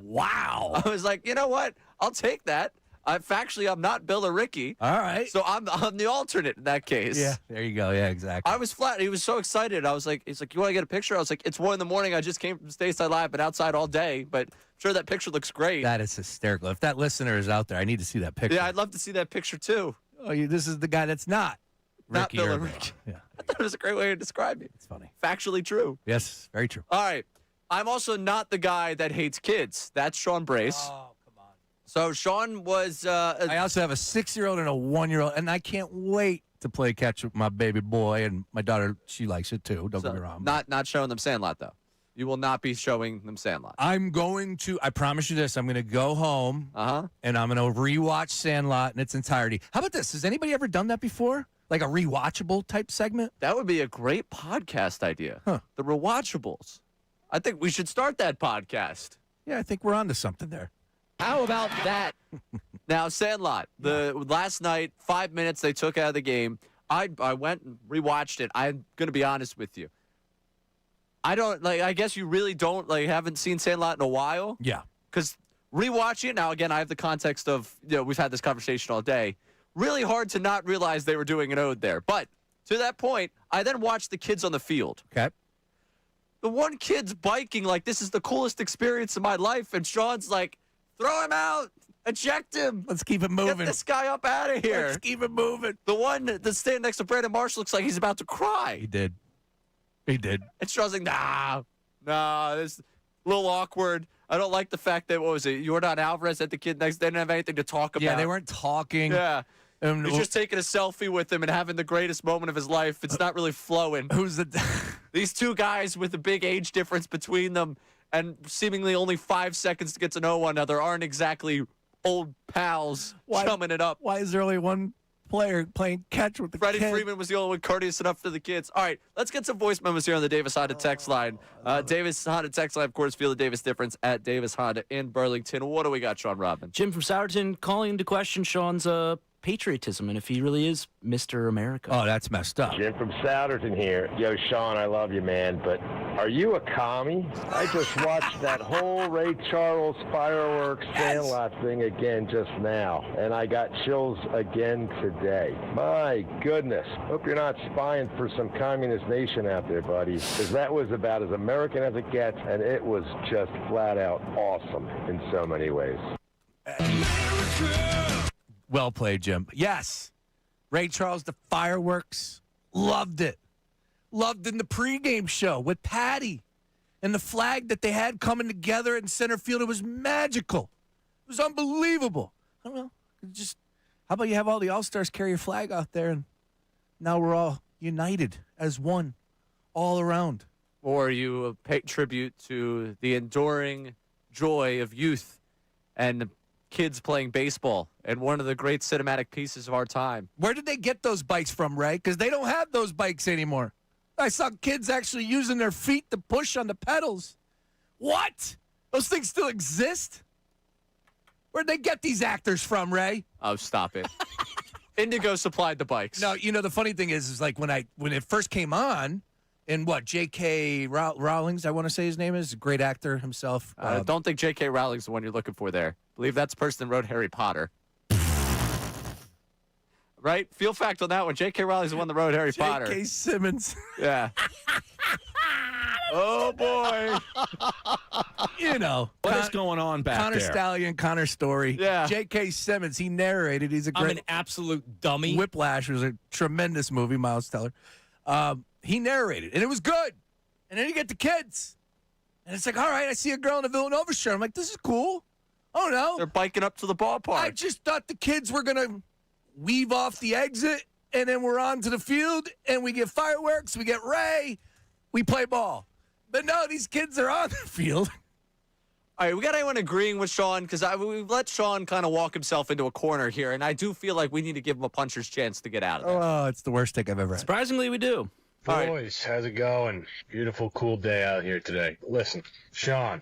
wow. I was like, you know what? I'll take that. Factually, I'm not Bill or Ricky. All right. So I'm the alternate in that case. Yeah, there you go. Yeah, exactly. I was flat. He was so excited. I was like, he's like, you want to get a picture? I was like, it's 1 a.m. I just came from Stateside Live, been outside all day, but I'm sure that picture looks great. That is hysterical. If that listener is out there, I need to see that picture. Yeah, I'd love to see that picture too. Oh, this is the guy that's not Ricky Bill or or Ricky. Yeah, I thought it was a great way to describe me. it's funny. Factually true. Yes, very true. All right. I'm also not the guy that hates kids. That's Sean Brace. Oh, come on. So Sean was. I also have a 6-year-old and a 1-year-old, and I can't wait to play catch with my baby boy and my daughter. She likes it too. Don't get me wrong. Not showing them Sandlot though. You will not be showing them Sandlot. I promise you this, I'm going to go home and I'm going to rewatch Sandlot in its entirety. How about this? Has anybody ever done that before? Like a rewatchable type segment? That would be a great podcast idea. The rewatchables. I think we should start that podcast. Yeah, I think we're on to something there. How about that? Now, Sandlot, last night, 5 minutes they took out of the game. I went and rewatched it. I'm going to be honest with you. I guess you really don't, haven't seen Sandlot in a while. Yeah. Because rewatching it, now, again, I have the context of, we've had this conversation all day. Really hard to not realize they were doing an ode there. But to that point, I then watched the kids on the field. Okay. The one kid's biking like this is the coolest experience of my life, and Sean's like, throw him out, eject him. Let's keep it moving. Get this guy up out of here. Let's keep it moving. The one that's standing next to Brandon Marsh looks like he's about to cry. He did. And Sean's like, nah, this is a little awkward. I don't like the fact that, Jordan Alvarez at the kid next, they didn't have anything to talk about. Yeah, they weren't talking. Yeah. He's just taking a selfie with him and having the greatest moment of his life. It's not really flowing. These two guys with a big age difference between them and seemingly only 5 seconds to get to know one another aren't exactly old pals chumming it up. Why is there only one player playing catch with the Freddie kid? Freeman was the only one courteous enough to the kids. All right, let's get some voice memos here on the Davis Honda text line. Davis Honda text line, of course, feel the Davis difference at Davis Honda in Burlington. What do we got, Sean Robin? Jim from Sourton calling into question Sean's patriotism and if he really is Mr. America. Oh, that's messed up. Jim from Souderton here. Yo, Sean, I love you, man, but are you a commie? I just watched that whole Ray Charles fireworks Sandlot thing again just now, and I got chills again today. My goodness. Hope you're not spying for some communist nation out there, buddy, because that was about as American as it gets, and it was just flat out awesome in so many ways. Well played, Jim. Yes. Ray Charles, the fireworks. Loved it. Loved in the pregame show with Patty and the flag that they had coming together in center field. It was magical. It was unbelievable. I don't know. How about you have all the All-Stars carry your flag out there and now we're all united as one all around. Or you pay tribute to the enduring joy of youth and kids playing baseball and one of the great cinematic pieces of our time. Where did they get those bikes from, Ray? Because they don't have those bikes anymore. I saw kids actually using their feet to push on the pedals. What? Those things still exist? Where'd they get these actors from, Ray? Oh, stop it. Indigo supplied the bikes. No, the funny thing is like when it first came on, and J.K. Rowling's, I want to say his name is, a great actor himself. I don't think J.K. Rowling's the one you're looking for there. I believe that's the person that wrote Harry Potter. Right? Field fact on that one. J.K. Rowling's the one that wrote Harry Potter. J.K. Simmons. Yeah. Oh, boy. What is going on back Connor there? Stallion, Connor Story. Yeah. J.K. Simmons, he narrated. He's a great... I'm an absolute dummy. Whiplash was a tremendous movie, Miles Teller. He narrated, and it was good. And then you get the kids. And it's like, all right, I see a girl in a Villanova shirt. I'm like, this is cool. Oh, no. They're biking up to the ballpark. I just thought the kids were going to weave off the exit, and then we're on to the field, and we get fireworks, we get Ray, we play ball. But no, these kids are on the field. All right, we got anyone agreeing with Sean? Because we've let Sean kind of walk himself into a corner here, and I do feel like we need to give him a puncher's chance to get out of there. Oh, it's the worst take I've ever had. Surprisingly, we do. Boys, how's it going? Beautiful, cool day out here today. Listen, Sean,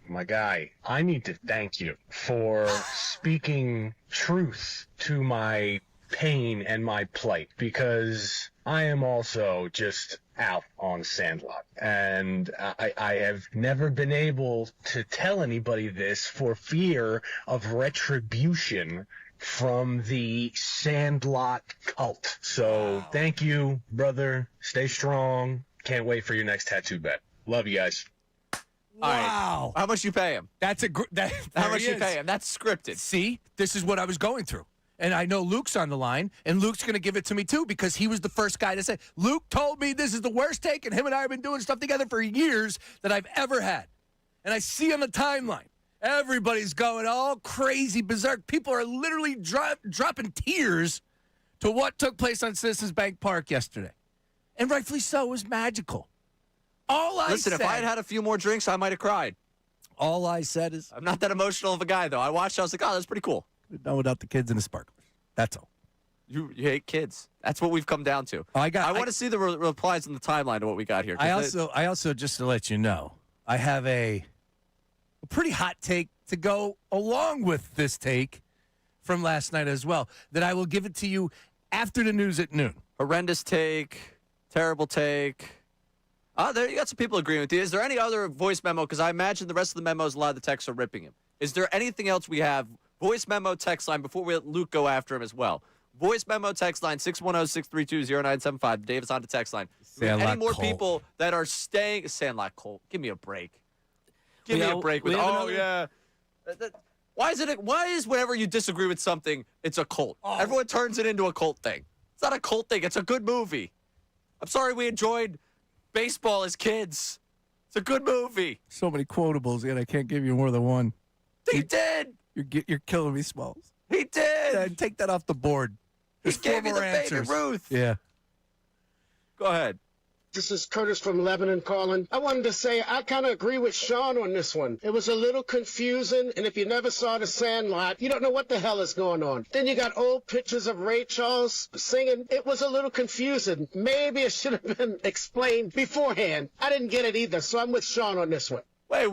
my guy, I need to thank you for speaking truth to my pain and my plight, because I am also just out on Sandlot. And I have never been able to tell anybody this for fear of retribution from the Sandlot cult. So Thank you, brother. Stay strong. Can't wait for your next tattoo bet. Love you guys. Wow. How much you pay him? How much you pay him? That's scripted. See, this is what I was going through. And I know Luke's on the line, and Luke's going to give it to me, too, because he was the first guy to say, Luke told me this is the worst take, and him and I have been doing stuff together for years that I've ever had. And I see on the timeline, everybody's going all crazy, berserk. People are literally dropping tears to what took place on Citizens Bank Park yesterday. And rightfully so. It was magical. All I Listen, said, if I had a few more drinks, I might have cried. all I said is, I'm not that emotional of a guy, though. I watched, I was like, oh, that's pretty cool. no, without the kids and the sparklers. That's all. You hate kids. That's what we've come down to. I want to see the replies in the timeline to what we got here. I also, just to let you know, I have a pretty hot take to go along with this take from last night as well, that I will give it to you after the news at noon. Horrendous take, terrible take. There you got some people agreeing with you. Is there any other voice memo? Because I imagine the rest of the memos, a lot of the texts are ripping him. Is there anything else we have? Voice memo, text line, before we let Luke go after him as well. Voice memo, text line, 610-632-0975. Davis on the text line. Any more people that are staying? Sandlot Colt, give me a break. Give me a break. Yeah. Why is whenever you disagree with something, it's a cult? Everyone turns it into a cult thing. It's not a cult thing. It's a good movie. I'm sorry we enjoyed baseball as kids. It's a good movie. So many quotables, yet I can't give you more than one. He did. You're killing me, Smalls. He did. Yeah, take that off the board. He gave me the Baby Ruth. Yeah. Go ahead. This is Curtis from Lebanon calling. I wanted to say I kind of agree with Sean on this one. It was a little confusing, and if you never saw The Sandlot, you don't know what the hell is going on. Then you got old pictures of Ray Charles singing. It was a little confusing. Maybe it should have been explained beforehand. I didn't get it either, so I'm with Sean on this one. Wait.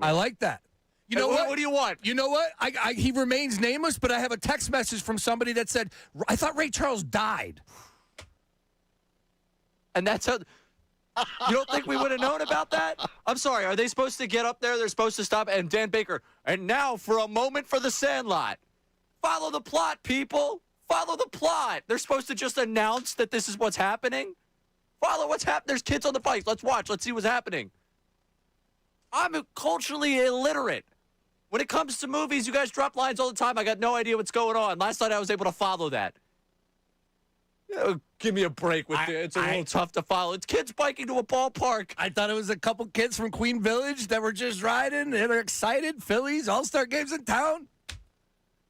I like that. You know what? What do you want? You know what? He remains nameless, but I have a text message from somebody that said, I thought Ray Charles died. And that's how. You don't think we would have known about that? I'm sorry. Are they supposed to get up there? They're supposed to stop. And Dan Baker. And now for a moment for the Sandlot. Follow the plot, people. Follow the plot. They're supposed to just announce that this is what's happening. Follow what's happening. There's kids on the bike. Let's watch. Let's see what's happening. I'm culturally illiterate. When it comes to movies, you guys drop lines all the time. I got no idea what's going on. Last night I was able to follow that. Give me a break with it. It's a little tough to follow. It's kids biking to a ballpark. I thought it was a couple kids from Queen Village that were just riding. They were excited. Phillies, All-Star games in town.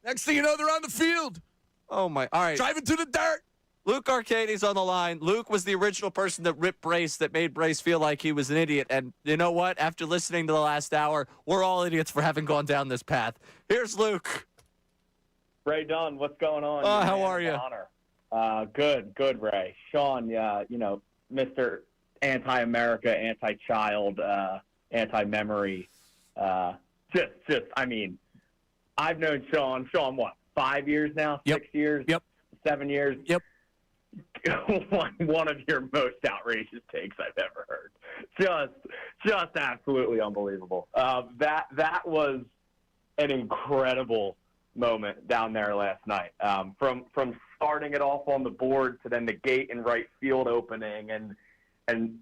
Next thing you know, they're on the field. Oh, my. All right. Driving through the dirt. Luke Arcady's on the line. Luke was the original person that ripped Brace, that made Brace feel like he was an idiot. And you know what? After listening to the last hour, we're all idiots for having gone down this path. Here's Luke. Ray Dunn, what's going on? Oh, how are you? Good, Ray. Sean, Mr. Anti-America, anti-child, anti-memory. I mean, I've known Sean, what, 5 years now? Yep. 6 years? Yep. 7 years? Yep. One of your most outrageous takes I've ever heard. Just absolutely unbelievable. That was an incredible moment down there last night. From starting it off on the board to then the gate and right field opening and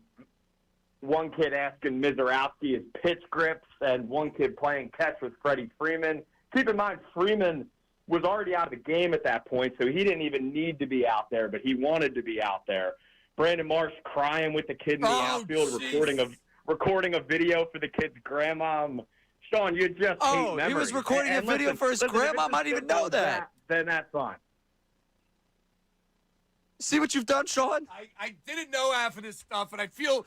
one kid asking Mizorowski his pitch grips and one kid playing catch with Freddie Freeman. Keep in mind, Freeman was already out of the game at that point, so he didn't even need to be out there, but he wanted to be out there. Brandon Marsh crying with the kid in the outfield, recording a video for the kid's grandma. Sean, you just hate memories. He was recording a video for his grandma? I didn't even know that. Then that's fine. See what you've done, Sean? I didn't know half of this stuff, and I feel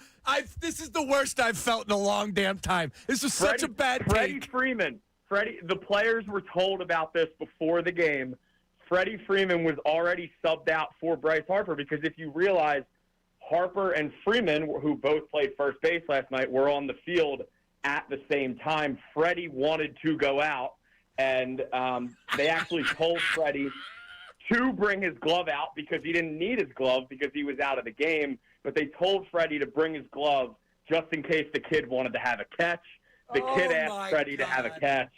this is the worst I've felt in a long damn time. This is such a bad Freddie take. Freeman. The players were told about this before the game. Freddie Freeman was already subbed out for Bryce Harper because if you realize Harper and Freeman, who both played first base last night, were on the field at the same time. Freddie wanted to go out, and they actually told Freddie to bring his glove out because he didn't need his glove because he was out of the game. But they told Freddie to bring his glove just in case the kid wanted to have a catch. The kid asked Freddie to have a catch.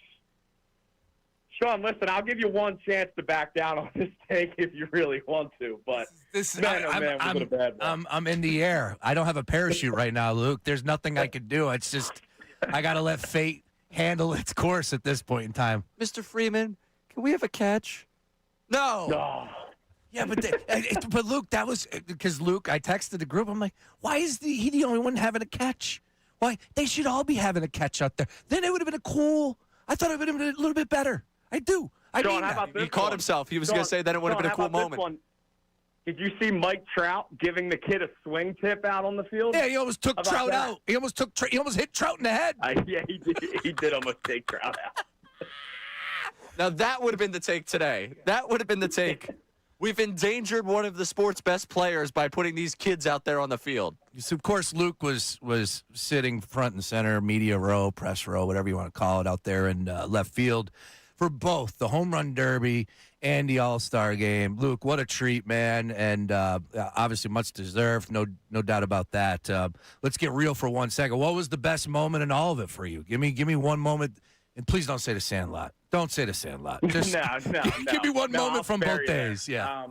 Sean, listen, I'll give you one chance to back down on this take if you really want to, but I'm in the air. I don't have a parachute right now, Luke. There's nothing I could do. It's just I got to let fate handle its course at this point in time. Mr. Freeman, can we have a catch? No. Oh. Yeah, but Luke, that was because Luke, I texted the group. I'm like, why is he the only one having a catch? Why? They should all be having a catch out there. Then it would have been I thought it would have been a little bit better. I do. Sean, how about this? He caught himself. He was going to say that it would have been a cool moment. Did you see Mike Trout giving the kid a swing tip out on the field? Yeah, he almost took Trout that? out. He almost hit Trout in the head. Yeah, he did. He did almost take Trout out. Now, that would have been the take today. That would have been the take. We've endangered one of the sport's best players by putting these kids out there on the field. So, of course, Luke was sitting front and center, media row, press row, whatever you want to call it, out there in left field for both the home run derby and the All-Star game. Luke, what a treat, man, and obviously much deserved, no doubt about that. Let's get real for 1 second. What was the best moment in all of it for you? Give me one moment, and please don't say the Sandlot. Don't say the Sandlot. Just No. give me one moment I'll from spare both you days. there. Yeah.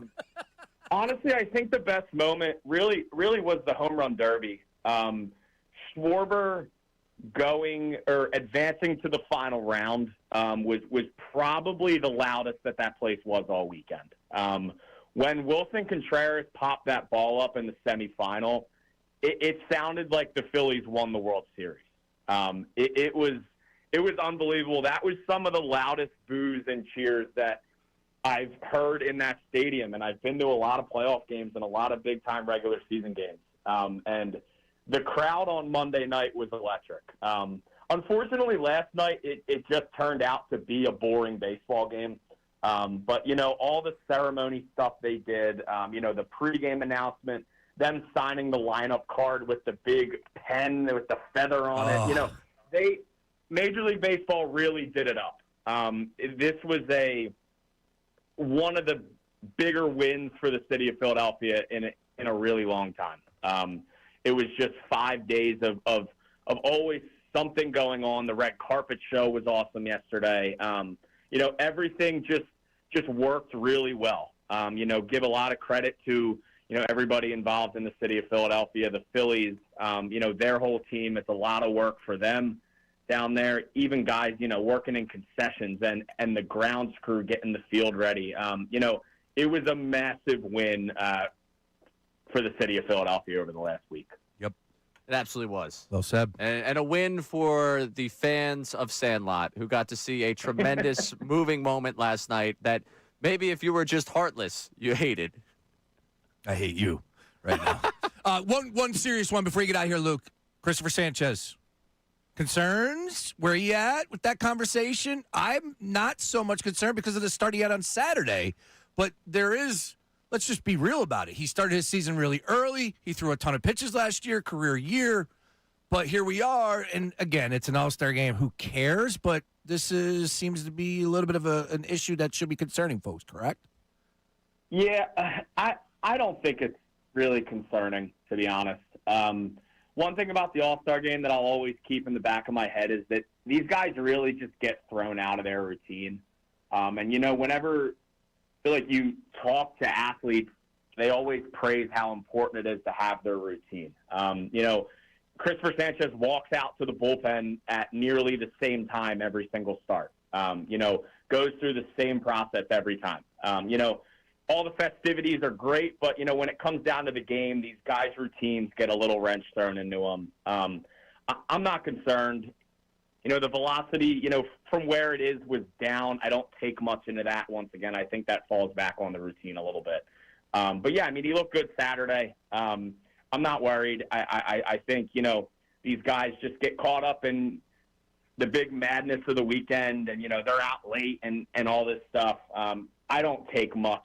Honestly, I think the best moment really was the home run derby. Schwarber going or advancing to the final round was probably the loudest that place was all weekend. When Wilson Contreras popped that ball up in the semifinal, it sounded like the Phillies won the World Series. It was unbelievable. That was some of the loudest boos and cheers that I've heard in that stadium, and I've been to a lot of playoff games and a lot of big-time regular season games. And the crowd on Monday night was electric. Unfortunately, last night it just turned out to be a boring baseball game. But, all the ceremony stuff they did, the pregame announcement, them signing the lineup card with the big pen with the feather on it, Major League Baseball really did it up. This was one of the bigger wins for the city of Philadelphia in a really long time. It was just 5 days of always something going on. The red carpet show was awesome yesterday. Everything just worked really well. Give a lot of credit to everybody involved in the city of Philadelphia, the Phillies, their whole team. It's a lot of work for them down there, even guys, working in concessions and the grounds crew getting the field ready. It was a massive win for the city of Philadelphia over the last week. Yep. It absolutely was. Well said. And a win for the fans of Sandlot, who got to see a tremendous moving moment last night that maybe if you were just heartless, you hated. I hate you right now. One serious one before you get out of here, Luke. Christopher Sanchez. Concerns? Where are you at with that conversation? I'm not so much concerned because of the start he had on Saturday, but there is, let's just be real about it. He started his season really early. He threw a ton of pitches last year, career year, but here we are. And again, it's an all-star game. Who cares? But this seems to be a little bit of an issue that should be concerning folks, correct? Yeah, I don't think it's really concerning, to be honest. One thing about the All-Star game that I'll always keep in the back of my head is that these guys really just get thrown out of their routine. Whenever I feel like you talk to athletes, they always praise how important it is to have their routine. Christopher Sanchez walks out to the bullpen at nearly the same time every single start. Goes through the same process every time. All the festivities are great, but, when it comes down to the game, these guys' routines get a little wrench thrown into them. I'm not concerned. The velocity, from where it is was down. I don't take much into that. Once again, I think that falls back on the routine a little bit. But, yeah, he looked good Saturday. I'm not worried. I think, these guys just get caught up in the big madness of the weekend and, they're out late and all this stuff. I don't take much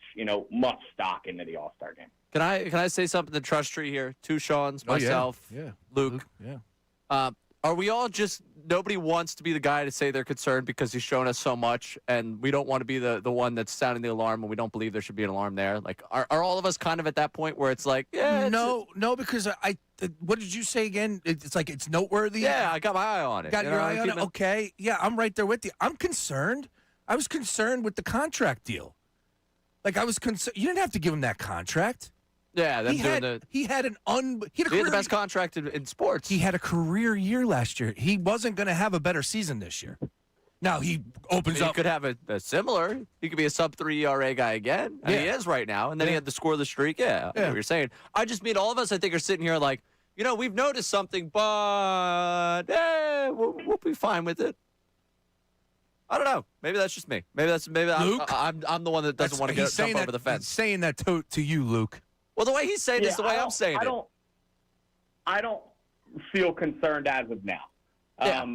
stock into the All-Star game. Can I say something to Trust Tree here? Two Sean's, myself, yeah. Luke. Yeah. Are we all just nobody wants to be the guy to say they're concerned because he's shown us so much, and we don't want to be the one that's sounding the alarm when we don't believe there should be an alarm there? Like, are all of us kind of at that point where it's like, yeah, no, because what did you say again? It's like it's noteworthy. Yeah, I got my eye on it. Got your eye on it. Okay, yeah, I'm right there with you. I'm concerned. I was concerned with the contract deal. Like, I was concerned. You didn't have to give him that contract. Yeah, he had the best contract in sports. He had a career year last year. He wasn't going to have a better season this year. Now he opens up. He could have a similar. He could be a sub-3 ERA guy again. I mean, he is right now. And then he had the scoreless streak. Yeah, I know what you're saying. I just mean all of us, I think, are sitting here like, we've noticed something, but we'll be fine with it. I don't know. Maybe that's just me. Maybe Luke? I'm the one that doesn't want to jump over the fence. He's saying that to you, Luke. Well, the way he's saying it is the way I'm saying it. I don't feel concerned as of now. Yeah.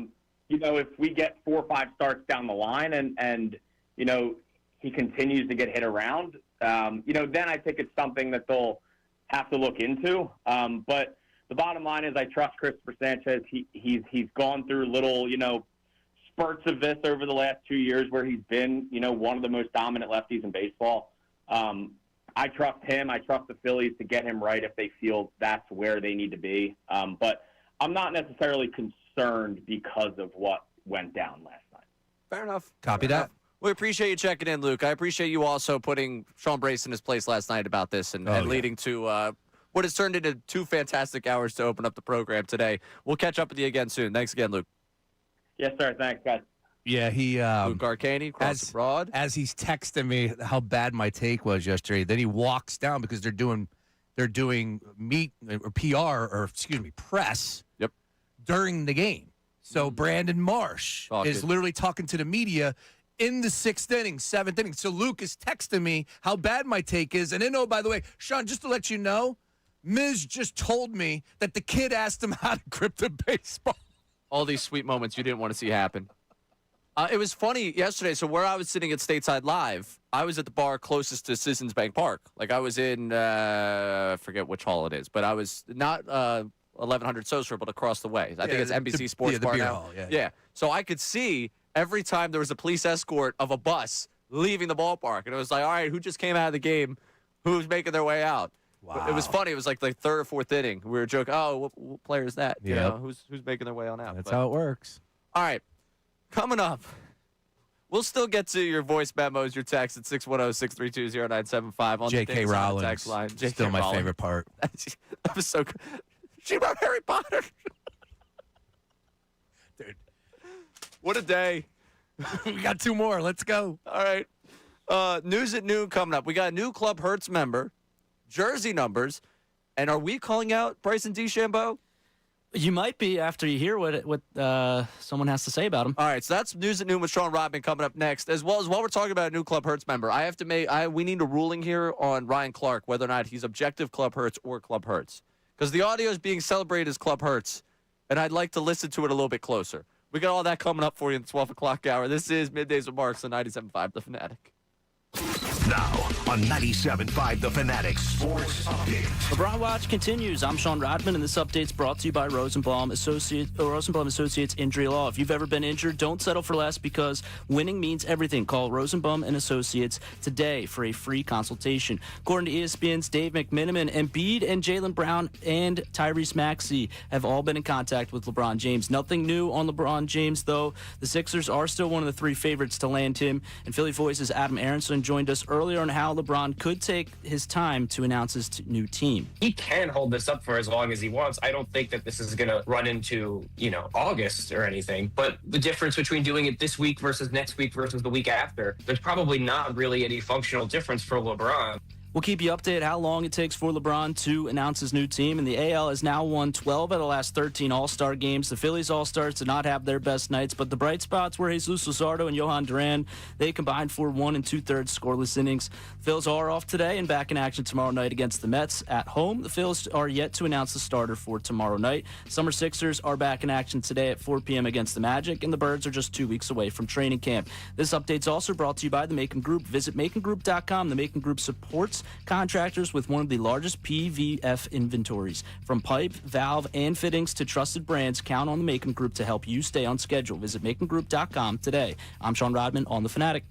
If we get 4 or 5 starts down the line and he continues to get hit around, then I think it's something that they'll have to look into. But the bottom line is I trust Christopher Sanchez. He's gone through little, spurts of this over the last 2 years where he's been, one of the most dominant lefties in baseball. I trust him. I trust the Phillies to get him right if they feel that's where they need to be. But I'm not necessarily concerned because of what went down last night. Fair enough. Copy that. We appreciate you checking in, Luke. I appreciate you also putting Sean Brace in his place last night about this and leading to what has turned into 2 fantastic hours to open up the program today. We'll catch up with you again soon. Thanks again, Luke. Yes, sir. Thanks, guys. Yeah, he Luke Arcani crossed abroad. As he's texting me how bad my take was yesterday, then he walks down because they're doing press. Yep. During the game. So Brandon Marsh is literally talking to the media in the 6th inning, 7th inning. So Luke is texting me how bad my take is. And then, oh, by the way, Sean, just to let you know, Miz just told me that the kid asked him how to grip the baseball. All these sweet moments you didn't want to see happen. It was funny yesterday. So where I was sitting at Stateside Live, I was at the bar closest to Citizens Bank Park. Like I was in, I forget which hall it is, but I was not 1100 Soser, but across the way. I think it's NBC Sports Bar beer now. hall, Yeah. So I could see every time there was a police escort of a bus leaving the ballpark. And it was like, all right, who just came out of the game? Who's making their way out? Wow. It was funny. It was like the 3rd or 4th inning. We were joking, oh, what player is that? You Yep. know, who's making their way on out? That's how it works. All right. Coming up, we'll still get to your voice memos, your text at 610-632-0975 on J.K. the Days on the Rowling. text line. J.K. Still my Rowling. favorite part. That was so good. She wrote Harry Potter. Dude. What a day. We got 2 more. Let's go. All right. News at noon coming up. We got a new Club Hertz member, jersey numbers, and are we calling out Bryson DeChambeau? You might be after you hear what someone has to say about him. All right, so that's News at Noon with Sean Rodman coming up next, as well as while we're talking about a new Club Hertz member, we need a ruling here on Ryan Clark, whether or not he's objective Club Hertz or Club Hertz. Because the audio is being celebrated as Club Hertz, and I'd like to listen to it a little bit closer. We got all that coming up for you in the 12 o'clock hour. This is Middays with Marks on 97.5 The Fanatic. Now on 97.5 The Fanatic Sports Update. LeBron Watch continues. I'm Sean Rodman, and this update's brought to you by Rosenblum Associates Injury Law. If you've ever been injured, don't settle for less because winning means everything. Call Rosenblum and Associates today for a free consultation. According to ESPN's Dave McMiniman, Embiid and Jaylen Brown and Tyrese Maxey have all been in contact with LeBron James. Nothing new on LeBron James, though. The Sixers are still one of the 3 favorites to land him, and Philly Voice's Adam Aronson joined us earlier on how LeBron could take his time to announce his new team. He can hold this up for as long as he wants. I don't think that this is going to run into, August or anything. But the difference between doing it this week versus next week versus the week after, there's probably not really any functional difference for LeBron. We'll keep you updated how long it takes for LeBron to announce his new team. And the AL has now won 12 out of the last 13 All-Star games. The Phillies All-Stars did not have their best nights, but the bright spots were Jesus Luzardo and Johan Duran. They combined for 1 2/3 scoreless innings. Phils are off today and back in action tomorrow night against the Mets at home. The Phils are yet to announce the starter for tomorrow night. Summer Sixers are back in action today at 4 p.m. against the Magic, and the Birds are just 2 weeks away from training camp. This update's also brought to you by the Macon Group. Visit MaconGroup.com. The Macon Group supports contractors with one of the largest PVF inventories. From pipe, valve, and fittings to trusted brands, count on the Macon Group to help you stay on schedule. Visit MaconGroup.com today. I'm Sean Rodman on The Fanatic.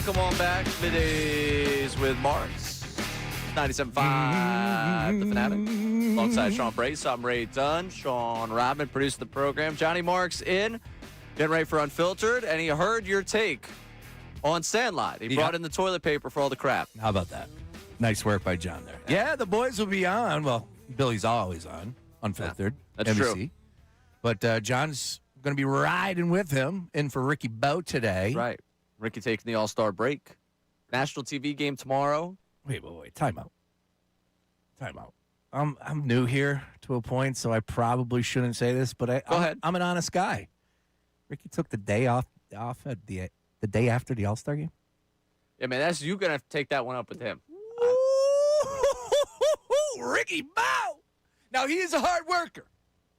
Welcome on back. Middays with Marks. 97.5 The Fanatic. Alongside Sean Brace, I'm Ray Dunn. Sean Rodman produced the program. Johnny Marks in. Getting ready for Unfiltered. And he heard your take on Sandlot. He brought in the toilet paper for all the crap. How about that? Nice work by John there. Yeah, the boys will be on. Well, Billy's always on. Unfiltered. Yeah, that's NBC. true. But John's going to be riding with him in for Ricky Boat today. Right. Ricky taking the All-Star break. National TV game tomorrow. Wait. Time out. I'm new here to a point, so I probably shouldn't say this, but Go ahead. I'm an honest guy. Ricky took the day off at the day after the All-Star game. Yeah, man, that's you gonna have to take that one up with him. Ricky Bow. Now he is a hard worker.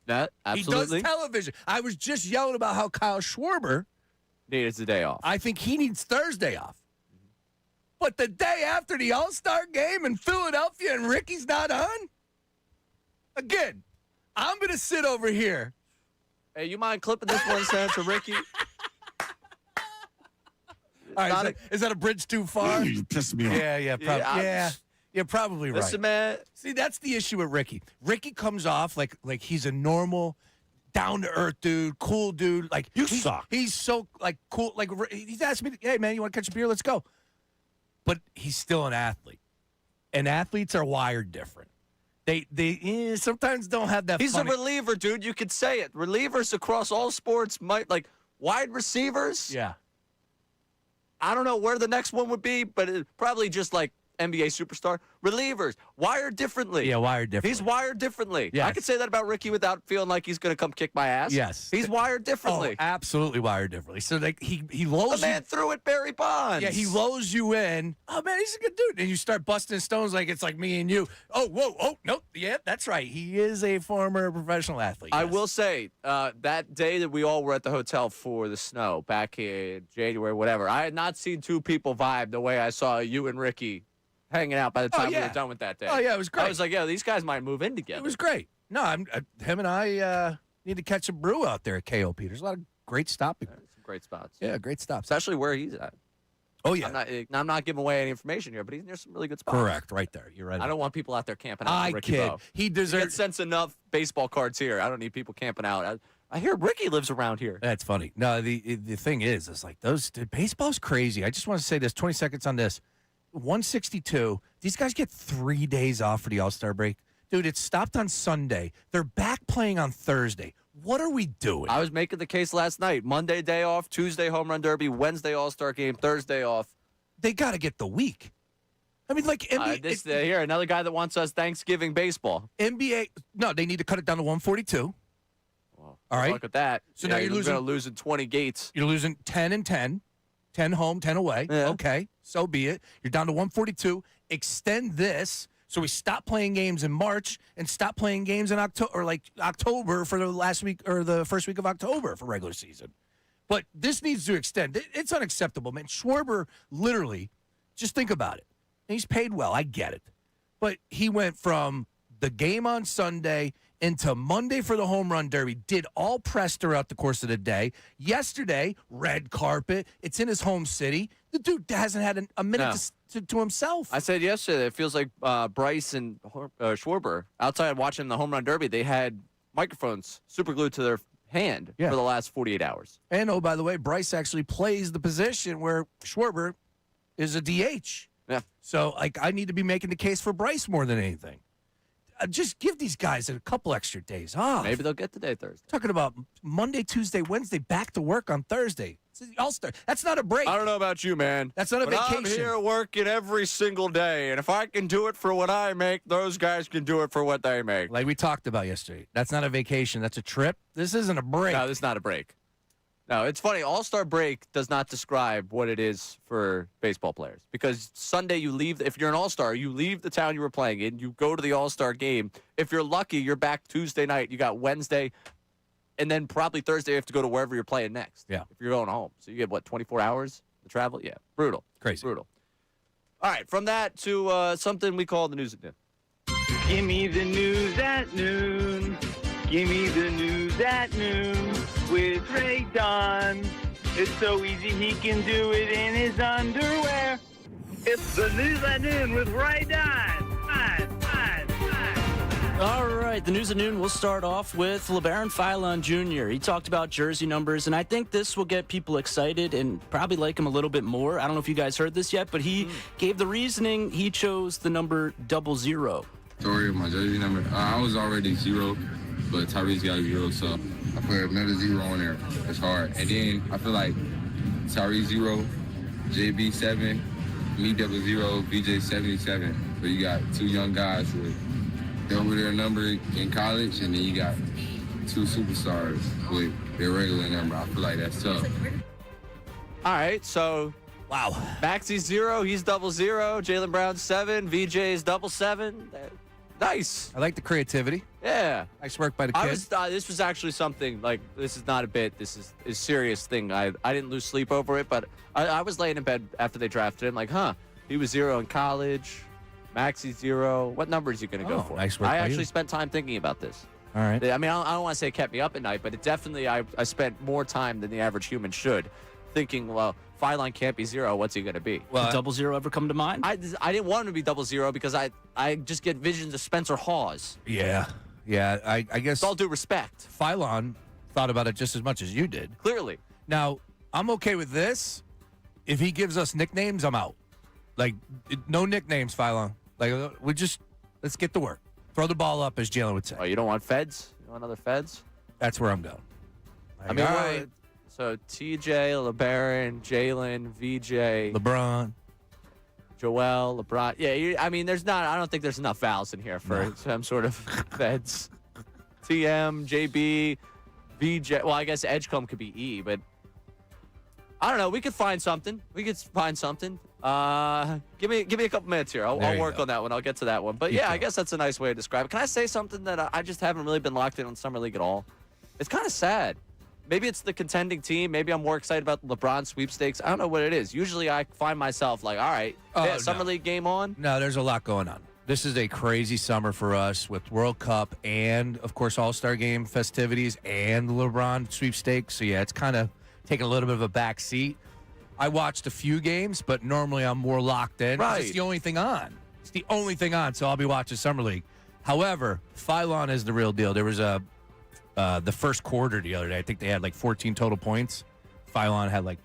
That absolutely. He does television. I was just yelling about how Kyle Schwarber needs a day off. I think he needs Thursday off. But the day after the All-Star game in Philadelphia and Ricky's not on? Again, I'm going to sit over here. Hey, you mind clipping this one, send it to Ricky? All right, is that a bridge too far? You pissed me off. Yeah, you're probably right. Listen, man. See, that's the issue with Ricky. Ricky comes off like he's a normal, down-to-earth dude, cool dude. Like You suck. He's so, like, cool. Like, he's asked me, hey, man, you want to catch a beer? Let's go. But he's still an athlete. And athletes are wired different. They sometimes don't have that He's funny. a reliever, dude. You could say it. Relievers across all sports might, like, wide receivers. Yeah. I don't know where the next one would be, but probably just like NBA superstar. Relievers, wired differently. Yeah, wired differently. He's wired differently. Yes. I could say that about Ricky without feeling like he's going to come kick my ass. Yes. He's wired differently. Oh, absolutely wired differently. So like he lulls The man threw it Barry Bonds. Yeah, he lulls you in. Oh man, he's a good dude. And you start busting stones like it's like me and you. Oh, whoa, oh, no, yeah, that's right. He is a former professional athlete. I yes. will say, that day that we all were at the hotel for the snow back in January, whatever, I had not seen two people vibe the way I saw you and Ricky hanging out by the time we were done with that day. Oh yeah, it was great. I was like, yeah, these guys might move in together. It was great. No, him and I need to catch a brew out there at KOP. There's a lot of great stopping. Some great spots. Yeah, great stops. Especially where he's at. Oh yeah. I'm not giving away any information here, but he's near some really good spots. Correct, right there. You're right. I don't want people out there camping out. I for Ricky kid. Bo. He He deserves. sense enough baseball cards here. I don't need people camping out. I hear Ricky lives around here. That's funny. No, the thing is, it's like baseball's crazy. I just want to say this. 20 seconds on this. 162. These guys get 3 days off for the All-Star break. Dude, it stopped on Sunday. They're back playing on Thursday. What are we doing? I was making the case last night. Monday day off, Tuesday home run derby, Wednesday All-Star game, Thursday off. They got to get the week. I mean, like NBA. Here, another guy that wants us Thanksgiving baseball. NBA. No, they need to cut it down to 142. Well, all right. Look at that. So now you're going to lose in 20 gates. You're losing 10 and 10. 10 home, 10 away. Yeah. Okay, so be it. You're down to 142. Extend this so we stop playing games in March and stop playing games in October for the last week or the first week of October for regular season. But this needs to extend. It's unacceptable, man. Schwarber, literally, just think about it. He's paid well. I get it. But he went from the game on Sunday into Monday for the home run derby, did all press throughout the course of the day. Yesterday, red carpet. It's in his home city. The dude hasn't had a minute to himself. I said yesterday, it feels like Bryce and Schwarber, outside watching the home run derby, they had microphones super glued to their hand for the last 48 hours. And, oh, by the way, Bryce actually plays the position where Schwarber is a DH. Yeah. So, I need to be making the case for Bryce more than anything. Just give these guys a couple extra days off. Maybe they'll get the day Thursday. Talking about Monday, Tuesday, Wednesday, back to work on Thursday. It's the All-Star. That's not a break. I don't know about you, man. That's not a vacation. I'm here working every single day, and if I can do it for what I make, those guys can do it for what they make. Like we talked about yesterday. That's not a vacation. That's a trip. This isn't a break. No, this is not a break. No, it's funny. All-Star break does not describe what it is for baseball players because Sunday you leave. If you're an All-Star, you leave the town you were playing in. You go to the All-Star game. If you're lucky, you're back Tuesday night. You got Wednesday, and then probably Thursday you have to go to wherever you're playing next. Yeah. If you're going home. So you get, 24 hours to travel? Yeah. Brutal. Crazy. Brutal. All right. From that to something we call the news at noon. Give me the news at noon. Give me the news at noon with Ray Dunn. It's so easy he can do it in his underwear. It's the news at noon with Ray Dunn. All right, the news at noon, we'll start off with LeBron Philon Jr. He talked about jersey numbers, and I think this will get people excited and probably like him a little bit more. I don't know if you guys heard this yet, but he gave the reasoning he chose the number 00. Story of my jersey number, I was already 0, but Tyrese got a 0, so I put another 0 on there. It's hard. And then I feel like Tyrese 0, JB 7, me 00, VJ 77. So you got two young guys with over their number in college, and then you got two superstars with their regular number. I feel like that's tough. All right, so wow, Maxie's 0, he's 00, Jaylen Brown's 7, VJ's 77. Nice. I like the creativity. Yeah. Nice work by the kid. This was actually something, like, this is not a bit. This is a serious thing. I didn't lose sleep over it, but I was laying in bed after they drafted him, like, he was 0 in college. Maxi 0. What number is he going to go for? Nice work I by actually you. spent time thinking about this. All right. I mean, I don't want to say it kept me up at night, but it definitely, I spent more time than the average human should thinking, well, Phylon can't be 0. What's he going to be? Did double 0 ever come to mind? I didn't want him to be double 0 because I just get visions of Spencer Hawes. Yeah. I guess. With all due respect. Phylon thought about it just as much as you did. Clearly. Now, I'm okay with this. If he gives us nicknames, I'm out. Like, no nicknames, Phylon. Like, let's get to work. Throw the ball up, as Jalen would say. Oh, you don't want Feds? You want other Feds? That's where I'm going. I mean, all right. So TJ, LeBaron, Jalen, VJ, LeBron, Joel, LeBron. Yeah, I mean, I don't think there's enough vowels in here for some sort of Feds. TM, JB, VJ. Well, I guess Edgecombe could be E, but I don't know. We could find something. Give me a couple minutes here. I'll work on that one. I'll get to that one. But I guess that's a nice way to describe it. Can I say something that I just haven't really been locked in on Summer League at all? It's kind of sad. Maybe it's the contending team. Maybe I'm more excited about the LeBron sweepstakes. I don't know what it is. Usually I find myself like, all right, Summer League game on. No, there's a lot going on. This is a crazy summer for us with World Cup and, of course, All-Star Game festivities and the LeBron sweepstakes. So, yeah, it's kind of taking a little bit of a back seat. I watched a few games, but normally I'm more locked in. Right. It's the only thing on. So I'll be watching Summer League. However, Phylon is the real deal. There was the first quarter the other day. I think they had like 14 total points. Phylon had like,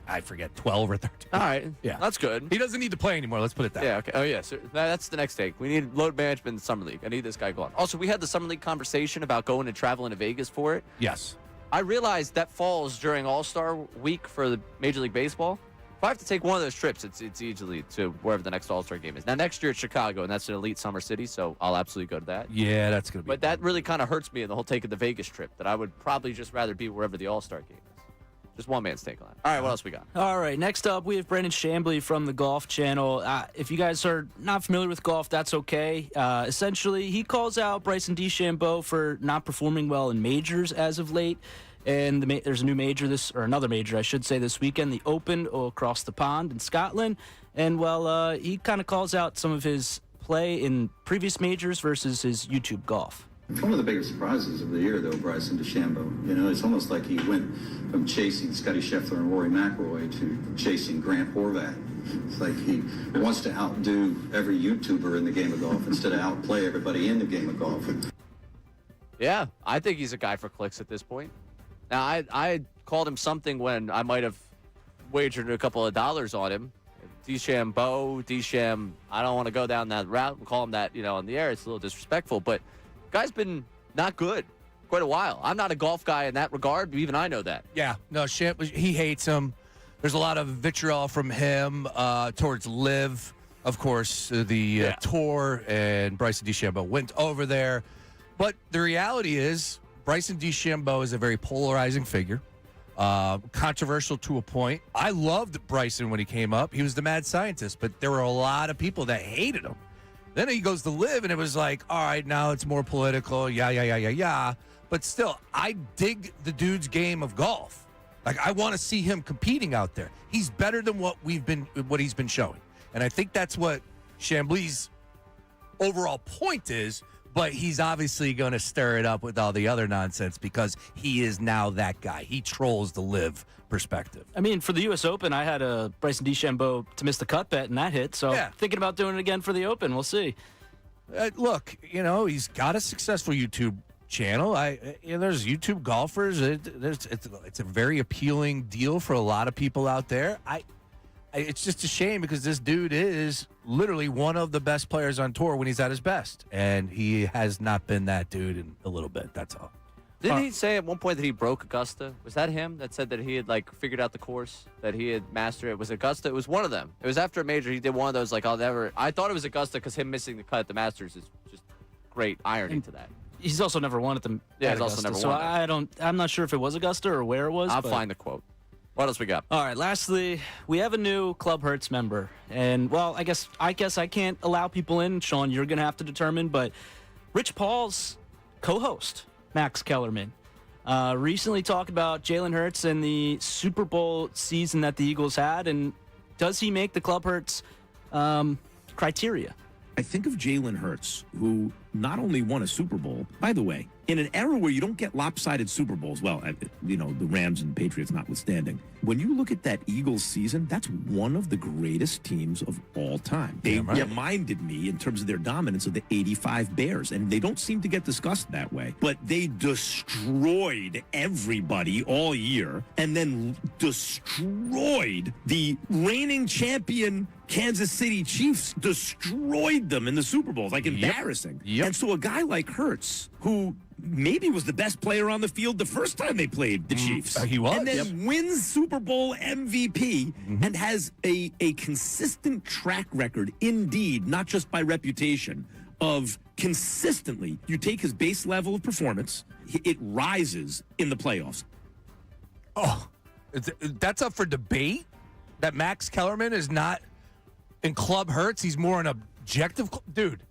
I forget, 12 or 13. All right. Yeah. That's good. He doesn't need to play anymore. Let's put it that way. Yeah, okay. Oh, yeah. So that's the next take. We need load management in the Summer League. I need this guy going. Also, we had the Summer League conversation about going and traveling to Vegas for it. Yes. I realized that falls during All-Star Week for the Major League Baseball. If I have to take one of those trips, it's easily to wherever the next All-Star game is. Now, next year it's Chicago, and that's an elite summer city, so I'll absolutely go to that. Yeah, that's going to be. But that really kind of hurts me in the whole taking the Vegas trip, that I would probably just rather be wherever the All-Star game is. Just one man's take on it. All right, what else we got? All right, next up, we have Brandon Chambly from the Golf Channel. If you guys are not familiar with golf, that's okay. Essentially, he calls out Bryson DeChambeau for not performing well in majors as of late. And there's a new major another major, I should say, this weekend, the Open across the pond in Scotland. And, well, he kind of calls out some of his play in previous majors versus his YouTube golf. One of the biggest surprises of the year, though, Bryson DeChambeau. You know, it's almost like he went from chasing Scotty Scheffler and Rory McIlroy to chasing Grant Horvat. It's like he wants to outdo every YouTuber in the game of golf instead of outplay everybody in the game of golf. Yeah, I think he's a guy for clicks at this point. Now, I called him something when I might have wagered a couple of dollars on him. DeChambeau, I don't want to go down that route and call him that, on the air. It's a little disrespectful, but guy's been not good quite a while. I'm not a golf guy in that regard, but even I know that. Yeah, no, he hates him. There's a lot of vitriol from him towards Liv, of course, the tour, and Bryson DeChambeau went over there. But the reality is, Bryson DeChambeau is a very polarizing figure, controversial to a point. I loved Bryson when he came up. He was the mad scientist, but there were a lot of people that hated him. Then he goes to Live, and it was like, all right, now it's more political, yeah. But still, I dig the dude's game of golf. Like, I want to see him competing out there. He's better than what he's been showing. And I think that's what Chambly's overall point is, but he's obviously going to stir it up with all the other nonsense because he is now that guy. He trolls the Live perspective. I mean, for the U.S. Open, I had a Bryson DeChambeau to miss the cut bet, and that hit. So thinking about doing it again for the Open. We'll see. Look, he's got a successful YouTube channel. There's YouTube golfers. It's a very appealing deal for a lot of people out there. It's just a shame because this dude is literally one of the best players on tour when he's at his best, and he has not been that dude in a little bit. That's all. Didn't he say at one point that he broke Augusta? Was that him that said that he had figured out the course, that he had mastered it? Was Augusta? It was one of them. It was after a major. He did one of those I thought it was Augusta because him missing the cut at the Masters is just great irony to that. He's also never won at the Yeah, at he's Augusta, also never won. So I'm not sure if it was Augusta or where it was. I'll find the quote. What else we got? All right, lastly, we have a new Club Hertz member. And, well, I guess I can't allow people in. Sean, you're going to have to determine. But Rich Paul's co-host, Max Kellerman, recently talked about Jalen Hurts and the Super Bowl season that the Eagles had. And does he make the Club Hertz criteria? I think of Jalen Hurts, who not only won a Super Bowl, by the way, in an era where you don't get lopsided Super Bowls, well, the Rams and Patriots notwithstanding, when you look at that Eagles season, that's one of the greatest teams of all time. They reminded me in terms of their dominance of the 85 Bears, and they don't seem to get discussed that way. But they destroyed everybody all year and then destroyed the reigning champion Kansas City Chiefs, destroyed them in the Super Bowls, like embarrassing. And so a guy like Hurts, who maybe was the best player on the field the first time they played the Chiefs. He was. And then wins Super Bowl MVP and has a consistent track record, indeed, not just by reputation, of consistently, you take his base level of performance, it rises in the playoffs. Oh, that's up for debate? That Max Kellerman is not in Club Hurts? He's more an objective... Dude.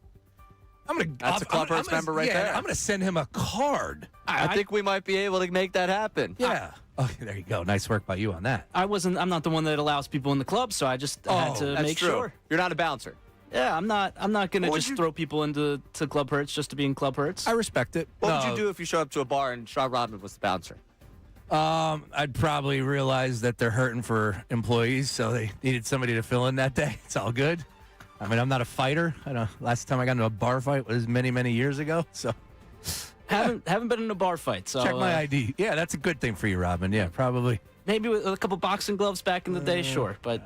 That's a Club Hurts member right there. I'm going to send him a card. I think we might be able to make that happen. Yeah. Oh, there you go. Nice work by you on that. I'm not the one that allows people in the club, so I just had to make sure. You're not a bouncer. Yeah, I'm not going to just throw people into Club Hurts just to be in Club Hurts. I respect it. What would you do if you show up to a bar and Sean Rodman was the bouncer? I'd probably realize that they're hurting for employees, so they needed somebody to fill in that day. It's all good. I mean, I'm not a fighter. I know last time I got into a bar fight was many, many years ago. So haven't been in a bar fight. So check my ID. Yeah, that's a good thing for you, Robin. Yeah, probably. Maybe with a couple boxing gloves back in the day, sure, but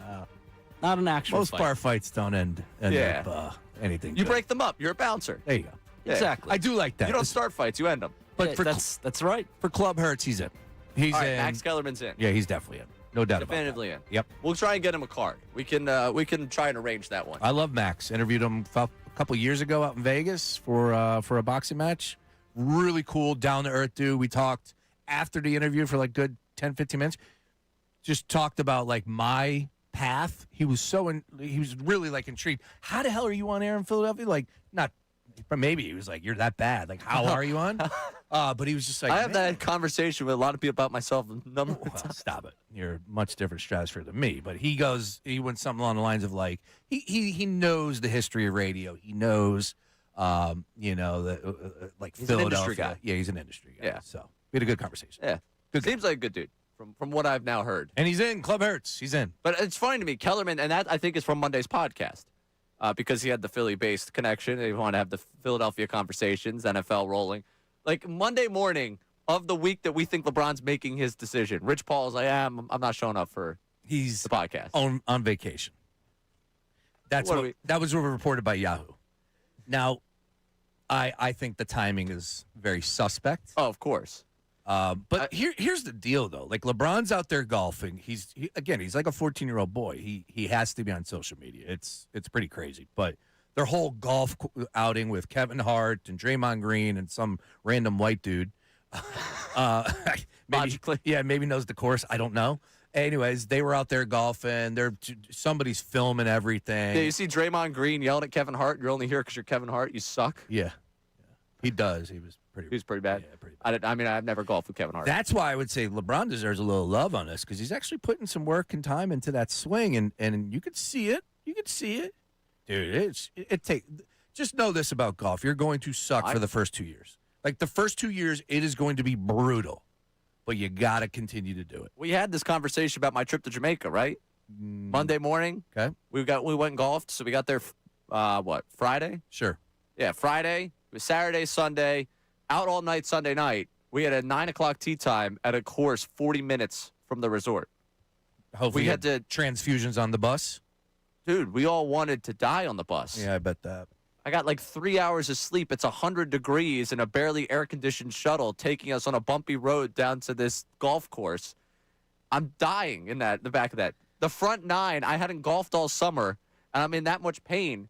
not an actual Most fight. bar fights don't end up anything. You good. break them up. You're a bouncer. There you go. Yeah. Exactly. I do like that. You don't start fights. You end them. But that's right. For Club Hurts, he's in. He's all right, in. Max Kellerman's in. Yeah, he's definitely in. No doubt Definitively about in. Yep. We'll try and get him a card. We can try and arrange that one. I love Max. Interviewed him a couple years ago out in Vegas for a boxing match. Really cool, down to earth dude. We talked after the interview for like good 10, 15 minutes. Just talked about like my path. He was he was really like intrigued. How the hell are you on air in Philadelphia? Like not. But maybe he was like, "You're that bad. Like, how are you on?" But he was just like, I have that conversation with a lot of people about myself. Stop it. You're a much different stratosphere than me. But he went something along the lines of like, he knows the history of radio. He knows, like he's Philadelphia. An industry guy. Yeah, he's an industry guy. Yeah. So we had a good conversation. Yeah. Seems like a good dude from what I've now heard. And he's in. Club Hurts. He's in. But it's funny to me, Kellerman, and that I think is from Monday's podcast. Because he had the Philly-based connection. They want to have the Philadelphia conversations, NFL rolling. Like Monday morning of the week that we think LeBron's making his decision, Rich Paul's like, I'm not showing up for the podcast. On vacation. That was reported by Yahoo. Now, I think the timing is very suspect. Oh, of course. But here's the deal, though. Like, LeBron's out there golfing. He's like a 14-year-old boy. He has to be on social media. It's pretty crazy. But their whole golf outing with Kevin Hart and Draymond Green and some random white dude, maybe knows the course. I don't know. Anyways, they were out there golfing. Somebody's filming everything. Yeah, you see Draymond Green yelling at Kevin Hart. You're only here because you're Kevin Hart. You suck. Yeah. He does. He was pretty bad. Yeah, pretty bad. I mean, I've never golfed with Kevin Hart. That's why I would say LeBron deserves a little love on this because he's actually putting some work and time into that swing, and you could see it. You could see it, dude. Just know this about golf: you're going to suck for the first 2 years. Like the first 2 years, it is going to be brutal, but you got to continue to do it. We had this conversation about my trip to Jamaica, right? Monday morning. Okay. We went and golfed, so we got there. Friday? Sure. Yeah, Friday. It was Saturday, Sunday. Out all night Sunday night. We had a 9:00 tee time at a course 40 minutes from the resort. Hopefully, we had to transfusions on the bus. Dude, we all wanted to die on the bus. Yeah, I bet that. I got like 3 hours of sleep. It's 100 degrees in a barely air-conditioned shuttle taking us on a bumpy road down to this golf course. I'm dying in the back of that. The front nine, I hadn't golfed all summer, and I'm in that much pain.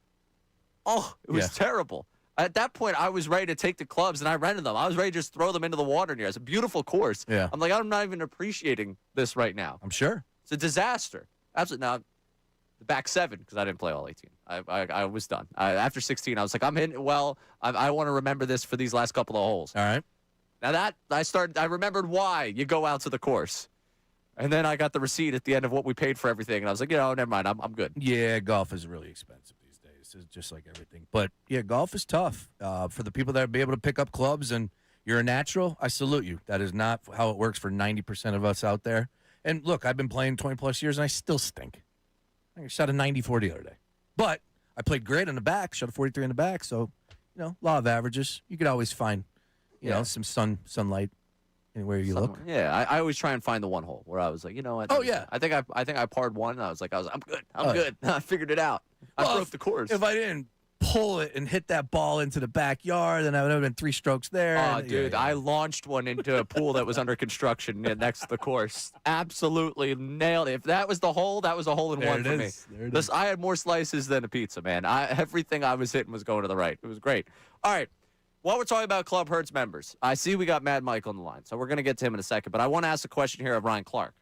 Oh, it was terrible. At that point, I was ready to take the clubs, and I rented them. I was ready to just throw them into the water near. It's a beautiful course. Yeah. I'm like, I'm not even appreciating this right now. I'm sure. It's a disaster. Absolutely. Now, the back 7, because I didn't play all 18. I was done. After 16, I was like, I'm hitting it well. I want to remember this for these last couple of holes. All right. Now I remembered why you go out to the course. And then I got the receipt at the end of what we paid for everything, and I was like, never mind. I'm good. Yeah, golf is really expensive these days. This is just like everything. But, yeah, golf is tough. For the people that be able to pick up clubs and you're a natural, I salute you. That is not how it works for 90% of us out there. And, look, I've been playing 20-plus years, and I still stink. I shot a 94 the other day. But I played great on the back, shot a 43 in the back. So, law of averages. You could always find, some sunlight anywhere you look. Yeah, I always try and find the one hole where I was like, you know what? Oh, yeah. I think I parred one, and I was I'm good. I'm good. I figured it out. I broke the course. If I didn't pull it and hit that ball into the backyard, then I would have been 3 strokes there. Oh, dude, I launched one into a pool that was under construction next to the course. Absolutely nailed it. If that was the hole, that was a hole in one for me. Listen, I had more slices than a pizza, man. Everything I was hitting was going to the right. It was great. All right. While we're talking about Club Hertz members, I see we got Mad Mike on the line, so we're going to get to him in a second. But I want to ask a question here of Ryan Clark,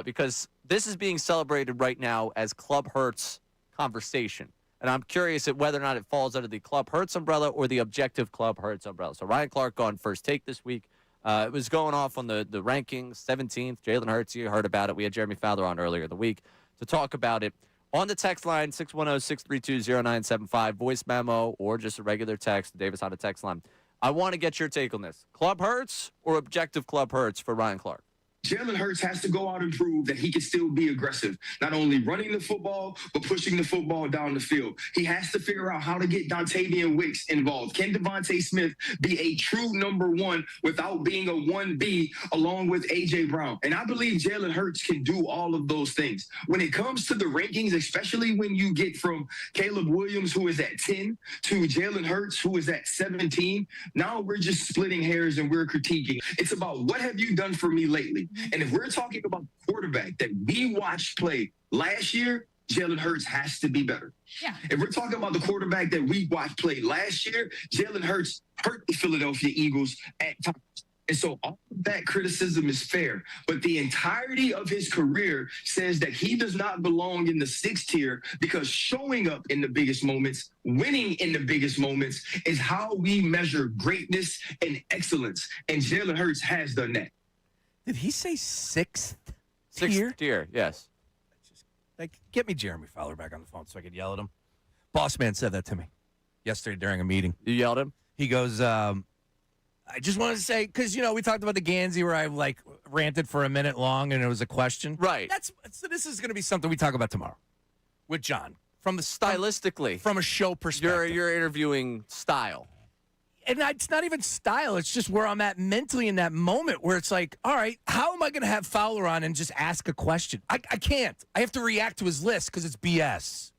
because this is being celebrated right now as Club Hertz conversation. And I'm curious at whether or not it falls under the Club Hertz umbrella or the Objective Club Hertz umbrella. So Ryan Clark on First Take this week. It was going off on the rankings, 17th. Jalen Hurts, you heard about it. We had Jeremy Fowler on earlier in the week to talk about it. On the text line, 610-632-0975, voice memo, or just a regular text, the Davis Honda text line. I want to get your take on this. Club Hertz or Objective Club Hertz for Ryan Clark? Jalen Hurts has to go out and prove that he can still be aggressive, not only running the football, but pushing the football down the field. He has to figure out how to get Dontavian Wicks involved. Can Devontae Smith be a true number one without being a 1B along with A.J. Brown? And I believe Jalen Hurts can do all of those things. When it comes to the rankings, especially when you get from Caleb Williams, who is at 10, to Jalen Hurts, who is at 17, now we're just splitting hairs and we're critiquing. It's about what have you done for me lately? And if we're talking about the quarterback that we watched play last year, Jalen Hurts has to be better. Yeah. If we're talking about the quarterback that we watched play last year, Jalen Hurts hurt the Philadelphia Eagles at times. And so all of that criticism is fair. But the entirety of his career says that he does not belong in the 6th tier because showing up in the biggest moments, winning in the biggest moments is how we measure greatness and excellence. And Jalen Hurts has done that. Did he say 6th tier? 6th tier, yes. Get me Jeremy Fowler back on the phone so I could yell at him. Boss man said that to me yesterday during a meeting. You yelled at him? He goes, I just wanted to say, because, we talked about the Gansey where I, ranted for a minute long and it was a question. Right. So this is going to be something we talk about tomorrow with John. From the stylistically. From a show perspective. Your interviewing style. And it's not even style. It's just where I'm at mentally in that moment where it's like, all right, how am I going to have Fowler on and just ask a question? I can't. I have to react to his list because it's BS.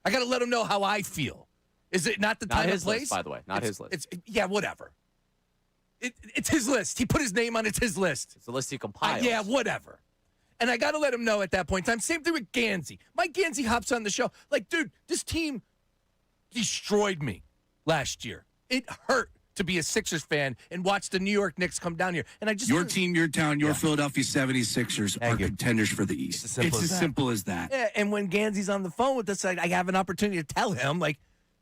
I got to let him know how I feel. Is it not the time and place? List, by the way. Not his list. Yeah, whatever. It's his list. He put his name on. It's his list. It's the list he compiled. Yeah, whatever. And I got to let him know at that point in time. Same thing with Gansey. Mike Gansey hops on the show. Dude, this team destroyed me last year. It hurt to be a Sixers fan and watch the New York Knicks come down here. And I just your team, your town, your Philadelphia 76ers are contenders for the East. It's as simple as that. Yeah, and when Gansey's on the phone with us, I have an opportunity to tell him,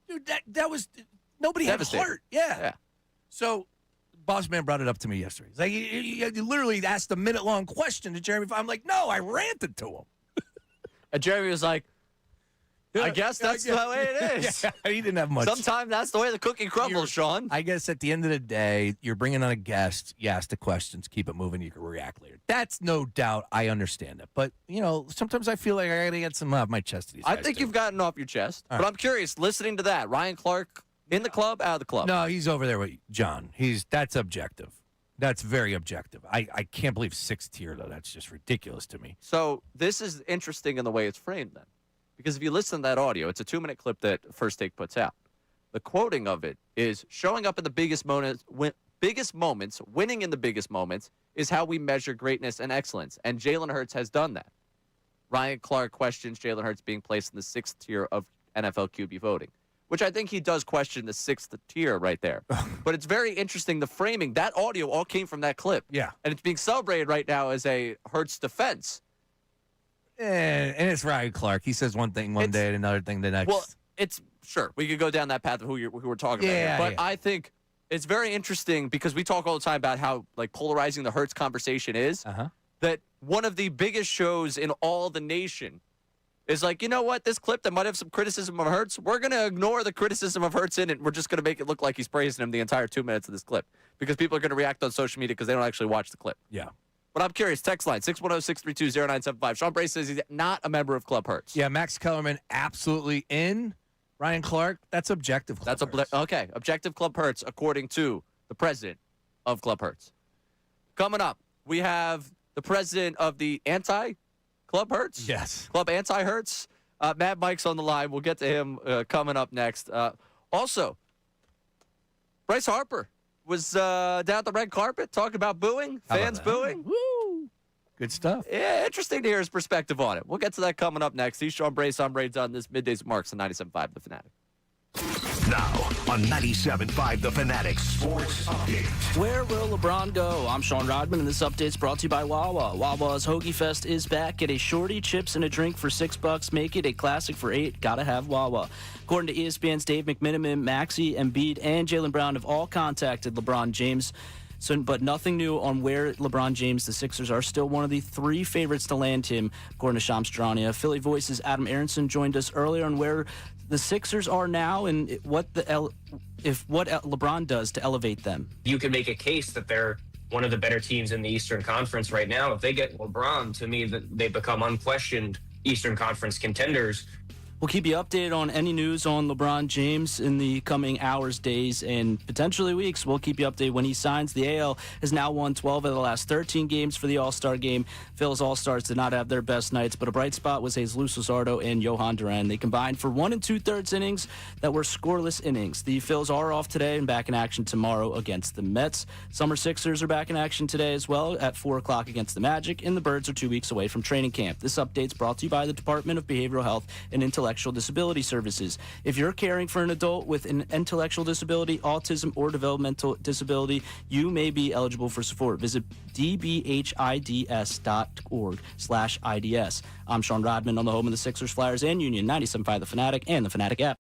dude, that was nobody had heart. Yeah. So, boss man brought it up to me yesterday. He's like, he literally asked a minute-long question to Jeremy. I'm like, no, I ranted to him. And Jeremy was like, I guess that's the way it is. Yeah, he didn't have much. Sometimes that's the way the cookie crumbles, Sean. I guess at the end of the day, you're bringing on a guest. You ask the questions, keep it moving. You can react later. That's no doubt. I understand it. But, sometimes I feel like I got to get some off my chest. I think you've gotten off your chest. All but right. I'm curious, listening to that, Ryan Clark in the club, out of the club? No, he's over there with John. That's objective. That's very objective. I can't believe 6th tier, though. That's just ridiculous to me. So this is interesting in the way it's framed, then. Because if you listen to that audio, it's a 2-minute clip that First Take puts out. The quoting of it is, showing up in the biggest moments, winning in the biggest moments is how we measure greatness and excellence. And Jalen Hurts has done that. Ryan Clark questions Jalen Hurts being placed in the 6th tier of NFL QB voting, which I think he does question the 6th tier right there. But it's very interesting, the framing. That audio all came from that clip. Yeah. And it's being celebrated right now as a Hurts defense. And it's Ryan Clark. He says one thing one day and another thing the next. Well, it's sure we could go down that path of who we're talking about here. But I think it's very interesting because we talk all the time about how polarizing the Hurts conversation is. Uh-huh. That one of the biggest shows in all the nation is like, you know what? This clip that might have some criticism of Hurts, we're going to ignore the criticism of Hurts in it. We're just going to make it look like he's praising him the entire 2 minutes of this clip because people are going to react on social media because they don't actually watch the clip. Yeah. But I'm curious. Text line 610-632-0975. Sean Bray says he's not a member of Club Hurts. Yeah, Max Kellerman absolutely in. Ryan Clark, that's objective Club Hurts. Okay, objective Club Hurts according to the president of Club Hurts. Coming up, we have the president of the anti-Club Hurts. Yes. Club Anti-Hurts. Mad Mike's on the line. We'll get to him coming up next. Also, Bryce Harper was down at the red carpet talking about booing, fans booing. Woo! Good stuff. Yeah, interesting to hear his perspective on it. We'll get to that coming up next. He's Sean Brace. I'm Ray Dunn. This Middays Marks on 97.5 The Fanatic. Now on 97.5 The Fanatic Sports Update. Where will LeBron go? I'm Sean Rodman, and this update's brought to you by Wawa. Wawa's Hoagie Fest is back. Get a shorty, chips, and a drink for $6. Make it a classic for $8. Gotta have Wawa. According to ESPN's Dave McMiniman, Maxey, Embiid, and Jaylen Brown have all contacted LeBron James. But nothing new on where LeBron James, the Sixers, are still one of the 3 favorites to land him, according to Shams Charania. Philly Voice's Adam Aronson joined us earlier on where the Sixers are now and what LeBron does to elevate them. You could make a case that they're one of the better teams in the Eastern Conference right now. If they get LeBron, to me, that they become unquestioned Eastern Conference contenders. We'll keep you updated on any news on LeBron James in the coming hours, days, and potentially weeks. We'll keep you updated when he signs. The AL has now won 12 of the last 13 games for the All-Star game. Phil's All-Stars did not have their best nights, but a bright spot was Jesus Luzardo and Johan Duran. They combined for 1 2/3 innings that were scoreless innings. The Phils are off today and back in action tomorrow against the Mets. Summer Sixers are back in action today as well at 4 o'clock against the Magic, and the Birds are 2 weeks away from training camp. This update's brought to you by the Department of Behavioral Health and Intellectual Disability Services. If you're caring for an adult with an intellectual disability, autism, or developmental disability, you may be eligible for support. Visit dbhids.org/IDS. I'm Sean Rodman on the home of the Sixers, Flyers, and Union, 97.5 The Fanatic and the Fanatic app.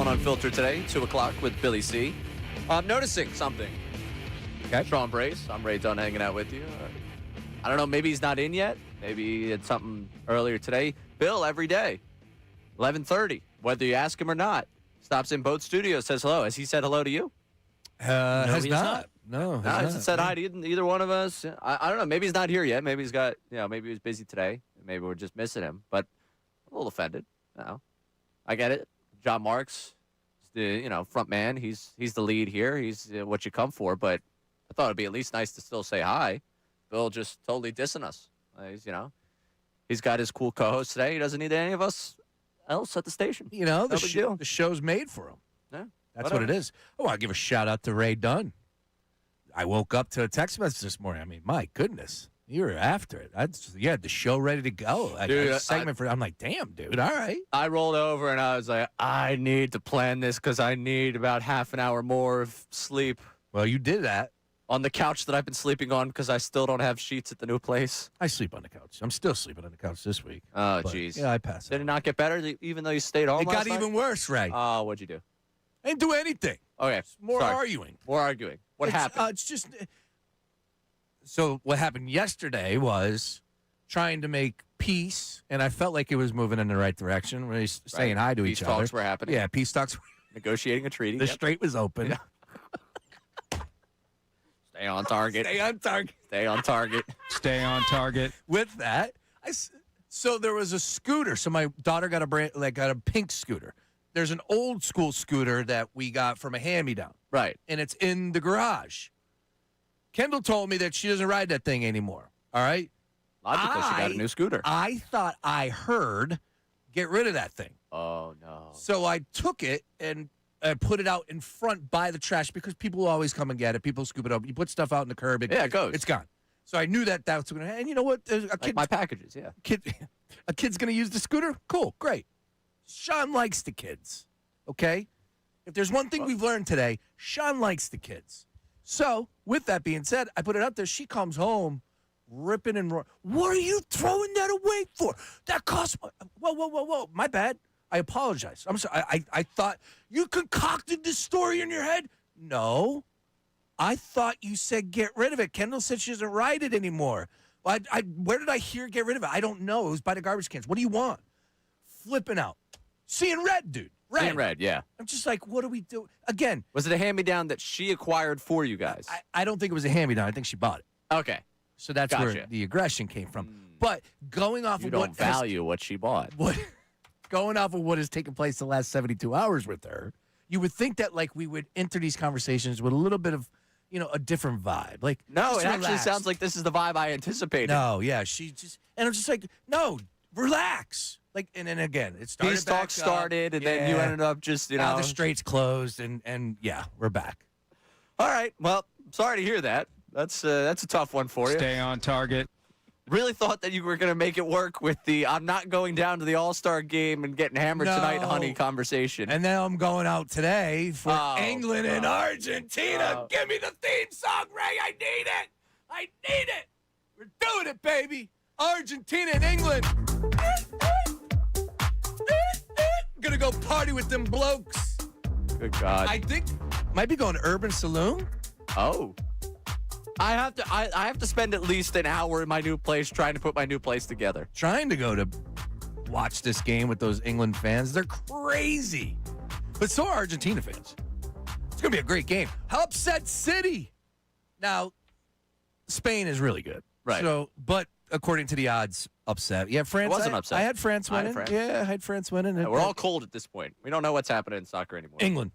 on Unfiltered today, 2 o'clock with Billy C. I'm noticing something. Okay. Sean Brace, I'm Ray Dunn hanging out with you. I don't know, maybe he's not in yet. Maybe he had something earlier today. Bill, every day, 11:30, whether you ask him or not, stops in both studios, says hello. Has he said hello to you? Has he not. No, No, hasn't said hi to either one of us. I don't know. Maybe he's not here yet. Maybe he's got, maybe he was busy today. Maybe we're just missing him. But I'm a little offended. No, I get it. John Marks, the front man. He's the lead here. He's what you come for. But I thought it'd be at least nice to still say hi. Bill just totally dissing us. He's got his cool co-host today. He doesn't need any of us else at the station. The show's made for him. Yeah, that's what it is. I want to give a shout out to Ray Dunn. I woke up to a text message this morning. I mean, my goodness, you were after it. You had the show ready to go. I'm like, damn, dude. All right. I rolled over and I was like, I need to plan this because I need about half an hour more of sleep. Well, you did that. On the couch that I've been sleeping on because I still don't have sheets at the new place. I sleep on the couch. I'm still sleeping on the couch this week. Oh, jeez. Yeah, I passed. Did it not get better even though you stayed home last night? It got even worse, Ray. Oh, what'd you do? I didn't do anything. Okay. More arguing. More arguing. What happened? It's just. So what happened yesterday was trying to make peace, and I felt like it was moving in the right direction. We're saying hi to each other. Peace talks were happening. Yeah, peace talks. Negotiating a treaty. The strait was open. Yeah. Stay on target. Stay on target. Stay on target. Stay on target. With that, so there was a scooter. So my daughter got a pink scooter. There's an old school scooter that we got from a hand-me-down. Right. And it's in the garage. Kendall told me that she doesn't ride that thing anymore. All right? Logically, she got a new scooter. I thought I heard get rid of that thing. Oh, no. So I took it and I put it out in front by the trash because people will always come and get it. People scoop it up. You put stuff out in the curb. It goes. It's gone. So I knew that was going to happen. And you know what? My packages, yeah. A kid's going to use the scooter? Cool. Great. Sean likes the kids. Okay? If there's one thing we've learned today, Sean likes the kids. So, with that being said, I put it out there. She comes home ripping and roaring. What are you throwing that away for? That cost. Whoa. My bad. I apologize. I'm sorry. I thought you concocted this story in your head. No. I thought you said get rid of it. Kendall said she doesn't ride it anymore. Well, where did I hear get rid of it? I don't know. It was by the garbage cans. What do you want? Flipping out. Seeing red, dude. Red. Seeing red, yeah. I'm just like, what do we do? Again. Was it a hand-me-down that she acquired for you guys? I don't think it was a hand-me-down. I think she bought it. Okay. So that's where the aggression came from. But going off you of don't value what she bought. Going off of what has taken place the last 72 hours with her, you would think that we would enter these conversations with a little bit of, a different vibe. No, it actually sounds like this is the vibe I anticipated. No, yeah, and I'm just like, no, relax. And then again, it started. Peace talk started, and then you ended up just, Now the strait's closed, and yeah, we're back. All right. Well, sorry to hear that. That's a tough one for you. Stay on target. Really thought that you were going to make it work with the I'm not going down to the All-Star game and getting hammered tonight, honey, conversation. And then I'm going out today for England and Argentina. Give me the theme song, Ray. I need it. We're doing it, baby. Argentina and England. Gonna go party with them blokes. Good God. I think might be going to Urban Saloon. Oh. I have to spend at least an hour in my new place trying to put my new place together. Trying to go to watch this game with those England fans. They're crazy. But so are Argentina fans. It's going to be a great game. Upset City. Now, Spain is really good. Right. So, but according to the odds, upset. Yeah, France. It wasn't upset. I had France winning. Yeah, I had France winning. We're all cold at this point. We don't know what's happening in soccer anymore. England.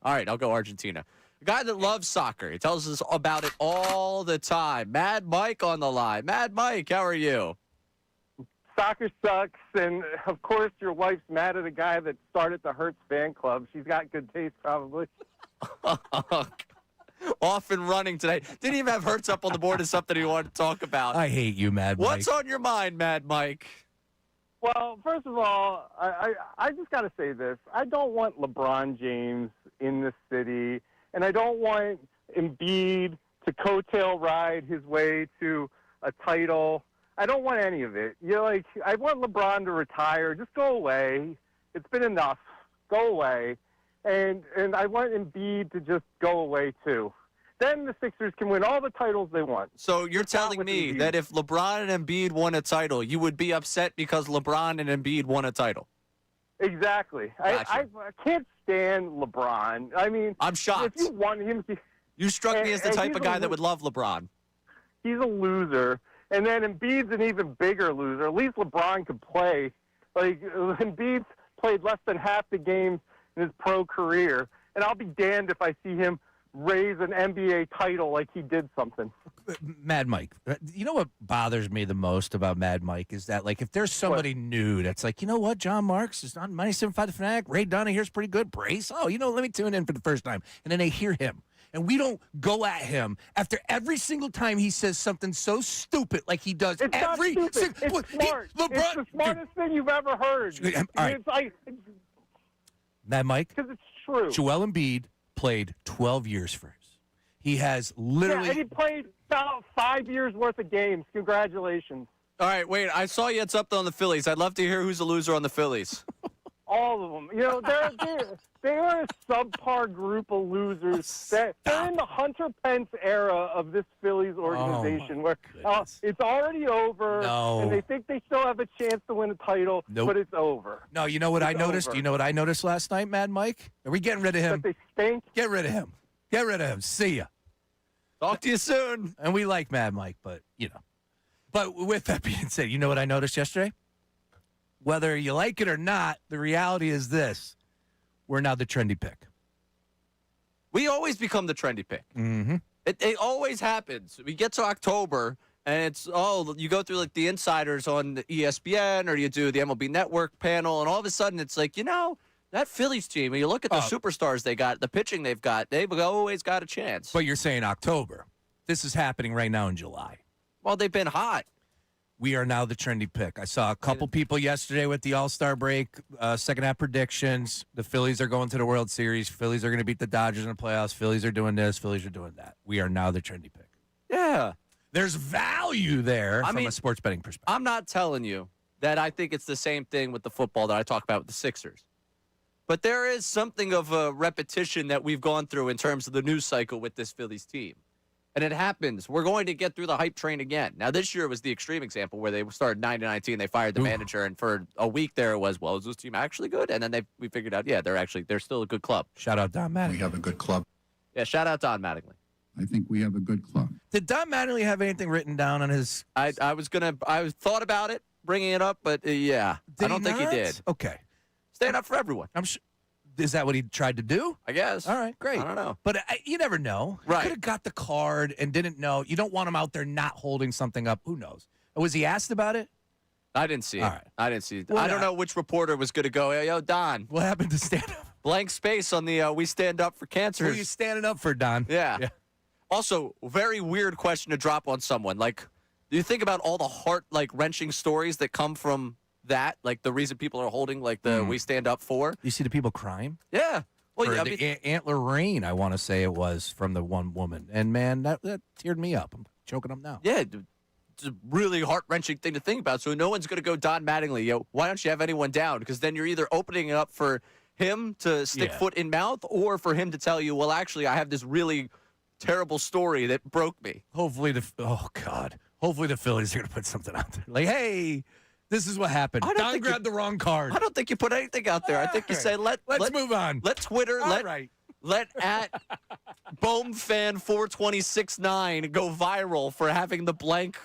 All right, I'll go Argentina. A guy that loves soccer. He tells us about it all the time. Mad Mike on the line. Mad Mike, how are you? Soccer sucks, and of course your wife's mad at a guy that started the Hertz fan club. She's got good taste, probably. Off and running today. Didn't even have Hertz up on the board as something he wanted to talk about. I hate you, Mad Mike. What's on your mind, Mad Mike? Well, first of all, I just got to say this. I don't want LeBron James in the city, and I don't want Embiid to coattail ride his way to a title. I don't want any of it. I want LeBron to retire. Just go away. It's been enough. Go away. and I want Embiid to just go away too. Then the Sixers can win all the titles they want. So you're telling me that if LeBron and Embiid won a title, you would be upset because LeBron and Embiid won a title? Exactly. Gotcha. I can't stand LeBron. I mean, I'm shocked. If you want him to, You struck me as the type he's of guy that would love LeBron. he's a loser. And then Embiid's an even bigger loser. At least LeBron could play. Like, Embiid's played less than half the games in his pro career. And I'll be damned if I see him raise an NBA title like he did something. Mad Mike, you know what bothers me the most about Mad Mike is that, like, if there's somebody new that's like, you know what, John Marks is on 97.5 The Fanatic, Ray Dunn here's pretty good, Brace, oh, you know, let me tune in for the first time. And then they hear him. And we don't go at him after every single time he says something so stupid like he does It's every not stupid. single It's smart. It's the smartest thing you've ever heard. All right. It's like, Mad Mike, because it's true. Joel Embiid played 12 years for us. He has literally... Yeah, and he played about 5 years worth of games. Congratulations. All right, wait. I saw you had something on the Phillies. I'd love to hear who's the loser on the Phillies. All of them. You know, they're a subpar group of losers. They're in the Hunter Pence era of this Phillies organization, where it's already over, and they think they still have a chance to win a title, but it's over. No, you know what I noticed? over. You know what I noticed last night, Mad Mike? Are we getting rid of him? That they stink. Get rid of him. Get rid of him. See ya. Talk to you soon. And we like Mad Mike, but, you know. But with that being said, you know what I noticed yesterday? Whether you like it or not, the reality is this. We're now the trendy pick. We always become the trendy pick. Mm-hmm. It always happens. We get to October, and it's, you go through, like, the insiders on the ESPN, or you do the MLB Network panel, and all of a sudden it's like, you know, that Phillies team, when you look at the superstars they got, the pitching they've always got a chance. But you're saying October. This is happening right now in July. Well, they've been hot. We are now the trendy pick. I saw a couple people yesterday with the All-Star break, second half predictions. The Phillies are going to the World Series. Phillies are going to beat the Dodgers in the playoffs. Phillies are doing this. Phillies are doing that. We are now the trendy pick. Yeah. There's value there from a sports betting perspective. I'm not telling you that I think it's the same thing with the football that I talk about with the Sixers. But there is something of a repetition that we've gone through in terms of the news cycle with this Phillies team. And it happens. We're going to get through the hype train again. Now, this year was the extreme example where they started 9-19. They fired the manager, and for a week there it was, well, is this team actually good? And then we figured out, yeah, they're still a good club. Shout out Don Mattingly. We have a good club. Yeah, shout out Don Mattingly. I think we have a good club. Did Don Mattingly have anything written down on his? I thought about it, bringing it up, but yeah, I don't think he did. Okay, stand up for everyone. I'm sure. Is that what he tried to do? I guess. All right, great. I don't know. But you never know. Right. Could have got the card and didn't know. You don't want him out there not holding something up. Who knows? Was he asked about it? I didn't see it. All right. I didn't see it. Well, I don't know which reporter was going to go, yo, Don. What happened to stand up? Blank space on the We Stand Up for Cancer. Who are you standing up for, Don? Yeah. Also, very weird question to drop on someone. Like, do you think about all the heart-wrenching stories that come from that? Like, the reason people are holding, like, the We Stand Up for? You see the people crying? Yeah. Well, for the antler rain, I want to say it was from the one woman. And, man, that teared me up. I'm choking up now. Yeah, it's a really heart-wrenching thing to think about. So no one's going to go Don Mattingly, yo, why don't you have anyone down? Because then you're either opening it up for him to stick foot in mouth or for him to tell you, well, actually, I have this really terrible story that broke me. Hopefully the Phillies are going to put something out there. Like, hey, this is what happened. Don grabbed the wrong card. I don't think you put anything out there. I think you say, let's move on. Let Twitter, let at BoomFan426.9 go viral for having the blank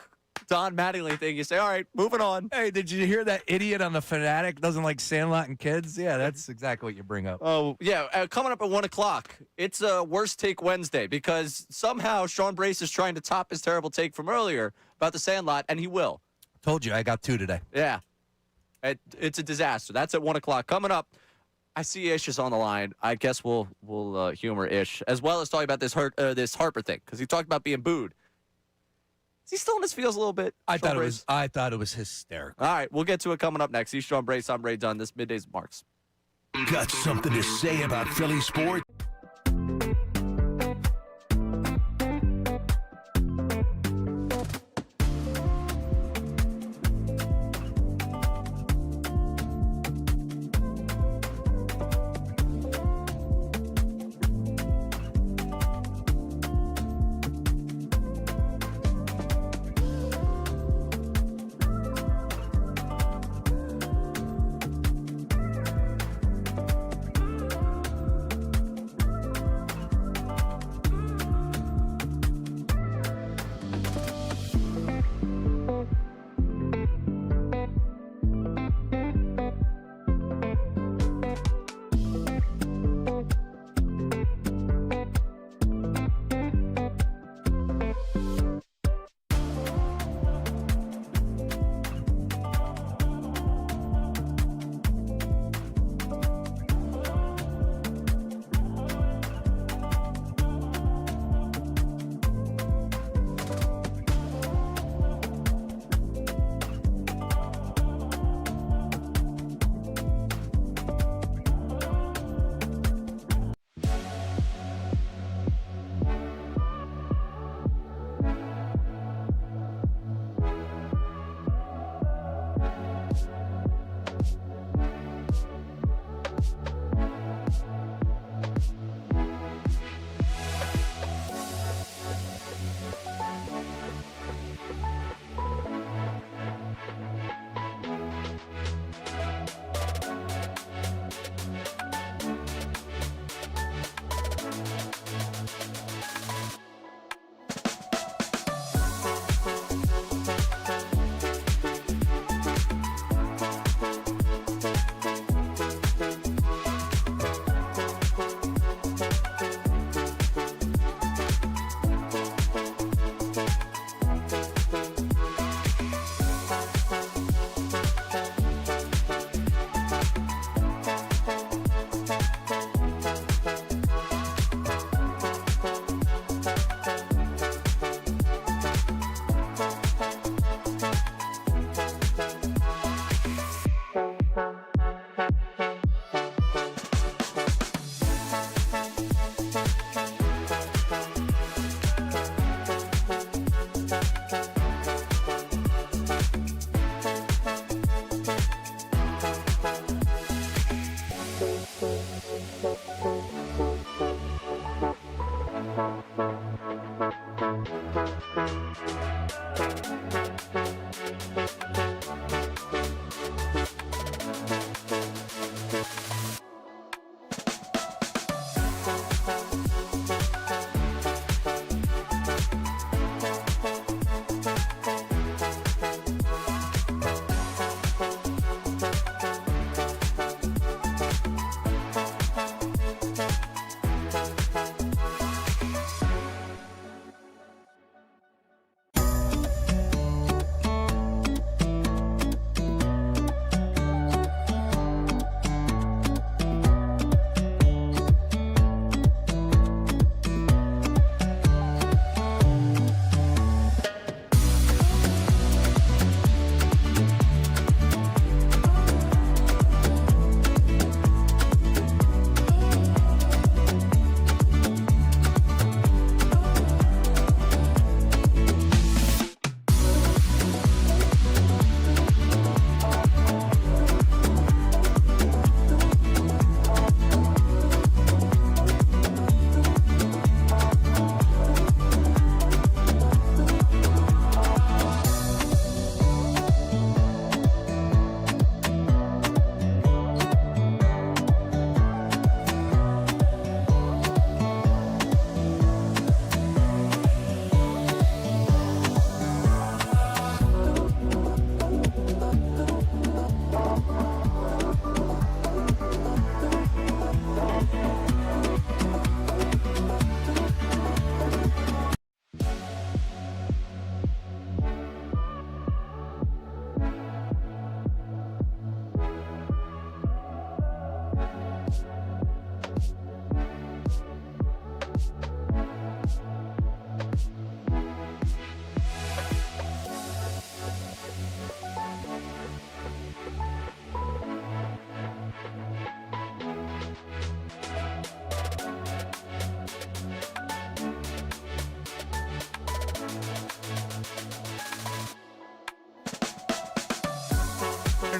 Don Mattingly thing. You say, all right, moving on. Hey, did you hear that idiot on the Fanatic doesn't like Sandlot and kids? Yeah, that's exactly what you bring up. Oh, yeah. Coming up at 1 o'clock, it's a Worst Take Wednesday because somehow Sean Brace is trying to top his terrible take from earlier about the Sandlot, and he will. Told you, I got 2 today. Yeah. It's a disaster. That's at 1 o'clock. Coming up, I see Ish is on the line. I guess we'll humor Ish, as well as talking about this Harper thing, because he talked about being booed. Is he still in his feels a little bit? I thought it was hysterical. All right, we'll get to it coming up next. He's Sean Brace. I'm Ray Dunn. This Middays Marks. Got something to say about Philly sports?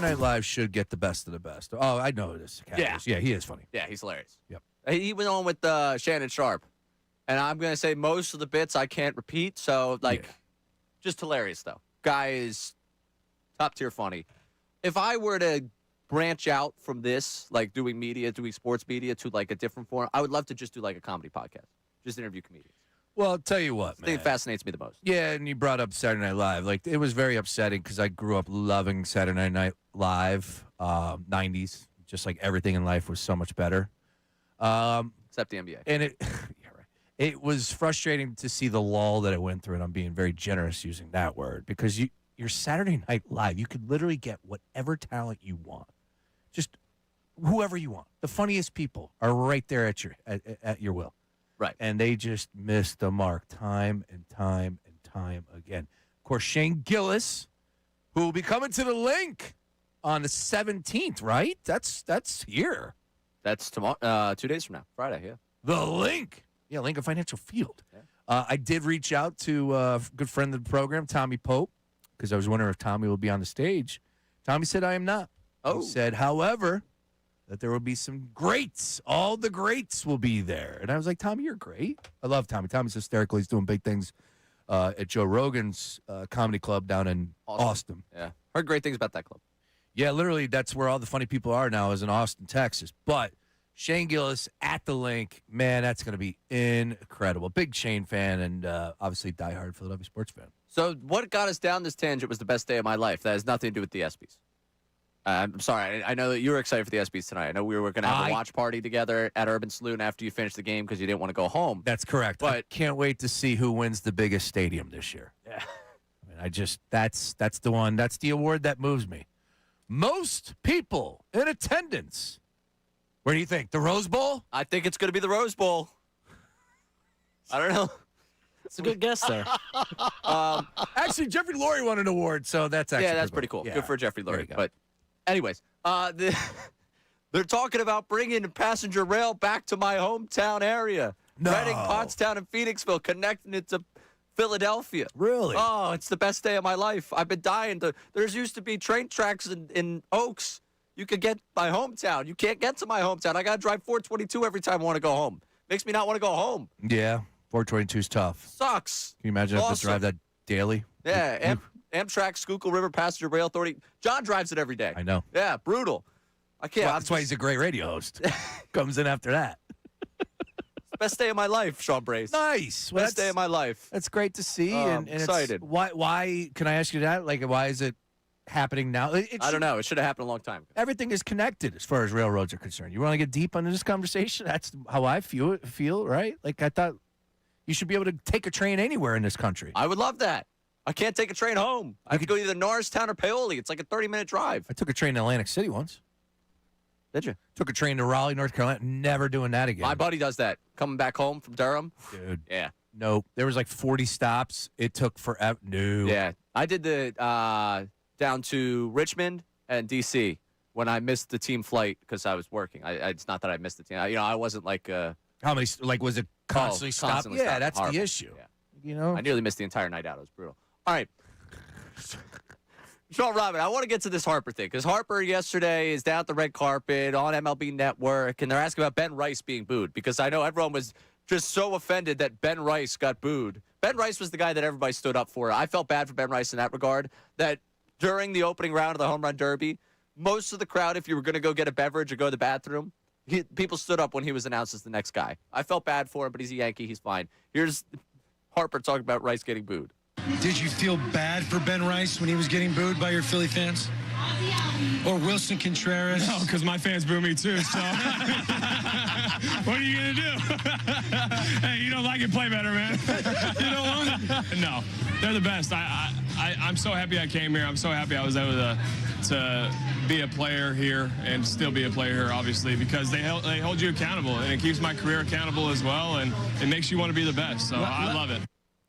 Saturday Night Live should get the best of the best. Oh, I know this. Yeah. Yeah, he is funny. Yeah, he's hilarious. Yep. He went on with Shannon Sharp. And I'm going to say most of the bits I can't repeat. So, just hilarious, though. Guy is top-tier funny. If I were to branch out from this, like doing sports media to, like, a different form, I would love to just do, like, a comedy podcast. Just interview comedians. Well, I'll tell you what, I think it fascinates me the most. Yeah, and you brought up Saturday Night Live. Like, it was very upsetting because I grew up loving Saturday Night Live, 90s. Just like everything in life was so much better. Except the NBA. And it was frustrating to see the lull that it went through, and I'm being very generous using that word, because your Saturday Night Live, you could literally get whatever talent you want. Just whoever you want. The funniest people are right there at your will. Right. And they just missed the mark time and time and time again. Of course, Shane Gillis, who will be coming to the Link on the 17th, right? That's here. That's tomorrow, 2 days from now, Friday, yeah. The Link. Yeah, Lincoln Financial Field. Yeah. I did reach out to a good friend of the program, Tommy Pope, because I was wondering if Tommy will be on the stage. Tommy said, I am not. Oh. He said, however, that there will be some greats. All the greats will be there. And I was like, Tommy, you're great. I love Tommy. Tommy's hysterical. He's doing big things at Joe Rogan's comedy club down in Austin. Yeah. Heard great things about that club. Yeah, literally, that's where all the funny people are now, is in Austin, Texas. But Shane Gillis at the Link, man, that's going to be incredible. Big Shane fan and obviously diehard Philadelphia sports fan. So what got us down this tangent was the best day of my life. That has nothing to do with the ESPYs. I'm sorry. I know that you were excited for the ESPYs tonight. I know we were going to have a watch party together at Urban Saloon after you finished the game because you didn't want to go home. That's correct. But I can't wait to see who wins the biggest stadium this year. Yeah. I mean, that's the one. That's the award that moves me. Most people in attendance. Where do you think? The Rose Bowl? I think it's going to be the Rose Bowl. I don't know. It's a good guess there. Actually, Jeffrey Lurie won an award, so that's actually pretty cool. Yeah. Good for Jeffrey There you Lurie. go. But anyways, they're talking about bringing passenger rail back to my hometown area. No. Reading, Pottstown, and Phoenixville, connecting it to Philadelphia. Really? Oh, it's the best day of my life. I've been dying to. There's used to be train tracks in Oaks. You could get my hometown. You can't get to my hometown. I got to drive 422 every time I want to go home. Makes me not want to go home. Yeah, 422 is tough. Sucks. Can you imagine having to drive that daily? Yeah, Amtrak, Schuylkill River Passenger Rail Authority. John drives it every day. I know. Yeah, brutal. I can't. Well, that's why he's a great radio host. Comes in after that. Best day of my life, Sean Brace. Nice. Well, Best day of my life. That's great to see. I'm and excited. Why? Can I ask you that? Like, why is it happening now? I don't know. It should have happened a long time ago. Everything is connected as far as railroads are concerned. You want to get deep into this conversation? That's how I feel, right? Like, I thought you should be able to take a train anywhere in this country. I would love that. I can't take a train home. I have to go either Norristown or Paoli. It's like a 30-minute drive. I took a train to Atlantic City once. Did you? Took a train to Raleigh, North Carolina. Never doing that again. My buddy does that. Coming back home from Durham. Dude. Yeah. No. There was like 40 stops. It took forever. No. Yeah. I did the down to Richmond and D.C. when I missed the team flight because I was working. It's not that I missed the team. I wasn't like how many? Like, was it constantly stopped? Constantly Yeah, stopped. that's Horrible. the issue. Yeah. You know, I nearly missed the entire night out. It was brutal. All right. Sean Robin, I want to get to this Harper thing because Harper yesterday is down at the red carpet on MLB Network, and they're asking about Ben Rice being booed because I know everyone was just so offended that Ben Rice got booed. Ben Rice was the guy that everybody stood up for. I felt bad for Ben Rice in that regard, that during the opening round of the Home Run Derby, most of the crowd, if you were going to go get a beverage or go to the bathroom, people stood up when he was announced as the next guy. I felt bad for him, but he's a Yankee. He's fine. Here's Harper talking about Rice getting booed. Did you feel bad for Ben Rice when he was getting booed by your Philly fans? Or Wilson Contreras? No, because my fans boo me too, so what are you going to do? Hey, you don't like it, play better, man. You know what? No, they're the best. I'm so happy I came here. I'm so happy I was able to be a player here and still be a player here, obviously, because they hold you accountable, and it keeps my career accountable as well, and it makes you want to be the best, so I love it.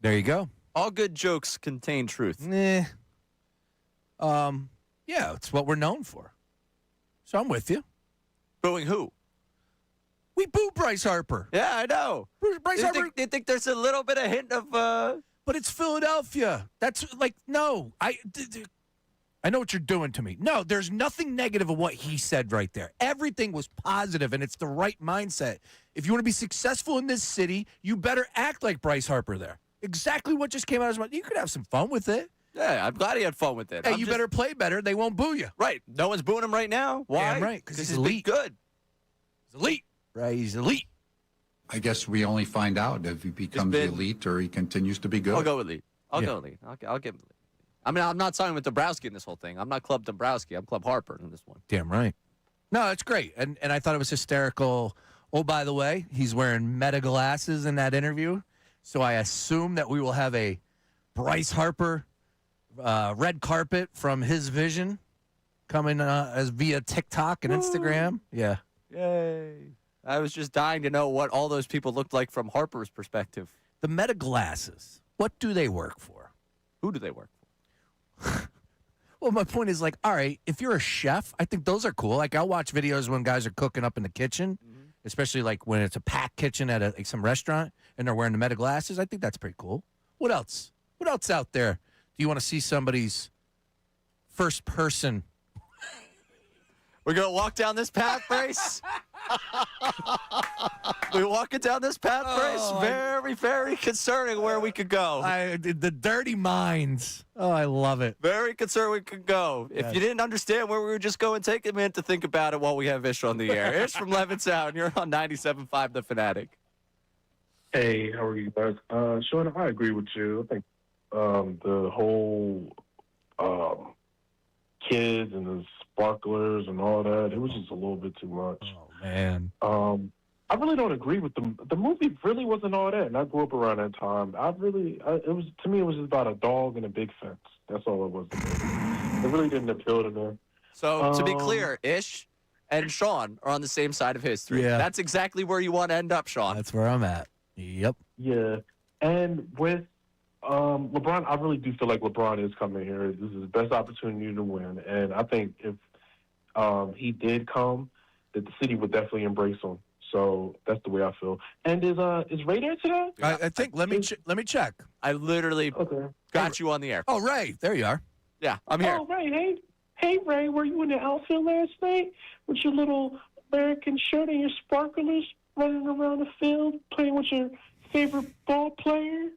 There you go. All good jokes contain truth. Yeah, it's what we're known for. So I'm with you. Booing who? We boo Bryce Harper. Yeah, I know. Bryce Harper. Do you think there's a little bit of hint of... But it's Philadelphia. That's like, no. I know what you're doing to me. No, there's nothing negative of what he said right there. Everything was positive, and it's the right mindset. If you want to be successful in this city, you better act like Bryce Harper there. Exactly what just came out of his mouth. You could have some fun with it. Yeah, I'm glad he had fun with it. Hey, better play better. They won't boo you. Right. No one's booing him right now. Why? Damn right, because he's been elite. good. He's elite. Right, he's elite. I guess we only find out if he becomes elite or he continues to be good. I'll go with elite. I'll give him elite. I mean, I'm not signing with Dombrowski in this whole thing. I'm not Club Dombrowski. I'm Club Harper in this one. Damn right. No, it's great. And I thought it was hysterical. Oh, by the way, he's wearing Meta glasses in that interview. So I assume that we will have a Bryce Harper red carpet from his vision coming as via TikTok and Instagram. Yeah. Yay. I was just dying to know what all those people looked like from Harper's perspective. The Meta glasses, what do they work for? Who do they work for? Well, my point is, like, all right, if you're a chef, I think those are cool. Like, I'll watch videos when guys are cooking up in the kitchen, especially like when it's a packed kitchen at like some restaurant and they're wearing the Meta glasses. I think that's pretty cool. What else? What else out there do you want to see somebody's first person? We're going to walk down this path, Brace? We're walking down this path, Brace? Very, very concerning where we could go. The dirty minds. Oh, I love it. Very concerned we could go. Yes. If you didn't understand where we were just going, take a minute to think about it while we have Ish on the air. Ish from Levittown, you're on 97.5 The Fanatic. Hey, how are you guys? Sean, I agree with you. I think the whole kids and the sparklers and all that, it was just a little bit too much. Oh, man. I really don't agree with them. The movie really wasn't all that, and I grew up around that time. It was to me, it was just about a dog and a big fence. That's all it was. It really didn't appeal to me. So, to be clear, Ish and Sean are on the same side of history. Yeah. That's exactly where you want to end up, Sean. That's where I'm at. Yep. Yeah, and with LeBron, I really do feel like LeBron is coming here. This is his best opportunity to win, and I think if he did come, that the city would definitely embrace him. So that's the way I feel. And is Ray there today? I think. Let me check. I literally got you on the air. Oh, Ray, there you are. Yeah, I'm here. Oh, Ray, hey, Ray, were you in the outfield last night with your little American shirt and your sparklers running around the field playing with your favorite ball player?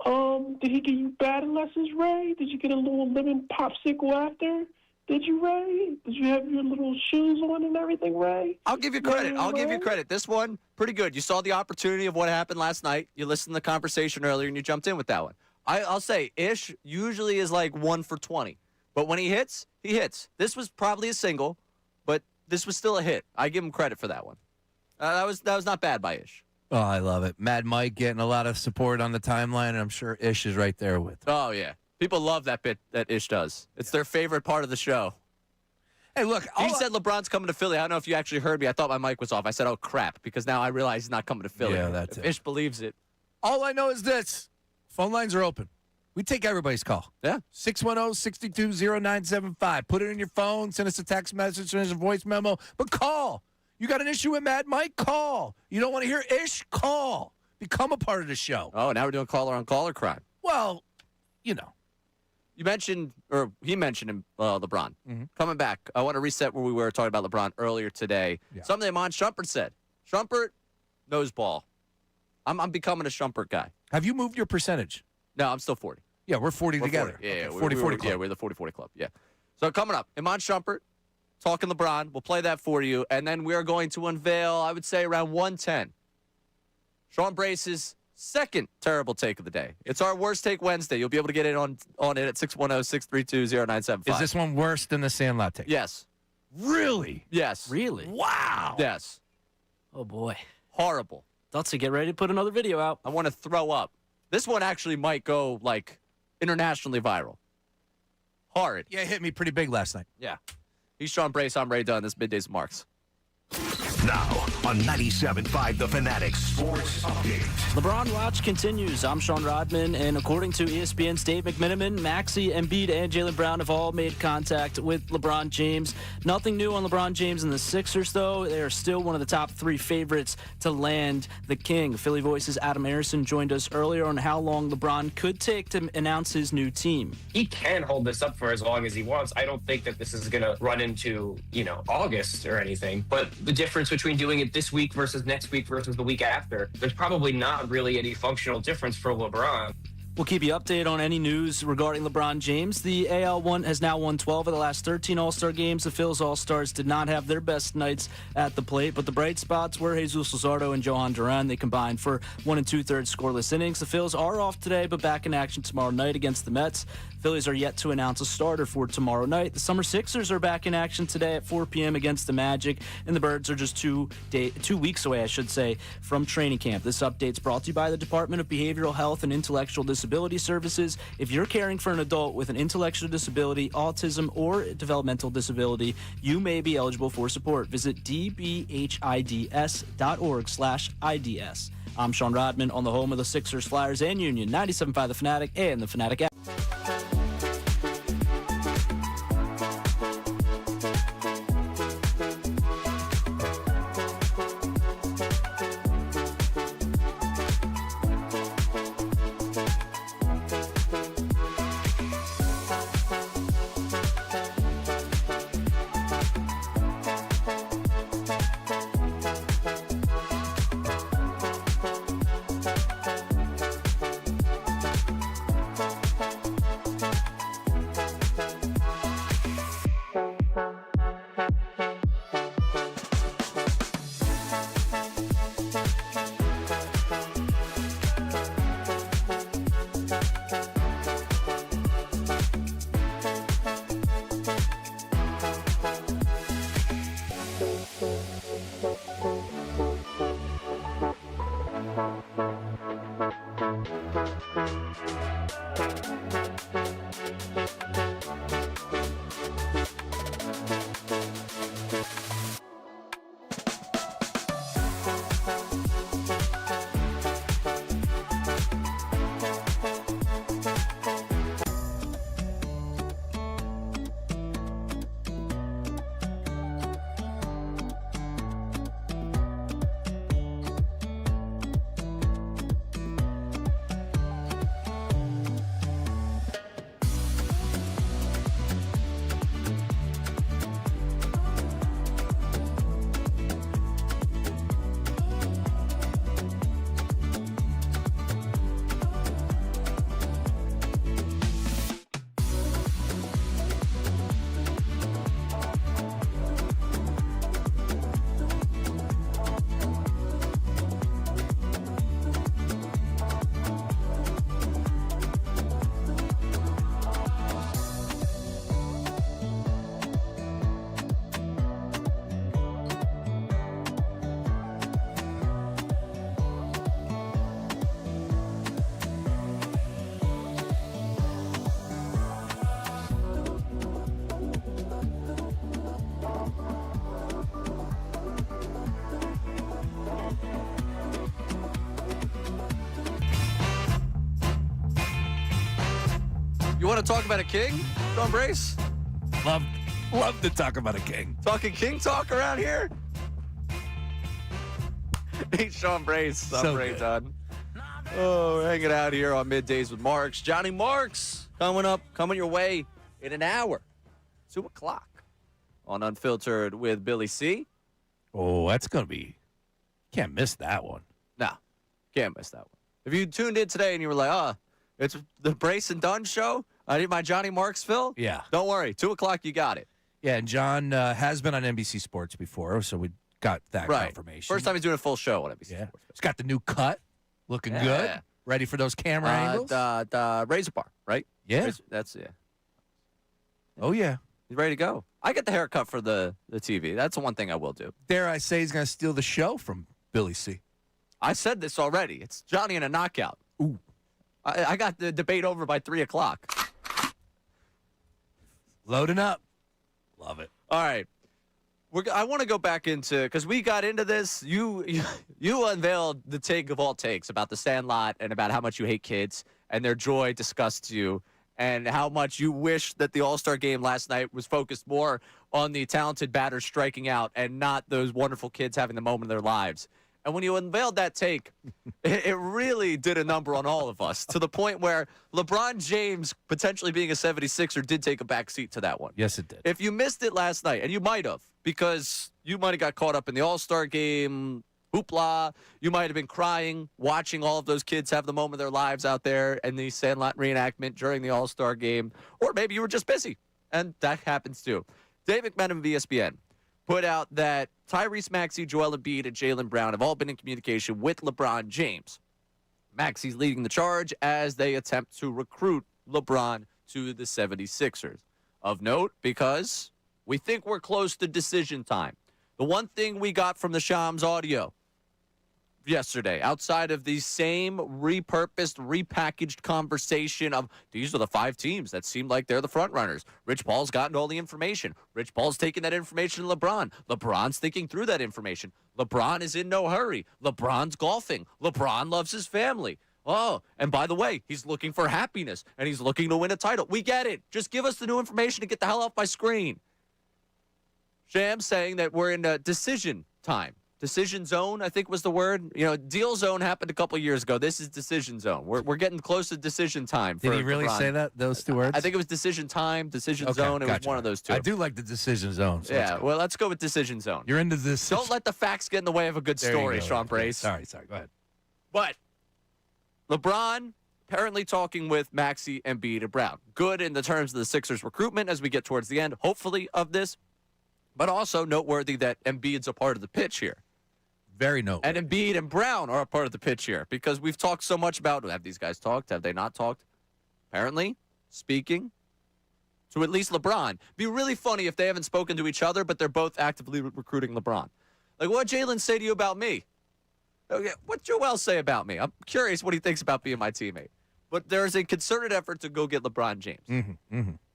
Did he give you batting lessons, Ray? Did you get a little lemon popsicle after? Did you, Ray? Did you have your little shoes on and everything, Ray? I'll give you credit. This one, pretty good. You saw the opportunity of what happened last night. You listened to the conversation earlier, and you jumped in with that one. I'll say Ish usually is like 1 for 20. But when he hits, he hits. This was probably a single, but this was still a hit. I give him credit for that one. That was not bad by Ish. Oh, I love it. Mad Mike getting a lot of support on the timeline, and I'm sure Ish is right there with him. Oh, yeah. People love that bit that Ish does. It's their favorite part of the show. Hey, look. He said LeBron's coming to Philly. I don't know if you actually heard me. I thought my mic was off. I said, oh, crap, because now I realize he's not coming to Philly. Yeah, that's if it. Ish believes it. All I know is this. Phone lines are open. We take everybody's call. Yeah. 610-622-0975. Put it in your phone. Send us a text message. Send us a voice memo. But call. You got an issue with Mad Mike? Call. You don't want to hear Ish? Call. Become a part of the show. Oh, now we're doing caller-on-caller crime. Well, you know. You mentioned, or he mentioned him, LeBron. Coming back, I want to reset where we were talking about LeBron earlier today. Yeah. Something Iman Shumpert said. Shumpert knows ball. I'm becoming a Shumpert guy. Have you moved your percentage? No, I'm still 40. Yeah, we're 40 together. 40. Yeah, okay. 40-40 club. Yeah, we're the 40-40 club. Yeah. So coming up, Iman Shumpert, talking LeBron. We'll play that for you. And then we're going to unveil, I would say, around 1:10, Sean Brace's second terrible take of the day. It's our Worst Take Wednesday. You'll be able to get it on it at 610-632-0975. Is this one worse than the Sandlot take? Yes. Really? Yes. Really? Wow. Yes. Oh, boy. Horrible. Dutzy, get ready to put another video out. I want to throw up. This one actually might go, like, internationally viral. Horrid. Yeah, it hit me pretty big last night. Yeah. He's Sean Brace. I'm Ray Dunn. This Middays Marks. Now on 97.5 The Fanatic Sports Update. LeBron watch continues. I'm Sean Rodman, and according to ESPN's Dave McMenamin, Maxey, Embiid, and Jaylen Brown have all made contact with LeBron James. Nothing new on LeBron James and the Sixers, though. They are still one of the top 3 favorites to land the king. Philly Voice's Adam Harrison joined us earlier on how long LeBron could take to announce his new team. He can hold this up for as long as he wants. I don't think that this is going to run into, August or anything. But the difference between doing it this week versus next week versus the week after, there's probably not really any functional difference for LeBron. We'll keep you updated on any news regarding LeBron James. The AL has now won 12 of the last 13 All-Star games. The Phillies All-Stars did not have their best nights at the plate, but the bright spots were Jesus Luzardo and Johan Duran. They combined for 1 2/3 scoreless innings. The Phillies are off today, but back in action tomorrow night against the Mets. Phillies are yet to announce a starter for tomorrow night. The Summer Sixers are back in action today at 4 p.m. against the Magic, and the Birds are just 2 weeks away, from training camp. This update's brought to you by the Department of Behavioral Health and Intellectual Disability Services. If you're caring for an adult with an intellectual disability, autism, or developmental disability, you may be eligible for support. Visit dbhids.org/IDS. I'm Sean Rodman on the home of the Sixers, Flyers, and Union, 97.5 The Fanatic and the Fanatic app. You want to talk about a king, Sean Brace? Love to talk about a king. Talking king talk around here? Hey, Sean Brace. I'm Ray Dunn. Oh, we're hanging out here on Middays with Marks. Johnny Marks coming your way in an hour. 2 o'clock on Unfiltered with Billy C. Oh, that's going to be... Can't miss that one. No, can't miss that one. If you tuned in today and you were like, it's the Brace and Dunn show, I need my Johnny Marks fill? Yeah. Don't worry. 2 o'clock, you got it. Yeah, and John has been on NBC Sports before, so we got that confirmation. First time he's doing a full show on NBC Sports. He's got the new cut, looking good. Ready for those camera angles? The Razor Bar, right? Yeah. That's. Oh, yeah. He's ready to go. I get the haircut for the TV. That's the one thing I will do. Dare I say he's going to steal the show from Billy C. I said this already. It's Johnny in a knockout. Ooh. I got the debate over by 3 o'clock. Loading up. Love it. All right. I want to go back into, because we got into this. You unveiled the take of all takes about the Sandlot and about how much you hate kids and their joy disgusts you, and how much you wish that the All-Star game last night was focused more on the talented batters striking out and not those wonderful kids having the moment of their lives. And when you unveiled that take, it really did a number on all of us, to the point where LeBron James, potentially being a 76er, did take a back seat to that one. Yes, it did. If you missed it last night, and you might have, because you might have got caught up in the All-Star game, hoopla, you might have been crying, watching all of those kids have the moment of their lives out there in the Sandlot reenactment during the All-Star game, or maybe you were just busy, and that happens too. Dave McMenamin of ESPN put out that Tyrese Maxey, Joel Embiid, and Jaylen Brown have all been in communication with LeBron James. Maxey's leading the charge as they attempt to recruit LeBron to the 76ers. Of note, because we think we're close to decision time. The one thing we got from the Shams audio yesterday, outside of the same repurposed, repackaged conversation of these are the 5 teams that seem like they're the front runners. Rich Paul's gotten all the information. Rich Paul's taking that information to LeBron. LeBron's thinking through that information. LeBron is in no hurry. LeBron's golfing. LeBron loves his family. Oh, and by the way, he's looking for happiness, and he's looking to win a title. We get it. Just give us the new information to get the hell off my screen. Shams saying that we're in a decision time. Decision zone, I think was the word. You know, deal zone happened a couple of years ago. This is decision zone. We're getting close to decision time. Did he really LeBron. say that, those 2 words? I think it was decision time, decision zone. It was one of those 2. I do like the decision zone. So yeah, well, let's go with decision zone. You're into this. Don't let the facts get in the way of a good story, Sean Brace. Sorry, go ahead. But LeBron apparently talking with Maxey, Embiid, and Brown. Good in the terms of the Sixers recruitment as we get towards the end, hopefully, of this. But also noteworthy that Embiid's a part of the pitch here. Very noteworthy. And Embiid and Brown are a part of the pitch here because we've talked so much about, have these guys talked? Have they not talked? Apparently, speaking to at least LeBron. Be really funny if they haven't spoken to each other, but they're both actively recruiting LeBron. Like, what Jalen say to you about me? What Joel say about me? I'm curious what he thinks about being my teammate. But there's a concerted effort to go get LeBron James.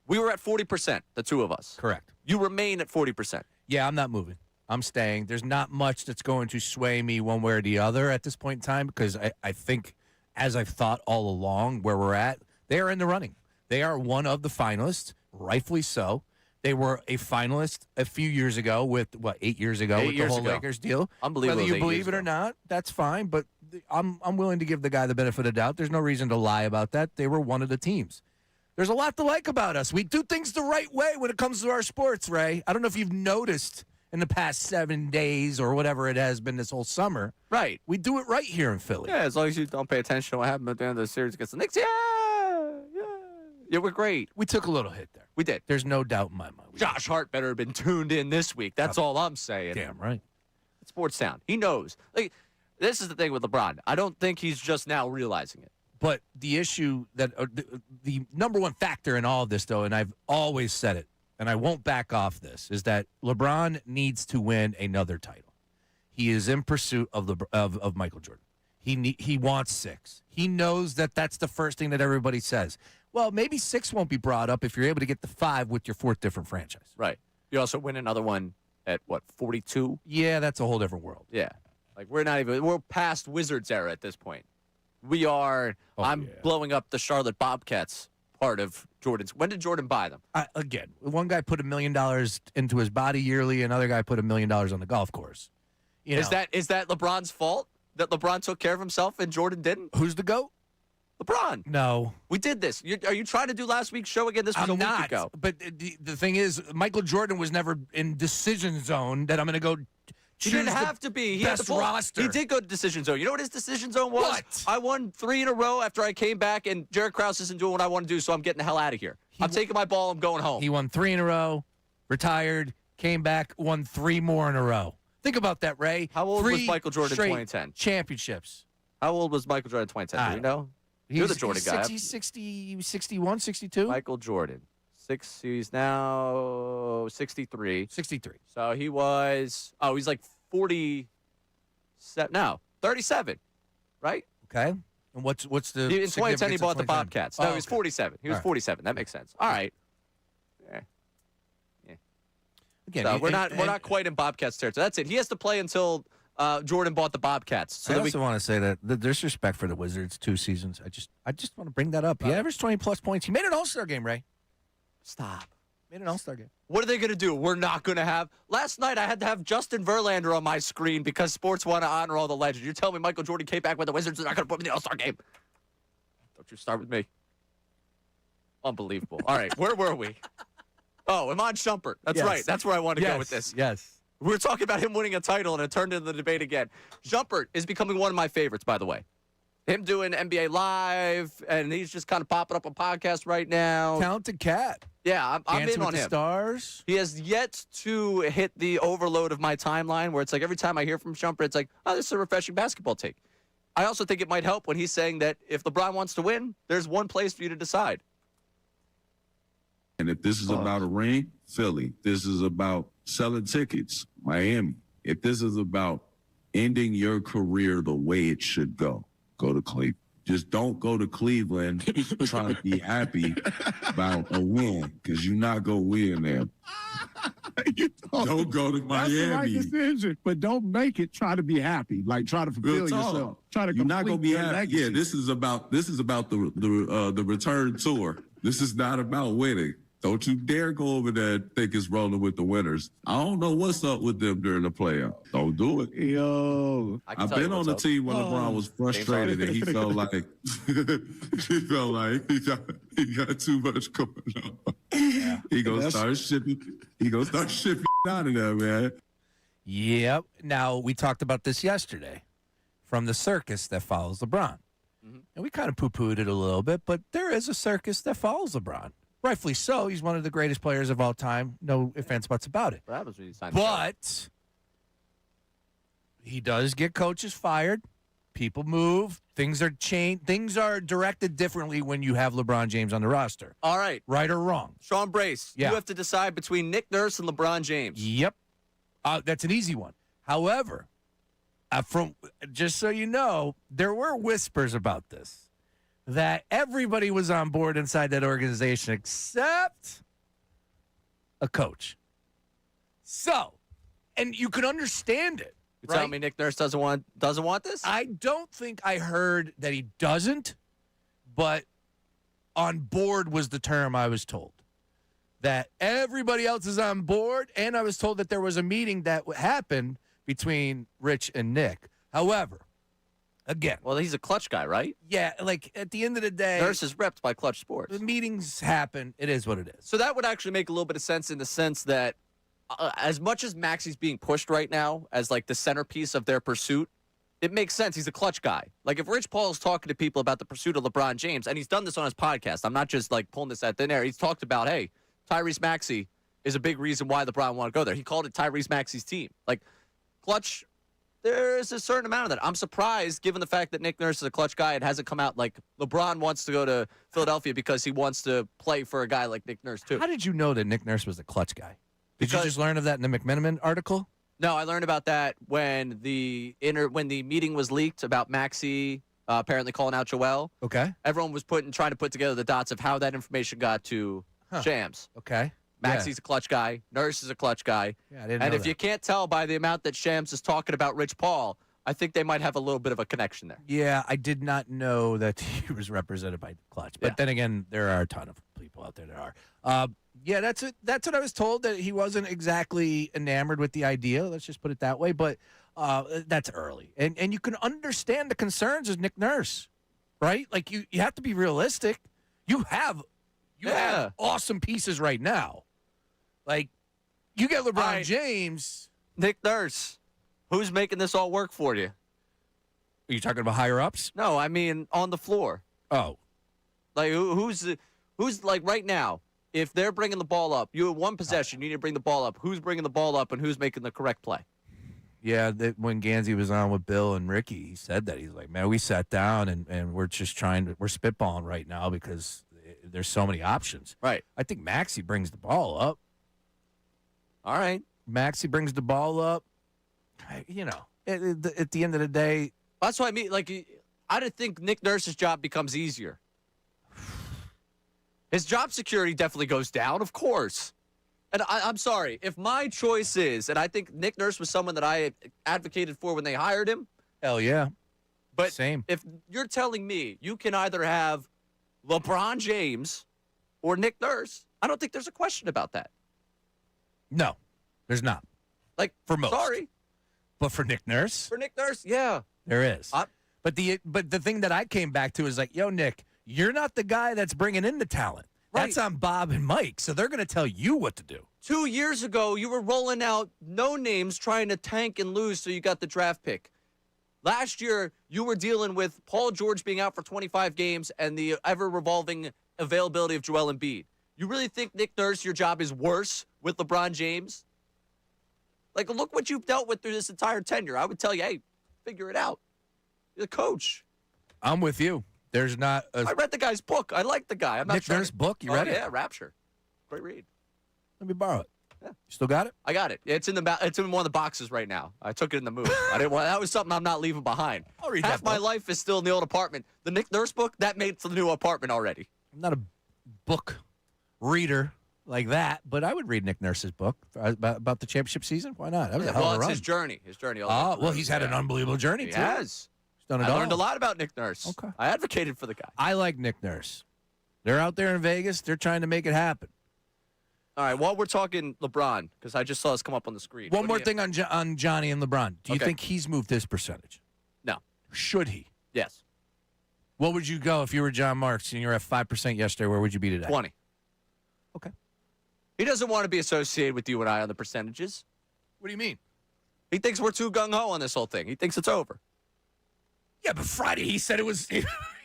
We were at 40%, the 2 of us. Correct. You remain at 40%. Yeah, I'm not moving. I'm staying. There's not much that's going to sway me one way or the other at this point in time because I think, as I've thought all along where we're at, they are in the running. They are one of the finalists, rightfully so. They were a finalist a few years ago with, 8 years ago with the whole Lakers deal. Unbelievable. Whether you believe it or not, that's fine, but I'm willing to give the guy the benefit of the doubt. There's no reason to lie about that. They were one of the teams. There's a lot to like about us. We do things the right way when it comes to our sports, Ray. I don't know if you've noticed in the past 7 days or whatever it has been this whole summer. Right. We do it right here in Philly. Yeah, as long as you don't pay attention to what happened at the end of the series against the Knicks. Yeah, we're great. We took a little hit there. We did. There's no doubt in my mind. Josh Hart better have been tuned in this week. That's all I'm saying. Damn right. Sports Sound. He knows. Like, this is the thing with LeBron. I don't think he's just now realizing it. But the issue that the number one factor in all of this, though, and I've always said it, and I won't back off this, is that LeBron needs to win another title. He is in pursuit of Michael Jordan. He wants 6. He knows that that's the first thing that everybody says. Well, maybe 6 won't be brought up if you're able to get the 5 with your 4th different franchise. Right. You also win another one at, 42? Yeah, that's a whole different world. Yeah. Like, we're past Wizards era at this point. We are, blowing up the Charlotte Bobcats part of Jordan's. When did Jordan buy them? Again, one guy put $1 million into his body yearly, another guy put $1 million on the golf course. Is that LeBron's fault that LeBron took care of himself and Jordan didn't? Who's the GOAT? LeBron. No. We did this. Are you trying to do last week's show again? This was a week ago. But the thing is, Michael Jordan was never in decision zone that I'm going to go He didn't have to be. He best had the roster. He did go to decision zone. You know what his decision zone was? What? I won 3 in a row after I came back, and Jared Krause isn't doing what I want to do, so I'm getting the hell out of here. I'm taking my ball. I'm going home. He won 3 in a row, retired, came back, won 3 more in a row. Think about that, Ray. How old was Michael Jordan in straight 2010? Championships. How old was Michael Jordan in 2010? Do you know? You're the Jordan guy. 61, 62? Michael Jordan. He's now 63. 63. So he was, he's like 47. No, 37, right? Okay. And what's the In 2010, he bought the 2010? Bobcats. No, Oh, he was okay. 47. He was All right. 47. That makes sense. All right. Again, So we're not quite in Bobcats territory. That's it. He has to play until Jordan bought the Bobcats. So I also want to say that the disrespect for the Wizards 2 seasons. I just want to bring that up. He averaged 20-plus points. He made an All-Star game, Ray. Stop. Made an All-Star game. What are they going to do? We're not going to have. Last night, I had to have Justin Verlander on my screen because sports want to honor all the legends. You're telling me Michael Jordan came back with the Wizards and they're not going to put him in the All-Star game? Don't you start with me. Unbelievable. All right, where were we? Oh, Iman Shumpert. That's right. That's where I want to go with this. Yes. We were talking about him winning a title, and it turned into the debate again. Shumpert is becoming one of my favorites, by the way. Him doing NBA Live, and he's just kind of popping up on podcasts right now. Talented cat. Yeah, I'm in on him. Stars. He has yet to hit the overload of my timeline where it's like every time I hear from Shumpert, it's like, oh, this is a refreshing basketball take. I also think it might help when he's saying that if LeBron wants to win, there's one place for you to decide. And if this is about a ring, Philly. This is about selling tickets, Miami. If this is about ending your career the way it should go to Cleveland. Just don't go to Cleveland trying to be happy about a win, because you're not going to win there. Don't go to Miami. That's the right decision, but don't make it try to be happy. Like, try to fulfill yourself. Try to. You're not going to be happy. Legacy. Yeah, this is about the return tour. This is not about winning. Don't you dare go over there and think it's rolling with the winners. I don't know what's up with them during the playoffs. Don't do it. Yo. I've been on the team when LeBron was frustrated and he felt like he got too much going on. Yeah. He gonna start shipping out of there, man. Yep. Now, we talked about this yesterday from the circus that follows LeBron. Mm-hmm. And we kind of poo-pooed it a little bit, but there is a circus that follows LeBron. Rightfully so. He's one of the greatest players of all time. No ifs, ands, buts about it. What happens when you sign But he does get coaches fired. People move. Things are changed. Things are directed differently when you have LeBron James on the roster. All right. Right or wrong? Sean Brace, you have to decide between Nick Nurse and LeBron James. Yep. That's an easy one. However, just so you know, there were whispers about this. That everybody was on board inside that organization except a coach. So, and you can understand it. You're telling me Nick Nurse doesn't want this? I don't think I heard that he doesn't, but on board was the term I was told. That everybody else is on board, and I was told that there was a meeting that happened between Rich and Nick. However, again. Well, he's a Clutch guy, right? Yeah, like at the end of the day. Nurse is repped by Clutch Sports. The meetings happen. It is what it is. So that would actually make a little bit of sense in the sense that as much as Maxi's being pushed right now as like the centerpiece of their pursuit, it makes sense. He's a Clutch guy. Like if Rich Paul is talking to people about the pursuit of LeBron James, and he's done this on his podcast. I'm not just like pulling this out thin air. He's talked about, hey, Tyrese Maxey is a big reason why LeBron want to go there. He called it Tyrese Maxey's team. Like Clutch. There's a certain amount of that. I'm surprised, given the fact that Nick Nurse is a Clutch guy. It hasn't come out like LeBron wants to go to Philadelphia because he wants to play for a guy like Nick Nurse, too. How did you know that Nick Nurse was a Clutch guy? Did you just learn of that in the McMenamin article? No, I learned about that when the meeting was leaked about Maxey apparently calling out Joel. Okay. Everyone was trying to put together the dots of how that information got to Shams. Okay. Maxey's a Clutch guy. Nurse is a Clutch guy. Yeah, I didn't and know if that. you can't tell by the amount that Shams is talking about Rich Paul, I think they might have a little bit of a connection there. Yeah, I did not know that he was represented by Clutch. But then again, there are a ton of people out there that are. Yeah, that's it. That's what I was told, that he wasn't exactly enamored with the idea. Let's just put it that way. But that's early. And you can understand the concerns of Nick Nurse, right? Like, you have to be realistic. You have awesome pieces right now. Like, you get LeBron James. Nick Nurse, who's making this all work for you? Are you talking about higher ups? No, I mean on the floor. Oh. Like, who's like right now, if they're bringing the ball up, you have one possession, you need to bring the ball up. Who's bringing the ball up and who's making the correct play? Yeah, when Gansey was on with Bill and Ricky, he said that. He's like, man, we sat down and we're just we're spitballing right now because there's so many options. Right. I think Maxey brings the ball up. All right. Maxey brings the ball up. You know, at the end of the day. That's what I mean. Like, I don't think Nick Nurse's job becomes easier. His job security definitely goes down, of course. And I'm sorry, if my choice is, and I think Nick Nurse was someone that I advocated for when they hired him. Hell yeah. But Same. if you're telling me you can either have LeBron James or Nick Nurse, I don't think there's a question about that. No, there's not. Like, for most. Sorry. But for Nick Nurse? For Nick Nurse, yeah. There is. But the thing that I came back to is like, yo, Nick, you're not the guy that's bringing in the talent. Right. That's on Bob and Mike, so they're going to tell you what to do. 2 years ago, you were rolling out no names trying to tank and lose so you got the draft pick. Last year, you were dealing with Paul George being out for 25 games and the ever-revolving availability of Joel Embiid. You really think, Nick Nurse, your job is worse with LeBron James? Like, look what you've dealt with through this entire tenure. I would tell you, hey, figure it out. You're the coach. I'm with you. There's not a... I read the guy's book. I like the guy. I'm not Nick Nurse book? You read it? Yeah, Rapture. Great read. Let me borrow it. Yeah. You still got it? I got it. It's in one of the boxes right now. I took it in the move. I didn't want that was something I'm not leaving behind. I'll read Half that my book. life is still in the old apartment. The Nick Nurse book, that made it to the new apartment already. I'm not a book reader like that, but I would read Nick Nurse's book about the championship season. Why not? That was a hell of a run. It's his journey. His journey. Oh, well, he's had an unbelievable journey, He too. has. He's done it I all. learned a lot about Nick Nurse. Okay. I advocated for the guy. I like Nick Nurse. They're out there in Vegas. They're trying to make it happen. All right, while we're talking LeBron, because I just saw this come up on the screen. One more thing on Johnny and LeBron. Do you Okay. think he's moved his percentage? No. Should he? Yes. What would you go if you were John Marks and you were at 5% yesterday? Where would you be today? 20. Okay. He doesn't want to be associated with you and I on the percentages. What do you mean? He thinks we're too gung-ho on this whole thing. He thinks it's over. Yeah, but Friday he said it was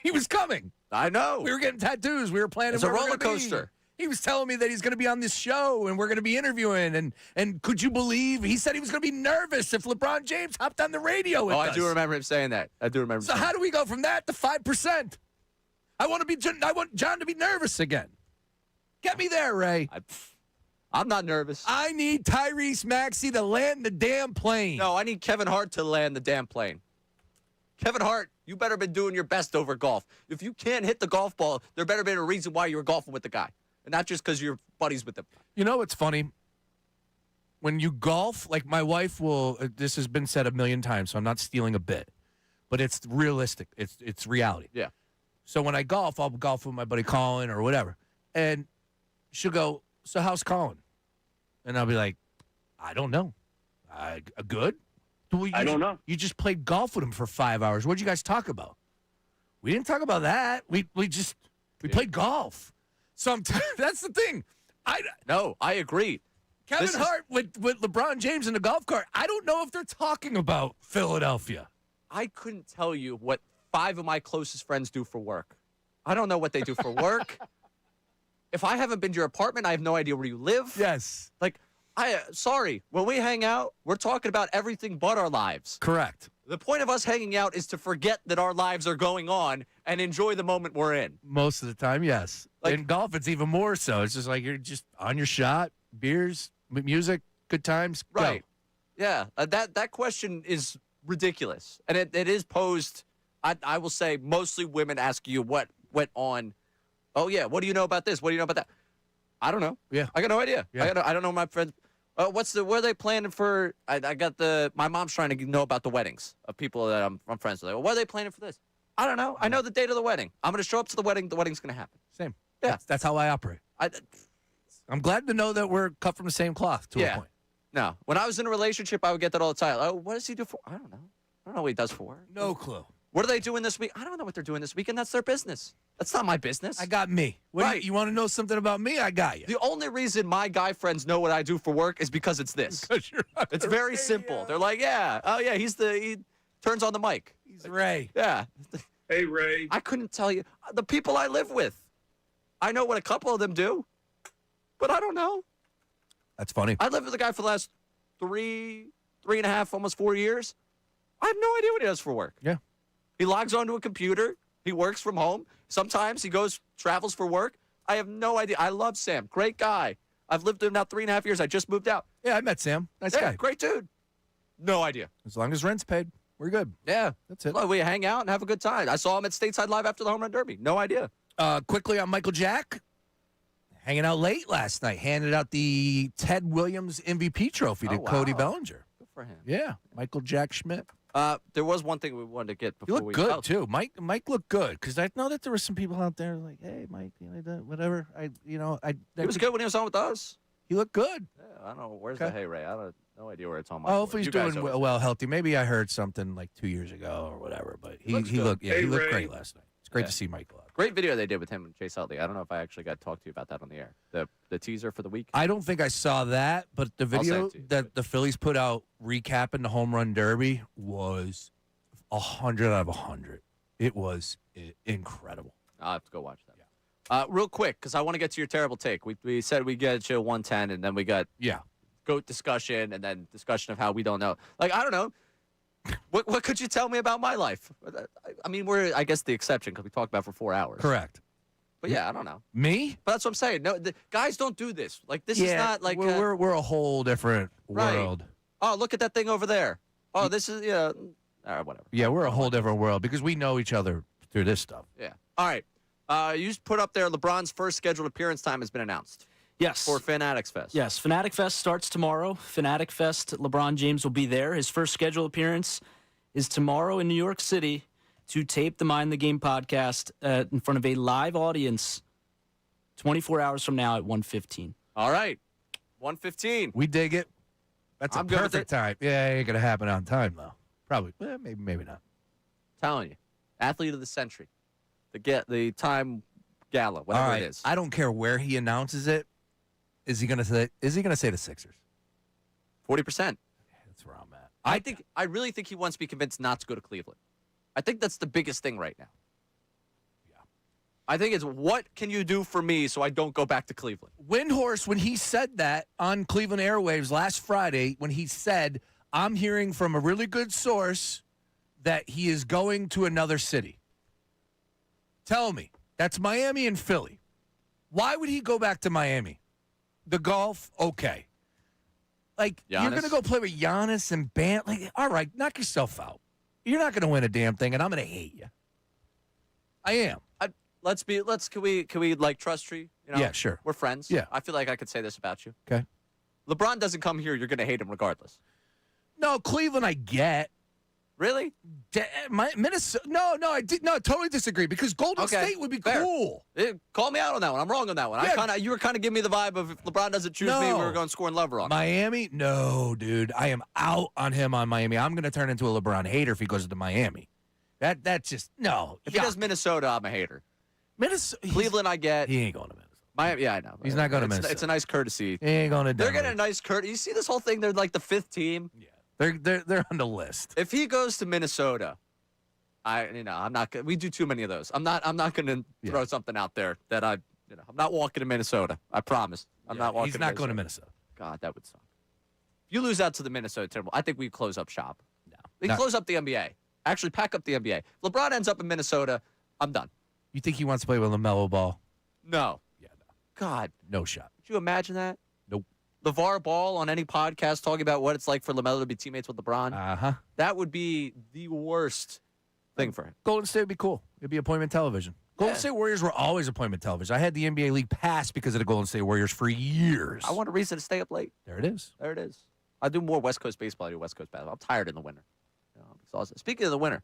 he was coming. I know. We were getting tattoos. We were planning. It's a where we're roller gonna be. coaster. He was telling me that he's going to be on this show and we're going to be interviewing. And could you believe he said he was going to be nervous if LeBron James hopped on the radio with us? I do remember him saying that. I do remember. So how do we go from that to 5%? I want John to be nervous again. Get me there, Ray. I'm not nervous. I need Tyrese Maxey to land the damn plane. No, I need Kevin Hart to land the damn plane. Kevin Hart, you better been doing your best over golf. If you can't hit the golf ball, there better been a reason why you were golfing with the guy. And not just because you're buddies with him. You know what's funny? When you golf, like my wife will, this has been said a million times, so I'm not stealing a bit. But it's realistic. It's reality. Yeah. So when I golf, I'll golf with my buddy Colin or whatever. And she'll go, so how's Colin? And I'll be like, I don't know. Good? I don't know. You just played golf with him for 5 hours. What did you guys talk about? We didn't talk about that. We played golf. That's the thing. No, I agree. Kevin Hart with LeBron James in the golf cart. I don't know if they're talking about Philadelphia. I couldn't tell you what 5 of my closest friends do for work. I don't know what they do for work. If I haven't been to your apartment, I have no idea where you live. Yes. Like, sorry, when we hang out, we're talking about everything but our lives. Correct. The point of us hanging out is to forget that our lives are going on and enjoy the moment we're in. Most of the time, yes. In golf, it's even more so. It's just like you're just on your shot, beers, music, good times. Right. Go. Yeah. That question is ridiculous. And it is posed, I will say, mostly women ask you what went on. Oh, yeah, what do you know about this? What do you know about that? I don't know. Yeah. I got no idea. Yeah. I don't know my friends. Where are they planning for? My mom's trying to know about the weddings of people that I'm friends with. What are they planning for this? I don't know. I know the date of the wedding. I'm going to show up to the wedding. The wedding's going to happen. Same. Yeah. That's how I operate. I'm glad to know that we're cut from the same cloth to a point. No. When I was in a relationship, I would get that all the time. Oh, what does he do for? I don't know. I don't know what he does for work. No clue. What are they doing this week? I don't know what they're doing this weekend. That's their business. That's not my business. I got me. Right. You want to know something about me? I got you. The only reason my guy friends know what I do for work is because it's this. It's very simple. They're like, yeah. Oh, yeah, he turns on the mic. He's Ray. Yeah. Hey, Ray. I couldn't tell you. The people I live with, I know what a couple of them do, but I don't know. That's funny. I lived with a guy for the last 3.5, almost 4 years. I have no idea what he does for work. Yeah. He logs onto a computer. He works from home. Sometimes he travels for work. I have no idea. I love Sam. Great guy. I've lived with him now 3.5 years. I just moved out. Yeah, I met Sam. Nice guy. Great dude. No idea. As long as rent's paid, we're good. Yeah. That's it. Look, we hang out and have a good time. I saw him at Stateside Live after the Home Run Derby. No idea. Quickly on Michael Jack. hanging out late last night, handed out the Ted Williams MVP trophy to Cody Bellinger. Good for him. Yeah, Michael Jack Schmidt. There was one thing we wanted to get before He looked good too. Mike looked good because I know that there were some people out there like, "Hey, Mike, whatever." He was good when he was on with us. He looked good. Yeah, I don't know where's the Hey Ray. I don't no idea where it's on my. Oh, if he's doing well, healthy. Maybe I heard something like 2 years ago or whatever. But he looked he looked great last night. It's great to see Michael out. Great video they did with him and Chase Utley. I don't know if I actually got to talk to you about that on the air. The teaser for the week. I don't think I saw that, but the video that the Phillies put out recapping the home run derby was 100 out of 100. It was incredible. I'll have to go watch that. Yeah. Real quick, because I want to get to your terrible take. We said we get you 110, and then we got GOAT discussion, and then discussion of how we don't know. Like, I don't know. What could you tell me about my life? I mean, we're, I guess, the exception because we talked about it for 4 hours. Correct. But yeah, I don't know. Me? But that's what I'm saying. No, guys don't do this. Like, this is not like we're a whole different world. Oh, look at that thing over there. Oh, this is all right, whatever. Yeah, we're a whole different world because we know each other through this stuff. Yeah. All right. You just put up there LeBron's first scheduled appearance time has been announced. Yes. For Fanatics Fest. Yes, Fanatic Fest starts tomorrow. Fanatic Fest, LeBron James will be there. His first scheduled appearance is tomorrow in New York City to tape the Mind the Game podcast in front of a live audience 24 hours from now at 1:15. All right. 1:15. We dig it. That's a perfect time. Yeah, it ain't going to happen on time, though. Probably. Maybe not. Telling you. Athlete of the century. The time gala, whatever it is. I don't care where he announces it. Is he going to say the Sixers? 40%. That's where I'm at. I really think he wants to be convinced not to go to Cleveland. I think that's the biggest thing right now. Yeah. I think it's what can you do for me so I don't go back to Cleveland? Windhorst, when he said that on Cleveland Airwaves last Friday, when he said, I'm hearing from a really good source that he is going to another city. Tell me, that's Miami and Philly. Why would he go back to Miami? The golf, okay. Like, Giannis? You're going to go play with Giannis and Bam. Like, all right, knock yourself out. You're not going to win a damn thing, and I'm going to hate you. I am. Can we like trust tree? You know, yeah, sure. We're friends. Yeah. I feel like I could say this about you. Okay. LeBron doesn't come here, you're going to hate him regardless. No, Cleveland I get. Really? Minnesota? No, I totally disagree because Golden State would be cool. Call me out on that one. I'm wrong on that one. Yeah. You were kind of giving me the vibe of if LeBron doesn't choose me, we're going to score and love wrong. Miami? No, dude. I am out on him on Miami. I'm going to turn into a LeBron hater if he goes to Miami. That's just no. If he does Minnesota, I'm a hater. Cleveland, I get. He ain't going to Minnesota. Miami, yeah, I know. He's not going to Minnesota. It's a nice courtesy. He ain't going to. They're getting a nice courtesy. You see this whole thing? They're like the 5th team. Yeah. They're on the list. If he goes to Minnesota, I'm not. We do too many of those. I'm not going to throw something out there that I'm not walking to Minnesota. I promise. I'm not walking. He's not going to Minnesota. God, that would suck. If you lose out to the Minnesota Timberwolves, I think we close up shop. No, we close up the NBA. Actually, pack up the NBA. If LeBron ends up in Minnesota, I'm done. You think he wants to play with LaMelo Ball? No. Yeah, no. God, no shot. Could you imagine that? Nope. LeVar Ball on any podcast talking about what it's like for LaMelo to be teammates with LeBron. Uh-huh. That would be the worst thing for him. Golden State would be cool. It'd be appointment television. Golden State Warriors were always appointment television. I had the NBA League Pass because of the Golden State Warriors for years. I want a reason to stay up late. There it is. There it is. I do more West Coast baseball. I do West Coast basketball. I'm tired in the winter. I'm exhausted. Speaking of the winter,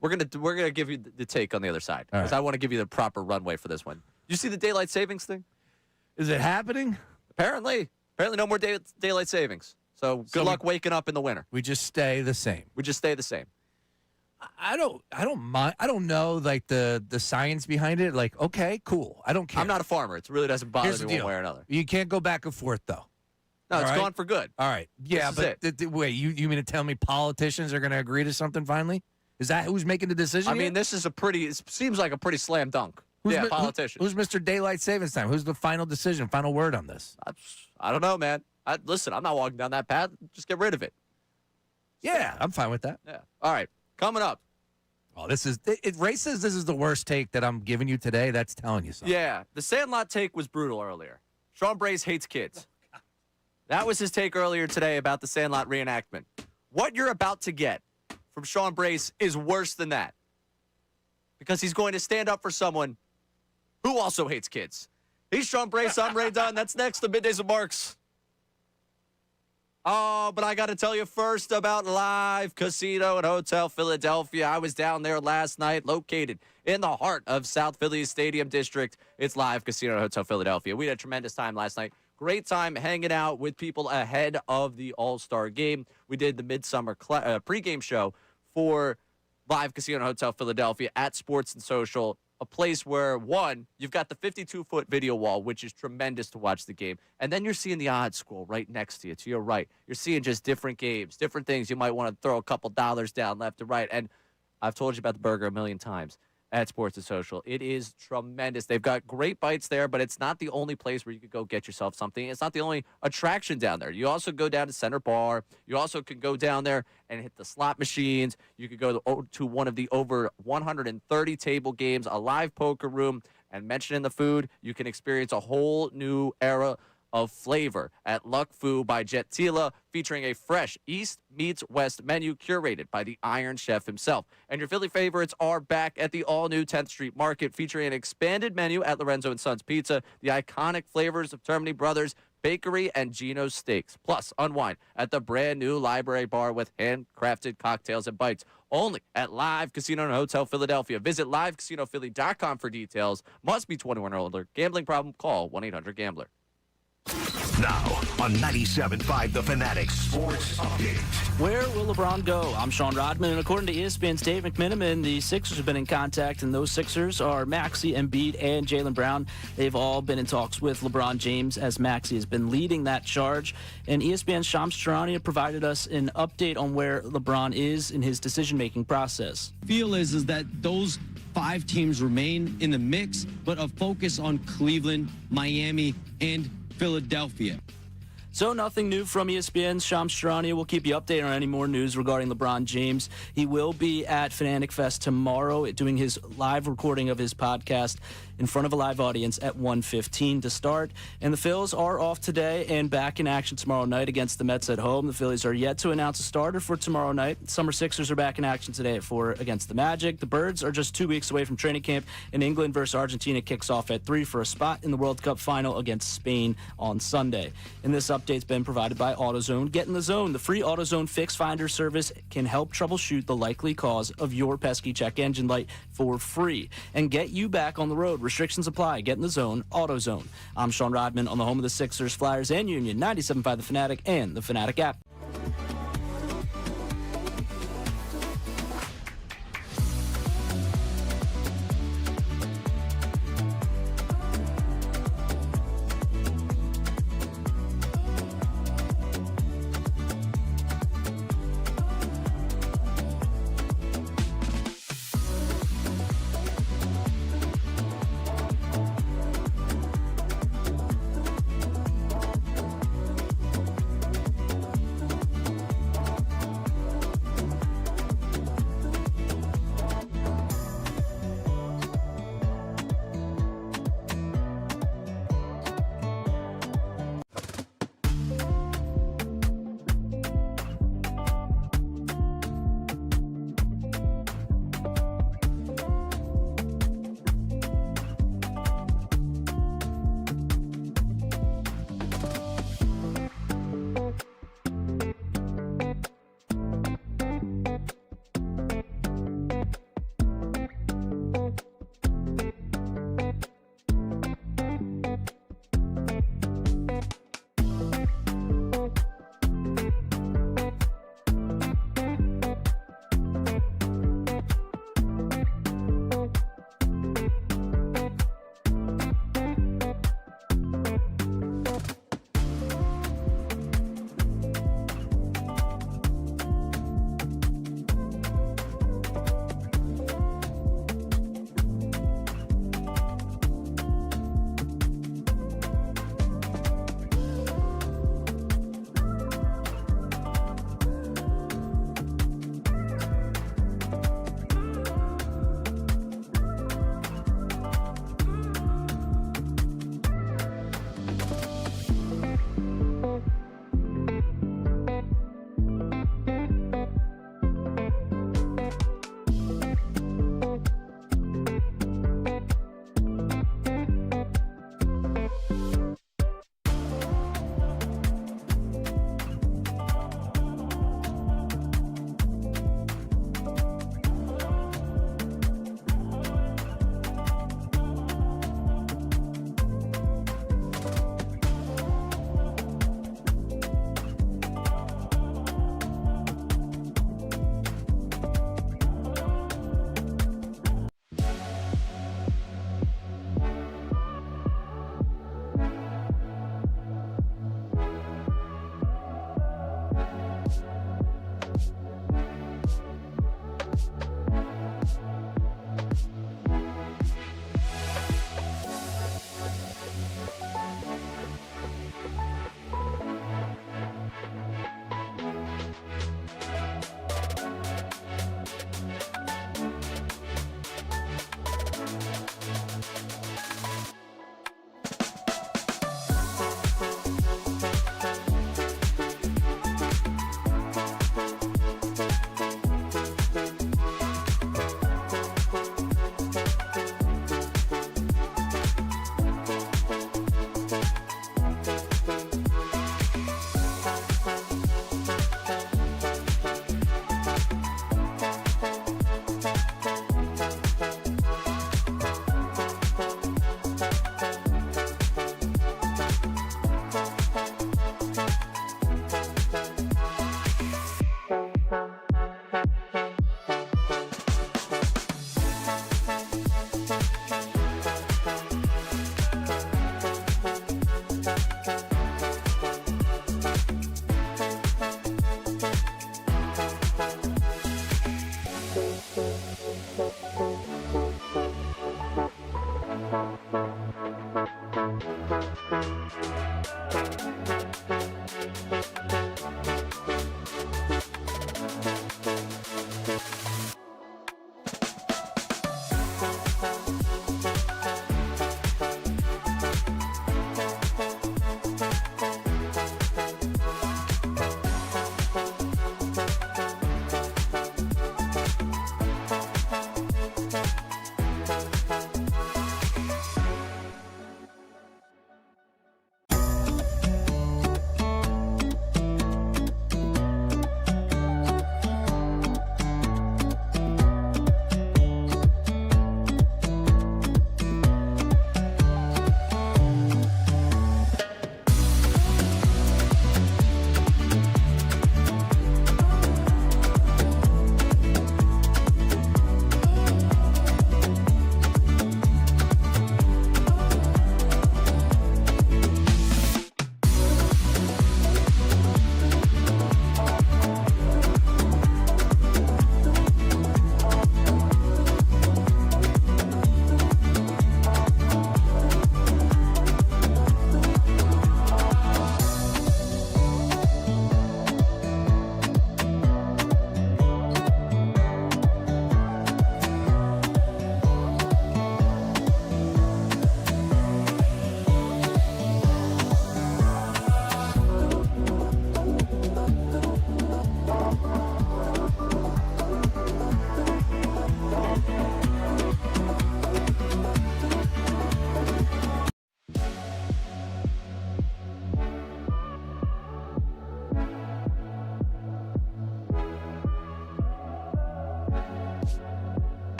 we're gonna give you the take on the other side because I want to give you the proper runway for this one. You see the daylight savings thing? Is it happening? Apparently no more daylight savings. So good luck waking up in the winter. We just stay the same. We just stay the same. I don't mind. I don't know like the science behind it. Like, okay, cool. I don't care. I'm not a farmer. It really doesn't bother me one way or another. You can't go back and forth though. No, it's gone for good. All right. Yeah, but wait, you mean to tell me politicians are going to agree to something finally? Is that who's making the decision? I mean, this is it seems like a pretty slam dunk. Politicians. Who's Mr. Daylight Savings Time? Who's the final decision, final word on this? I don't know, man. Listen, I'm not walking down that path. Just get rid of it. Yeah, I'm fine with that. Yeah. All right. Coming up. Oh, Ray says this is the worst take that I'm giving you today. That's telling you something. Yeah. The Sandlot take was brutal earlier. Sean Brace hates kids. That was his take earlier today about the Sandlot reenactment. What you're about to get from Sean Brace is worse than that. Because he's going to stand up for someone who also hates kids. He's Sean Brace. I'm Ray Dunn. That's next to Middays with Marks. Oh, but I got to tell you first about Live Casino and Hotel Philadelphia. I was down there last night, located in the heart of South Philly's Stadium District. It's Live Casino and Hotel Philadelphia. We had a tremendous time last night. Great time hanging out with people ahead of the All-Star game. We did the midsummer pregame show for Live Casino and Hotel Philadelphia at Sports and Social. A place where, one, you've got the 52-foot video wall, which is tremendous to watch the game. And then you're seeing the odds scroll right next to you, to your right. You're seeing just different games, different things. You might want to throw a couple dollars down left to right. And I've told you about the burger a million times at Sports and Social. It is tremendous. They've got great bites there, but it's not the only place where you could go get yourself something. It's not the only attraction down there. You also go down to Center Bar. You also can go down there and hit the slot machines. You could go to one of the over 130 table games, a live poker room, and mentioning the food, you can experience a whole new era of flavor at Luck Fu by Jet Tila, featuring a fresh East meets West menu curated by the Iron Chef himself. And your Philly favorites are back at the all-new 10th Street Market, featuring an expanded menu at Lorenzo & Sons Pizza, the iconic flavors of Termini Brothers Bakery and Gino's Steaks. Plus, unwind at the brand-new Library Bar with handcrafted cocktails and bites. Only at Live Casino and Hotel Philadelphia. Visit livecasinophilly.com for details. Must be 21 or older. Gambling problem? Call 1-800-GAMBLER. Now on 97.5 The Fanatic Sports Update. Where will LeBron go? I'm Sean Rodman, and according to ESPN's Dave McMenamin, the Sixers have been in contact, and those Sixers are Maxey, Embiid, and Jaylen Brown. They've all been in talks with LeBron James, as Maxey has been leading that charge. And ESPN's Shams Charania provided us an update on where LeBron is in his decision-making process. Feel is that those 5 teams remain in the mix, but a focus on Cleveland, Miami, and Philadelphia. So nothing new from ESPN's Shams Charania. We'll keep you updated on any more news regarding LeBron James. He will be at Fanatic Fest tomorrow doing his live recording of his podcast in front of a live audience at 1:15 to start. And the Phils are off today and back in action tomorrow night against the Mets at home. The Phillies are yet to announce a starter for tomorrow night. Summer Sixers are back in action today at 4 against the Magic. The Birds are just 2 weeks away from training camp, and England versus Argentina kicks off at 3 for a spot in the World Cup final against Spain on Sunday. And this update's been provided by AutoZone. Get in the zone. The free AutoZone Fix Finder service can help troubleshoot the likely cause of your pesky check engine light for free and get you back on the road. Restrictions apply. Get in the zone. AutoZone. I'm Sean Rodman on the home of the Sixers, Flyers, and Union. 97.5 The Fanatic and the Fanatic app.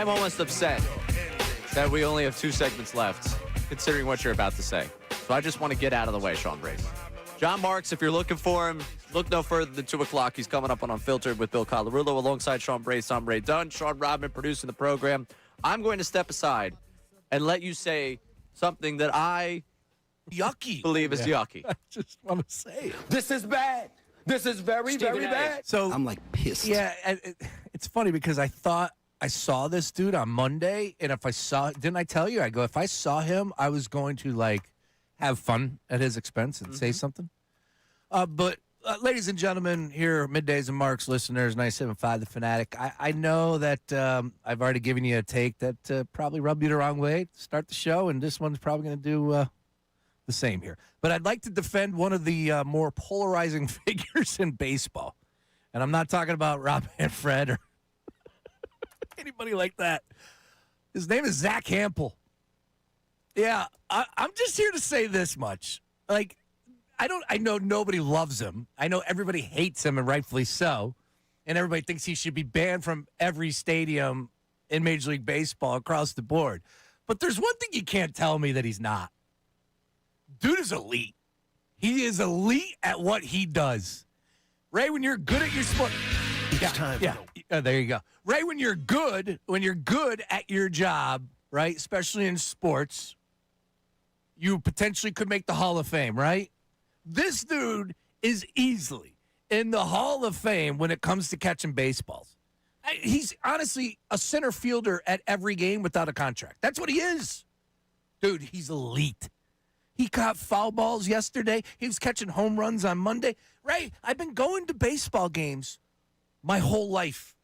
I'm almost upset that we only have 2 segments left, considering what you're about to say. So I just want to get out of the way, Sean Brace. John Marks, if you're looking for him, look no further than 2 o'clock. He's coming up on Unfiltered with Bill Colarulo alongside Sean Brace. I'm Ray Dunn. Sean Rodman producing the program. I'm going to step aside and let you say something that I believe is yucky. I just want to say it. This is bad. This is very, very bad. So I'm like pissed. Yeah, it's funny because I thought I saw this dude on Monday, and if I saw, didn't I tell you? I go, if I saw him, I was going to like have fun at his expense and say something. But ladies and gentlemen, here, Middays and Marks listeners, 97.5 The Fanatic. I know that I've already given you a take that probably rubbed you the wrong way to start the show, and this one's probably going to do the same here. But I'd like to defend one of the more polarizing figures in baseball. And I'm not talking about Rob Manfred or anybody like that. His name is Zach Hampel. Yeah, I'm just here to say this much. Like, I know nobody loves him. I know everybody hates him, and rightfully so. And everybody thinks he should be banned from every stadium in Major League Baseball across the board. But there's one thing you can't tell me that he's not. Dude is elite. He is elite at what he does. Ray, when you're good at your sport. There you go. Ray, when you're good at your job, right, especially in sports, you potentially could make the Hall of Fame, right? This dude is easily in the Hall of Fame when it comes to catching baseballs. He's honestly a center fielder at every game without a contract. That's what he is. Dude, he's elite. He caught foul balls yesterday. He was catching home runs on Monday. Ray, I've been going to baseball games my whole life.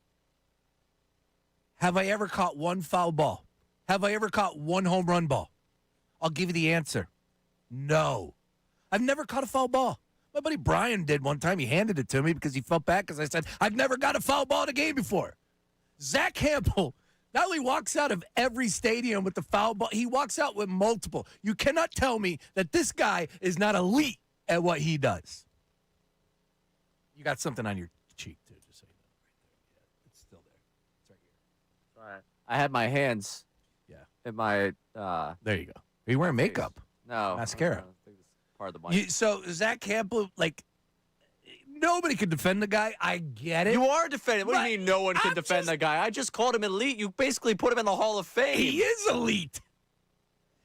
Have I ever caught one foul ball? Have I ever caught one home run ball? I'll give you the answer. No. I've never caught a foul ball. My buddy Brian did one time. He handed it to me because he felt bad because I said, I've never got a foul ball in a game before. Zach Hampel not only walks out of every stadium with the foul ball, he walks out with multiple. You cannot tell me that this guy is not elite at what he does. You got something on your cheek, too, just so you know. Right there. Yeah, it's still there. It's right here. All right. I had my hands in my there you go. Are you wearing makeup? No. Mascara. I think it's part of the mic. So Zach Campbell, like, nobody could defend the guy. I get it. You are defending. What do you mean no one can defend the guy? I just called him elite. You basically put him in the Hall of Fame. He is elite.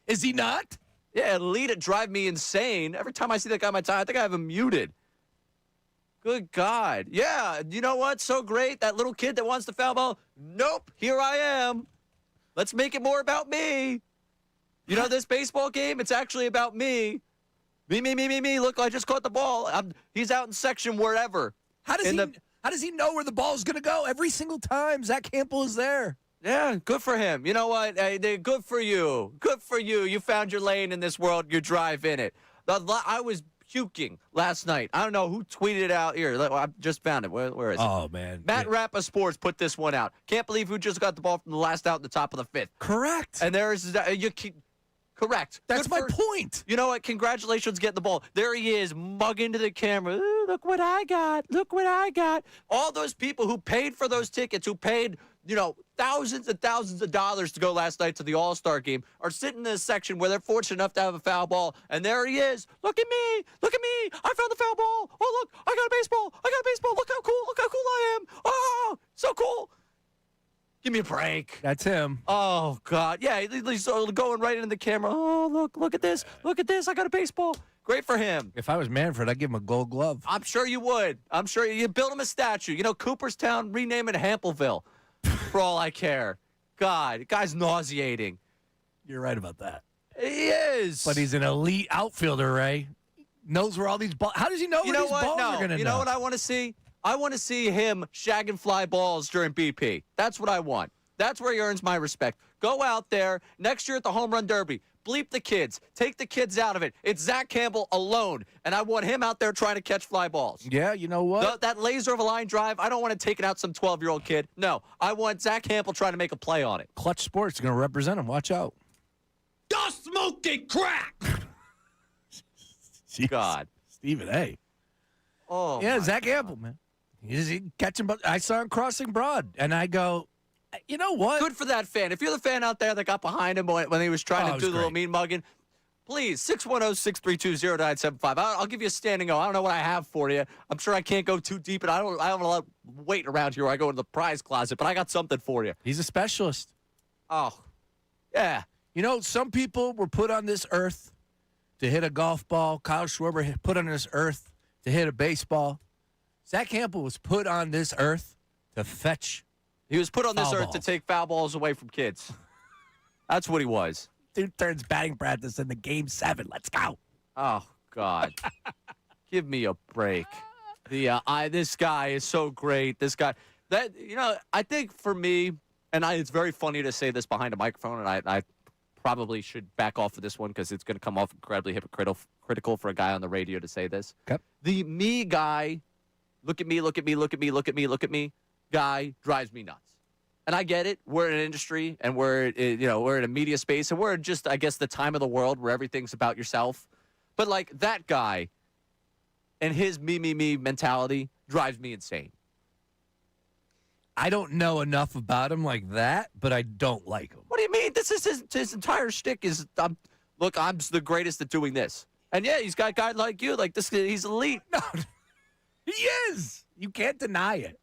Is he not? Yeah, elite. It drive me insane. Every time I see that guy on my time, I think I have him muted. Good God. Yeah, you know what? So great. That little kid that wants the foul ball. Nope. Here I am. Let's make it more about me. You know, this baseball game, it's actually about me. Me. Look, I just caught the ball. He's out in section wherever. How does he know where the ball's going to go? Every single time Zach Campbell is there. Yeah, good for him. You know what? Good for you. Good for you. You found your lane in this world. You drive in it. I was puking last night. I don't know who tweeted it out here. I just found it. Where is it? Oh, man. Matt Rappa Sports put this one out. Can't believe who just got the ball from the last out in the top of the 5th. Correct. And correct. That's my point. You know what? Congratulations getting the ball. There he is, mugging to the camera. Ooh, look what I got. Look what I got. All those people who paid for those tickets, who paid, thousands and thousands of dollars to go last night to the All-Star game, are sitting in this section where they're fortunate enough to have a foul ball. And there he is. Look at me. Look at me. I found the foul ball. Oh, look. I got a baseball. Look how cool. Look how cool I am. Oh, so cool. Give me a break. That's him. Oh, God. Yeah, he's going right into the camera. Oh, look at this. Look at this. I got a baseball. Great for him. If I was Manfred, I'd give him a gold glove. I'm sure you would. I'm sure you build him a statue. Cooperstown, rename it Hampelville for all I care. God, guy's nauseating. You're right about that. He is. But he's an elite outfielder, Ray. Knows where all these balls. How does he know where these balls are going to know? You know what I want to see? I want to see him shagging fly balls during BP. That's what I want. That's where he earns my respect. Go out there next year at the Home Run Derby. Bleep the kids. Take the kids out of it. It's Zach Campbell alone, and I want him out there trying to catch fly balls. Yeah, you know what? That laser of a line drive, I don't want to take it out some 12-year-old kid. No, I want Zach Campbell trying to make a play on it. Clutch Sports is going to represent him. Watch out. Y'all smoking crack. God. Stephen A. Oh, yeah, Zach Campbell, man. He's catching. I saw him crossing Broad, and I go, You know what? Good for that fan. If you're the fan out there that got behind him when he was trying to do the little mean mugging, please, 610-632-0975. I'll give you a standing O. I don't know what I have for you. I'm sure I can't go too deep, and I have a lot of weight around here where I go into the prize closet, but I got something for you. He's a specialist. Oh, yeah. You know, some people were put on this earth to hit a golf ball. Kyle Schwarber put on this earth to hit a baseball. Zach Campbell was put on this earth to fetch. He was put on this earth balls. to take foul balls away from kids. That's what he was. Dude turns batting practice into Game 7. Let's go. Oh, God. Give me a break. This guy is so great. This guy. I think for me, and it's very funny to say this behind a microphone, and I probably should back off of this one because it's going to come off incredibly hypocritical for a guy on the radio to say this. Okay. The me guy, look at me guy drives me nuts. And I get it. We're in an industry, and we're in a media space, and we're just, I guess, the time of the world where everything's about yourself. But, like, that guy and his me mentality drives me insane. I don't know enough about him like that, but I don't like him. What do you mean? This is his entire shtick is, look, I'm the greatest at doing this. And, yeah, he's got a guy like you. Like, this, he's elite. No, he is. You can't deny it.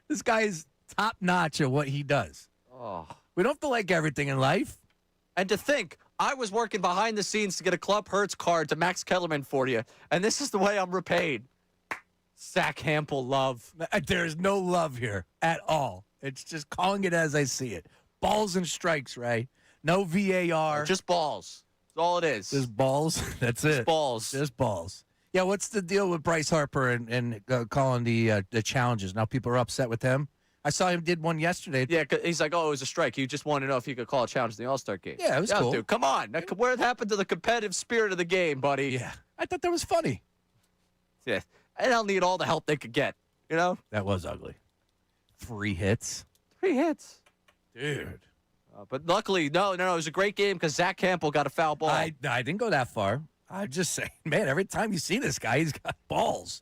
This guy is top-notch at what he does. Oh. We don't have to like everything in life. And to think, I was working behind the scenes to get a Club Hertz card to Max Kellerman for you, and this is the way I'm repaid. Zach Campbell love. There's no love here at all. It's just calling it as I see it. Balls and strikes, Ray. No VAR. Just balls. That's all it is. Just balls. That's it. Just balls. Just balls. Yeah, what's the deal with Bryce Harper and calling the challenges? Now people are upset with him. I saw him did one yesterday. Yeah, he's like, oh, it was a strike. He just wanted to know if he could call a challenge in the All-Star game. Yeah, it was cool. Dude, come on. What happened to the competitive spirit of the game, buddy? Yeah, I thought that was funny. Yeah, and they'll need all the help they could get, you know? That was ugly. 3 hits. 3 hits. Dude. But luckily, no, it was a great game because Zach Campbell got a foul ball. I didn't go that far. I'm just saying, man, every time you see this guy, he's got balls.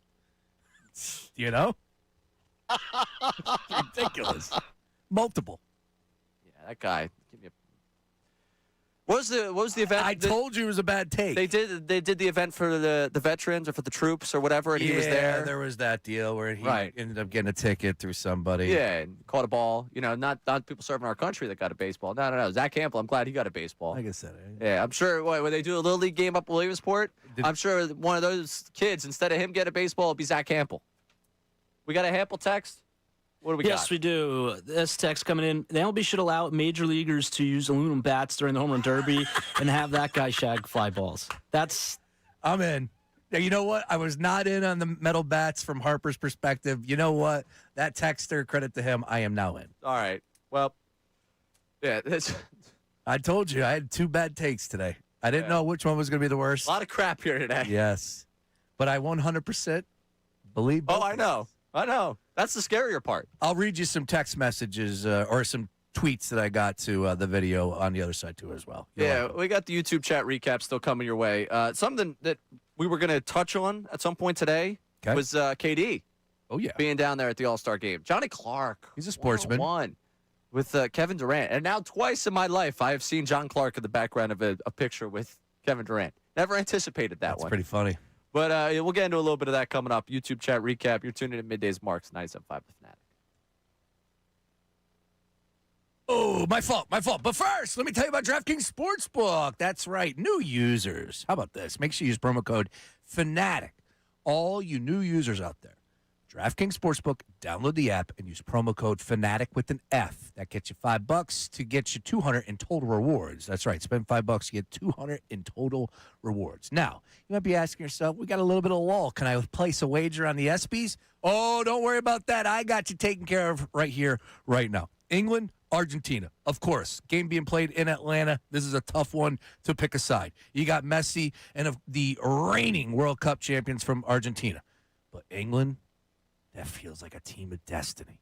You know? Ridiculous. Multiple. Yeah, that guy. Give me a... What was the event? I told you it was a bad take. They did the event for the veterans or for the troops or whatever, and he was there. There was that deal where he ended up getting a ticket through somebody. Yeah, and caught a ball. You know, not people serving our country that got a baseball. No. Zach Campbell, I'm glad he got a baseball. Like I said. Yeah, I'm sure when they do a Little League game up in Williamsport, I'm sure one of those kids, instead of him getting a baseball, it'll be Zach Campbell. We got a Hampel text? What do we got? Yes, we do. This text coming in. The MLB should allow major leaguers to use aluminum bats during the home run derby and have that guy shag fly balls. I'm in. Now, you know what? I was not in on the metal bats from Harper's perspective. You know what? That texter, credit to him, I am now in. All right. Well, yeah. I told you I had 2 bad takes today. I didn't know which one was going to be the worst. A lot of crap here today. Yes. But I 100% believe both. Oh, I know. That's the scarier part. I'll read you some text messages or some tweets that I got to the video on the other side, too, as well. We got the YouTube chat recap still coming your way. Something that we were going to touch on at some point today was KD. Oh, yeah. Being down there at the All-Star game. Johnny Clark. He's a sportsman. Won with Kevin Durant. And now twice in my life, I have seen John Clark in the background of a picture with Kevin Durant. Never anticipated that one. That's pretty funny. But we'll get into a little bit of that coming up. YouTube chat recap. You're tuning in Middays Marks 97.5 The Fanatic. Oh, my fault. But first, let me tell you about DraftKings Sportsbook. That's right. New users. How about this? Make sure you use promo code FANATIC. All you new users out there. DraftKings Sportsbook, download the app and use promo code FANATIC with an F. That gets you $5 to get you $200 in total rewards. That's right. Spend $5, you get $200 in total rewards. Now, you might be asking yourself, we got a little bit of lull. Can I place a wager on the ESPYs? Oh, don't worry about that. I got you taken care of right here, right now. England, Argentina, of course. Game being played in Atlanta. This is a tough one to pick a side. You got Messi and the reigning World Cup champions from Argentina. But England, that feels like a team of destiny.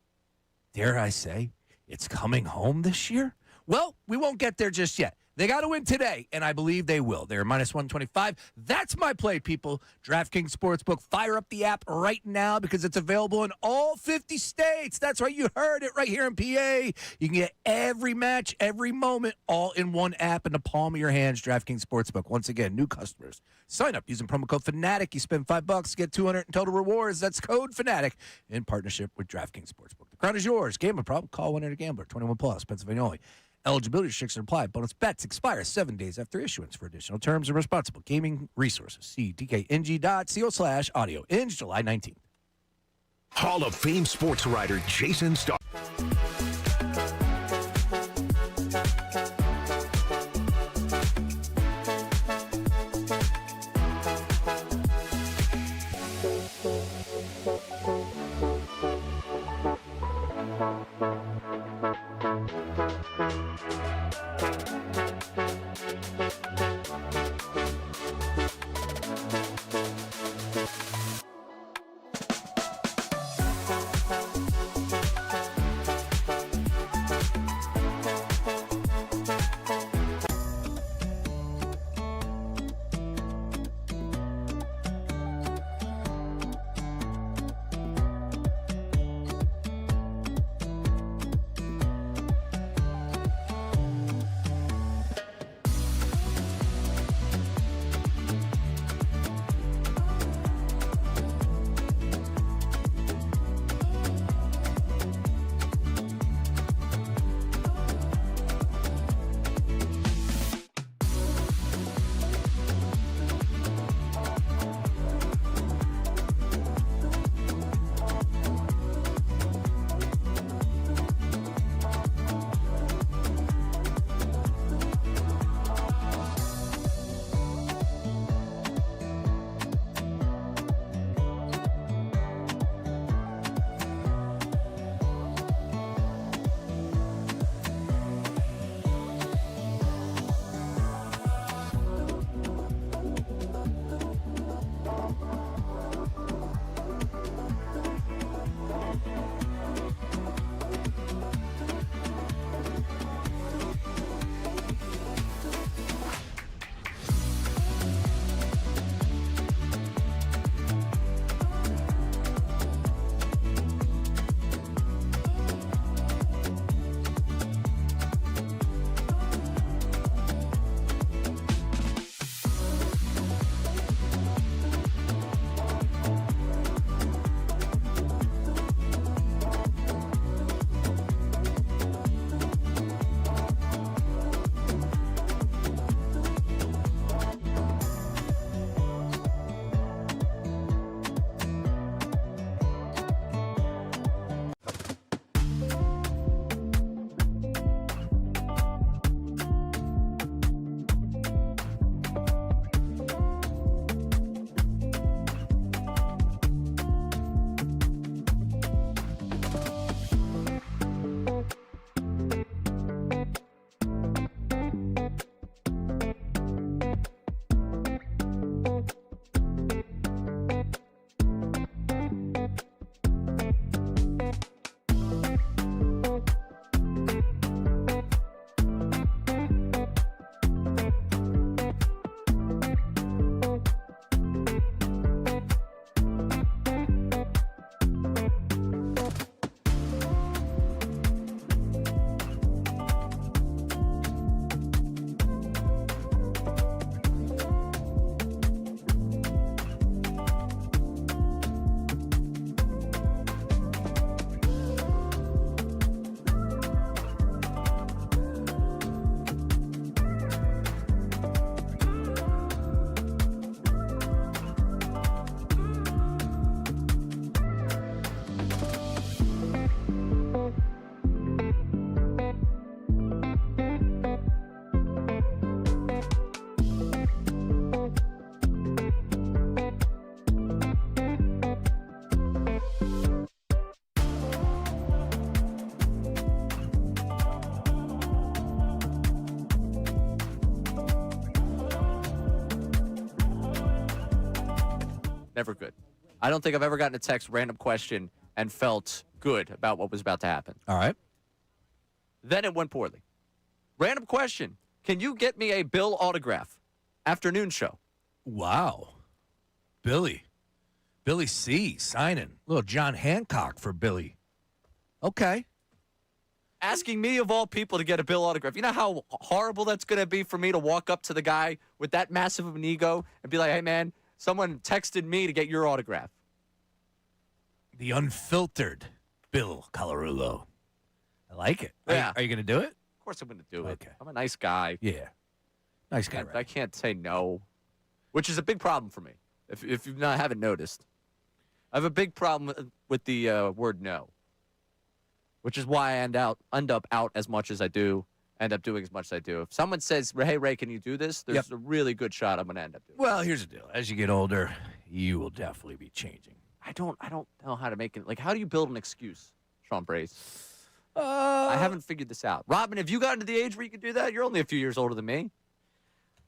Dare I say, it's coming home this year? Well, we won't get there just yet. They got to win today, and I believe they will. They're minus 125. That's my play, people. DraftKings Sportsbook. Fire up the app right now because it's available in all 50 states. That's right. You heard it right here in PA. You can get every match, every moment, all in one app in the palm of your hands. DraftKings Sportsbook. Once again, new customers. Sign up using promo code Fanatic. You spend $5, get $200 in total rewards. That's code Fanatic in partnership with DraftKings Sportsbook. The crown is yours. Gambling problem? Call 1-800-GAMBLER. 21 plus. Pennsylvania only. Eligibility restrictions apply. Bonus bets expire 7 days after issuance. For additional terms and responsible gaming resources, see dkng.co/audio. Ends July 19th. Hall of Fame sports writer Jason Starr. Never good. I don't think I've ever gotten a text random question and felt good about what was about to happen. All right. Then it went poorly. Random question. Can you get me a Bill autograph? Afternoon show. Wow. Billy C. signing. Little John Hancock for Billy. Okay. Asking me, of all people, to get a Bill autograph. You know how horrible that's going to be for me to walk up to the guy with that massive of an ego and be like, hey, man, someone texted me to get your autograph. The unfiltered Bill Colarulo. I like it. Yeah. Are you going to do it? Of course I'm going to do it. Okay. I'm a nice guy. Yeah. Nice guy, right? I can't say no, which is a big problem for me, if you haven't noticed. I have a big problem with the word no, which is why I end up out as much as I do, end up doing as much as I do. If someone says, hey, Ray, can you do this? There's a really good shot I'm going to end up doing it. Well, here's the deal. As you get older, you will definitely be changing. I don't know how to make it. Like, how do you build an excuse, Sean Brace? I haven't figured this out. Robin, have you gotten to the age where you can do that? You're only a few years older than me.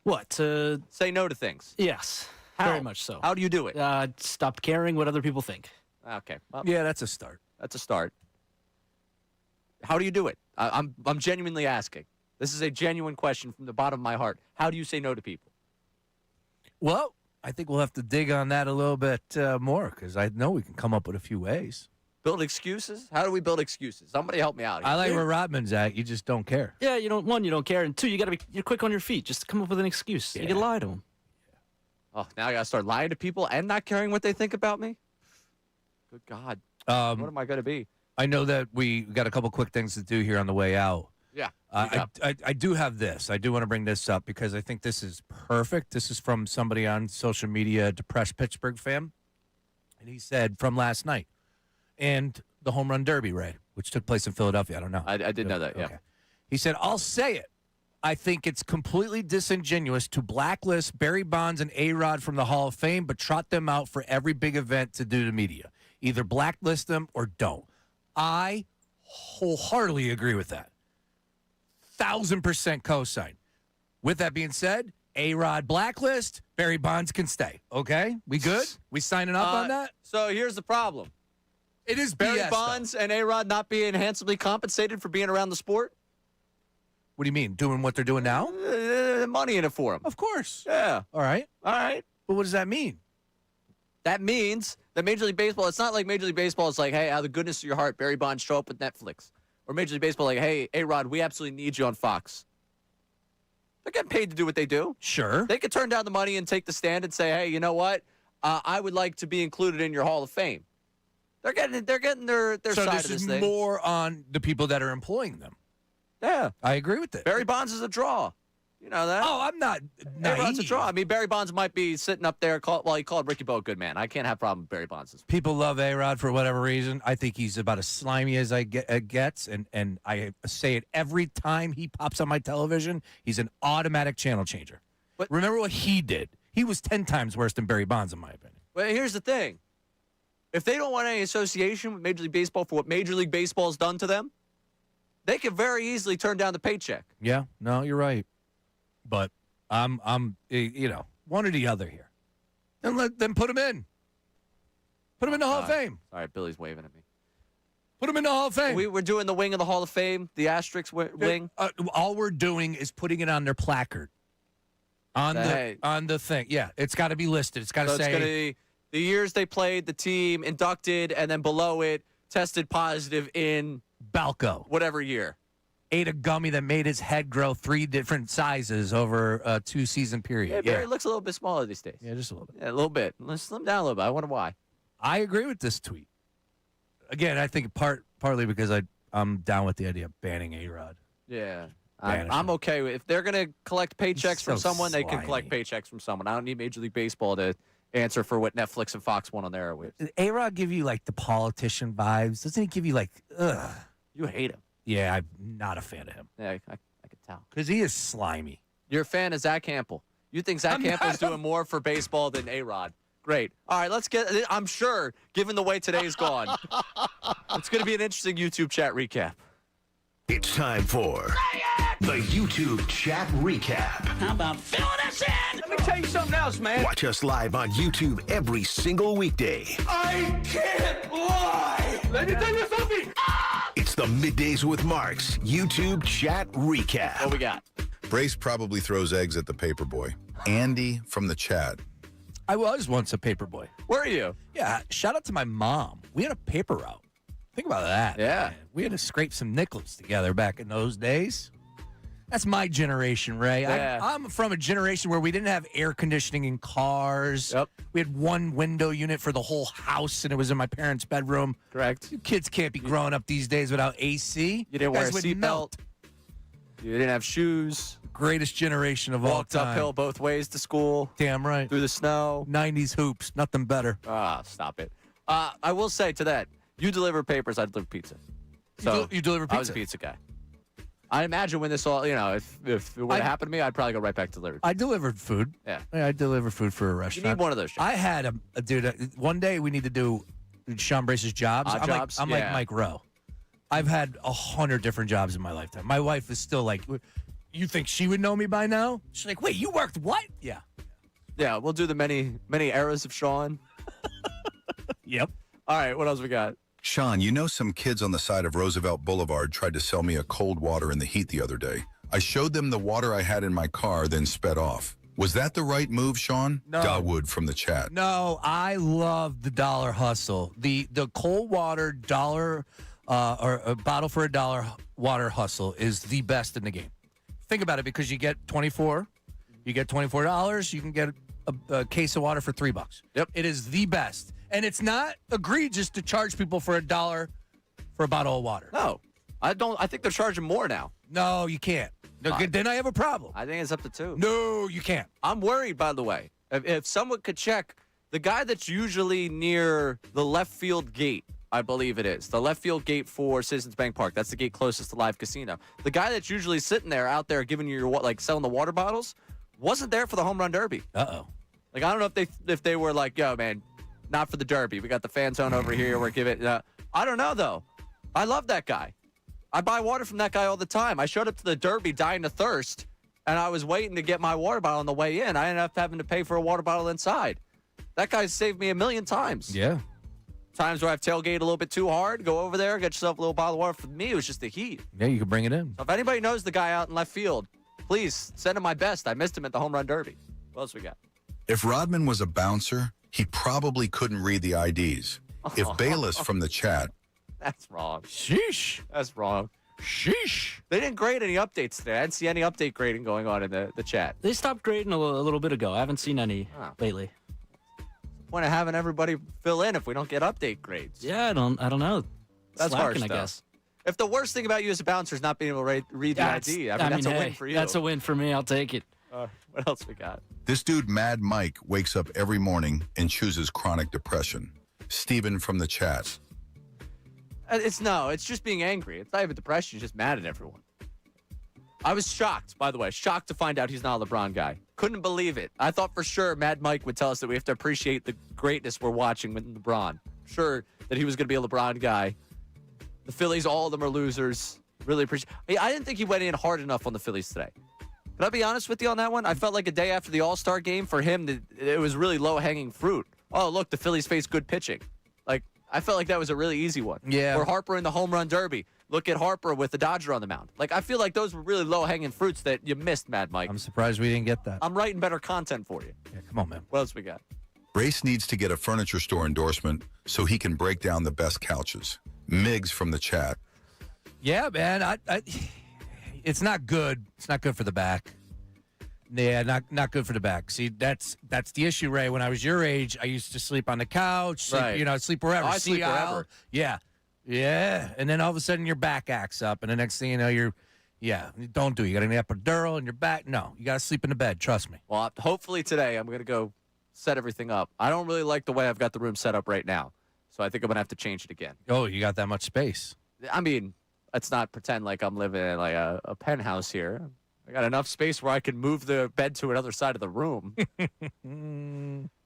What? Say no to things. Yes. How? Very much so. How do you do it? Stopped caring what other people think. Okay. Well, yeah, that's a start. That's a start. How do you do it? I'm genuinely asking. This is a genuine question from the bottom of my heart. How do you say no to people? Well, I think we'll have to dig on that a little bit more because I know we can come up with a few ways. Build excuses? How do we build excuses? Somebody help me out here. I like where Rodman's at. You just don't care. Yeah, you don't care, and two, you're quick on your feet. Just come up with an excuse. Yeah. You can lie to them. Oh, now I gotta start lying to people and not caring what they think about me? Good God. What am I gonna be? I know that we got a couple quick things to do here on the way out. Yeah. I do have this. I do want to bring this up because I think this is perfect. This is from somebody on social media, depressed Pittsburgh fan. And he said from last night and the home run derby, Ray, which took place in Philadelphia. I don't know. I did know that, yeah. Okay. He said, I'll say it. I think it's completely disingenuous to blacklist Barry Bonds and A-Rod from the Hall of Fame, but trot them out for every big event to do to media. Either blacklist them or don't. I wholeheartedly agree with that. 1,000% cosign. With that being said, A-Rod blacklist, Barry Bonds can stay. Okay? We good? We signing up on that? So here's the problem. It is Barry BS, Bonds and A-Rod not being handsomely compensated for being around the sport? What do you mean? Doing what they're doing now? Money in it for them. Of course. Yeah. All right. But what does that mean? That means that Major League Baseball, it's not like Major League Baseball is like, hey, out of the goodness of your heart, Barry Bonds, show up with Netflix. Or Major League Baseball like, hey, A-Rod, we absolutely need you on Fox. They're getting paid to do what they do. Sure. They could turn down the money and take the stand and say, hey, you know what? I would like to be included in your Hall of Fame. They're getting their so side this of this is thing. more on the people that are employing them. Yeah. I agree with that. Barry Bonds is a draw. You know that? Oh, I'm not naive. A-Rod's a draw. I mean, Barry Bonds might be sitting up there. He called Ricky Bo a good man. I can't have a problem with Barry Bonds. People love A-Rod for whatever reason. I think he's about as slimy as gets, and I say it every time he pops on my television. He's an automatic channel changer. But remember what he did? He was 10 times worse than Barry Bonds, in my opinion. Well, here's the thing. If they don't want any association with Major League Baseball for what Major League Baseball has done to them, they could very easily turn down the paycheck. Yeah, no, you're right. But I'm one or the other here. Then put him in. Put him in the Hall of Fame. All right, Billy's waving at me. Put him in the Hall of Fame. We're doing the wing of the Hall of Fame, the asterisk wing. All we're doing is putting it on their placard. On the thing. Yeah, it's got to be listed. It's got to say. It's going to be the years they played, the team, inducted, and then below it, tested positive in Balco. Whatever year. Ate a gummy that made his head grow 3 different sizes over a 2-season period. Yeah, Barry looks a little bit smaller these days. Yeah, just a little bit. Yeah, a little bit. Let's slim down a little bit. I wonder why. I agree with this tweet. Again, I think partly because I'm down with the idea of banning A-Rod. Yeah. I'm okay with if they're going to collect paychecks from someone, slimy. they can collect paychecks from someone. I don't need Major League Baseball to answer for what Netflix and Fox want on their airwaves. Does A-Rod give you like the politician vibes? Doesn't he give you like, ugh? You hate him. Yeah, I'm not a fan of him. Yeah, I can tell. Because he is slimy. You're a fan of Zach Campbell. You think Zach Campbell's doing more for baseball than A-Rod. Great. All right, I'm sure, given the way today's gone, it's going to be an interesting YouTube chat recap. It's time for the YouTube chat recap. How about filling us in? Let me tell you something else, man. Watch us live on YouTube every single weekday. I can't lie. Let me tell you something. It's the Middays with Marks YouTube chat recap. What we got? Brace probably throws eggs at the paperboy. Andy from the chat. I was once a paper boy. Were you? Yeah. Shout out to my mom. We had a paper route. Think about that. Yeah. Man. We had to scrape some nickels together back in those days. That's my generation, Ray. Yeah. I'm from a generation where we didn't have air conditioning in cars. Yep. We had one window unit for the whole house, and it was in my parents' bedroom. Correct. You kids can't be growing up these days without AC. You didn't wear a Guys would seatbelt. melt. You didn't have shoes. Greatest generation of all Walked time. uphill both ways to school. Damn right. Through the snow. 90s hoops. Nothing better. Ah, stop it. I will say to that, you deliver papers, I deliver pizza. So You deliver I was pizza? a pizza guy. I imagine when this all, if it would have happened to me, I'd probably go right back to delivery. I delivered food. Yeah. I delivered food for a You restaurant. need one of those jobs. I had a dude. One day we need to do Sean Brace's jobs. Odd jobs? I'm Yeah. like Mike Rowe. I've had 100 different jobs in my lifetime. My wife is still like, you think she would know me by now? She's like, wait, you worked what? Yeah. Yeah, we'll do the many eras of Sean. Yep. All right, what else we got? Sean, you know some kids on the side of Roosevelt Boulevard tried to sell me a cold water in the heat the other day. I showed them the water I had in my car, then sped off. Was that the right move, Sean? No. Dawood from the chat. No, I love the dollar hustle. The cold water dollar or a bottle for $1 water hustle is the best in the game. Think about it, because you get $24. You get $24. You can get a case of water for $3. Yep. It is the best. And it's not egregious to charge people for $1 for a bottle of water. No, I don't. I think they're charging more now. No, you can't. Then I have a problem. I think it's up to 2. No, you can't. I'm worried, by the way. If someone could check the guy that's usually near the left field gate, I believe it is the left field gate for Citizens Bank Park. That's the gate closest to Live Casino. The guy that's usually sitting there out there giving you your selling the water bottles wasn't there for the home run derby. Uh-oh. Like, I don't know if they were like, yo, man, not for the derby. We got the fan zone over here. We're giving it. I don't know, though. I love that guy. I buy water from that guy all the time. I showed up to the derby dying of thirst, and I was waiting to get my water bottle on the way in. I ended up having to pay for a water bottle inside. That guy saved me 1,000,000 times. Yeah. Times where I've tailgated a little bit too hard, go over there, get yourself a little bottle of water. For me, it was just the heat. Yeah, you can bring it in. So if anybody knows the guy out in left field, please send him my best. I missed him at the home run derby. What else we got? If Rodman was a bouncer, he probably couldn't read the IDs. If Bayless from the chat. That's wrong. Sheesh. That's wrong. Sheesh. They didn't grade any updates today. I didn't see any update grading going on in the chat. They stopped grading a little bit ago. I haven't seen any lately. Point of having everybody fill in if we don't get update grades. Yeah, I don't know. That's Slacking, harsh, I though. guess. If the worst thing about you as a bouncer is not being able to read the ID, I mean, that's a win for you. That's a win for me. I'll take it. What else we got? This dude, Mad Mike, wakes up every morning and chooses chronic depression. Steven from the chat. It's just being angry. It's not even depression. He's just mad at everyone. I was shocked, by the way, shocked to find out he's not a LeBron guy. Couldn't believe it. I thought for sure Mad Mike would tell us that we have to appreciate the greatness we're watching with LeBron. Sure that he was going to be a LeBron guy. The Phillies, all of them are losers. Really appreciate. I didn't think he went in hard enough on the Phillies today. Can I be honest with you on that one? I felt like a day after the All-Star game for him, it was really low-hanging fruit. Oh, look, the Phillies face good pitching. Like, I felt like that was a really easy one. Yeah. Or Harper in the home run derby. Look at Harper with the Dodger on the mound. Like, I feel like those were really low-hanging fruits that you missed, Mad Mike. I'm surprised we didn't get that. I'm writing better content for you. Yeah, come on, man. What else we got? Brace needs to get a furniture store endorsement so he can break down the best couches. Miggs from the chat. Yeah, man. It's not good. It's not good for the back. Yeah, not good for the back. See, that's the issue, Ray. When I was your age, I used to sleep on the couch, sleep wherever. Oh, I sleep wherever. Yeah. And then all of a sudden your back acts up, and the next thing you know, you don't do it. You got an epidural in your back. No, you got to sleep in the bed. Trust me. Well, hopefully today I'm going to go set everything up. I don't really like the way I've got the room set up right now, so I think I'm going to have to change it again. Oh, you got that much space. I mean, let's not pretend like I'm living in like a penthouse here. I got enough space where I can move the bed to another side of the room.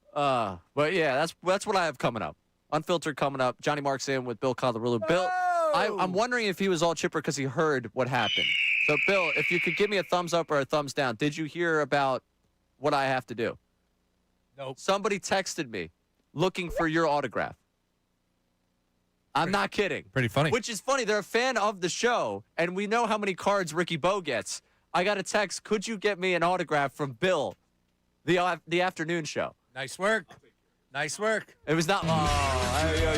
But yeah, that's what I have coming up. Unfiltered coming up. Johnny Marks in with Bill Colarulo. Bill, I'm wondering if he was all chipper because he heard what happened. So, Bill, if you could give me a thumbs up or a thumbs down, did you hear about what I have to do? Nope. Somebody texted me looking for your autograph. I'm not kidding. Pretty funny. Which is funny. They're a fan of the show, and we know how many cards Ricky Bo gets. I got a text. Could you get me an autograph from Bill, the afternoon show? Nice work. Nice work. It was not.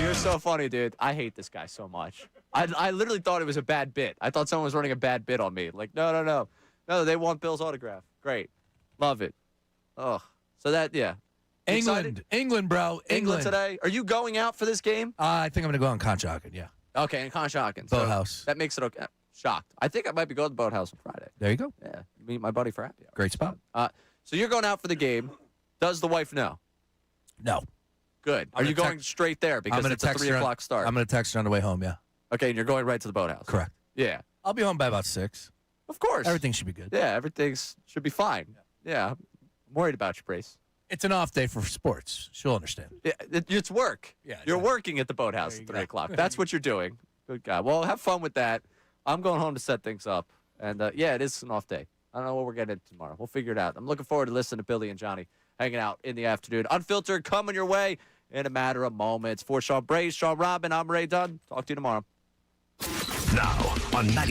You're so funny, dude. I hate this guy so much. I literally thought it was a bad bit. I thought someone was running a bad bit on me. Like, no. They want Bill's autograph. Great, love it. Ugh. So that, yeah. England, bro. England today. Are you going out for this game? I think I'm gonna go on Conshohocken. Yeah. Okay, in Conshohocken. Boathouse. So that makes it okay. Shocked. I think I might be going to the Boathouse on Friday. There you go. Yeah, meet my buddy for happy hour. Great spot. So you're going out for the game. Does the wife know? No. Good. Are you going straight there because it's a 3 o'clock start? I'm gonna text her on the way home. Yeah. Okay, and you're going right to the Boathouse. Correct. Yeah. I'll be home by about 6. Of course. Everything should be good. Yeah, everything should be fine. Yeah. I'm worried about you, Brace. It's an off day for sports. She'll understand. Yeah, it's work. Yeah, You're working at the Boathouse at 3 o'clock. That's what you're doing. Good guy. Well, have fun with that. I'm going home to set things up. And, yeah, it is an off day. I don't know what we're getting into tomorrow. We'll figure it out. I'm looking forward to listening to Billy and Johnny hanging out in the afternoon. Unfiltered coming your way in a matter of moments. For Sean Brace, Sean Robin, I'm Ray Dunn. Talk to you tomorrow. Now on 90.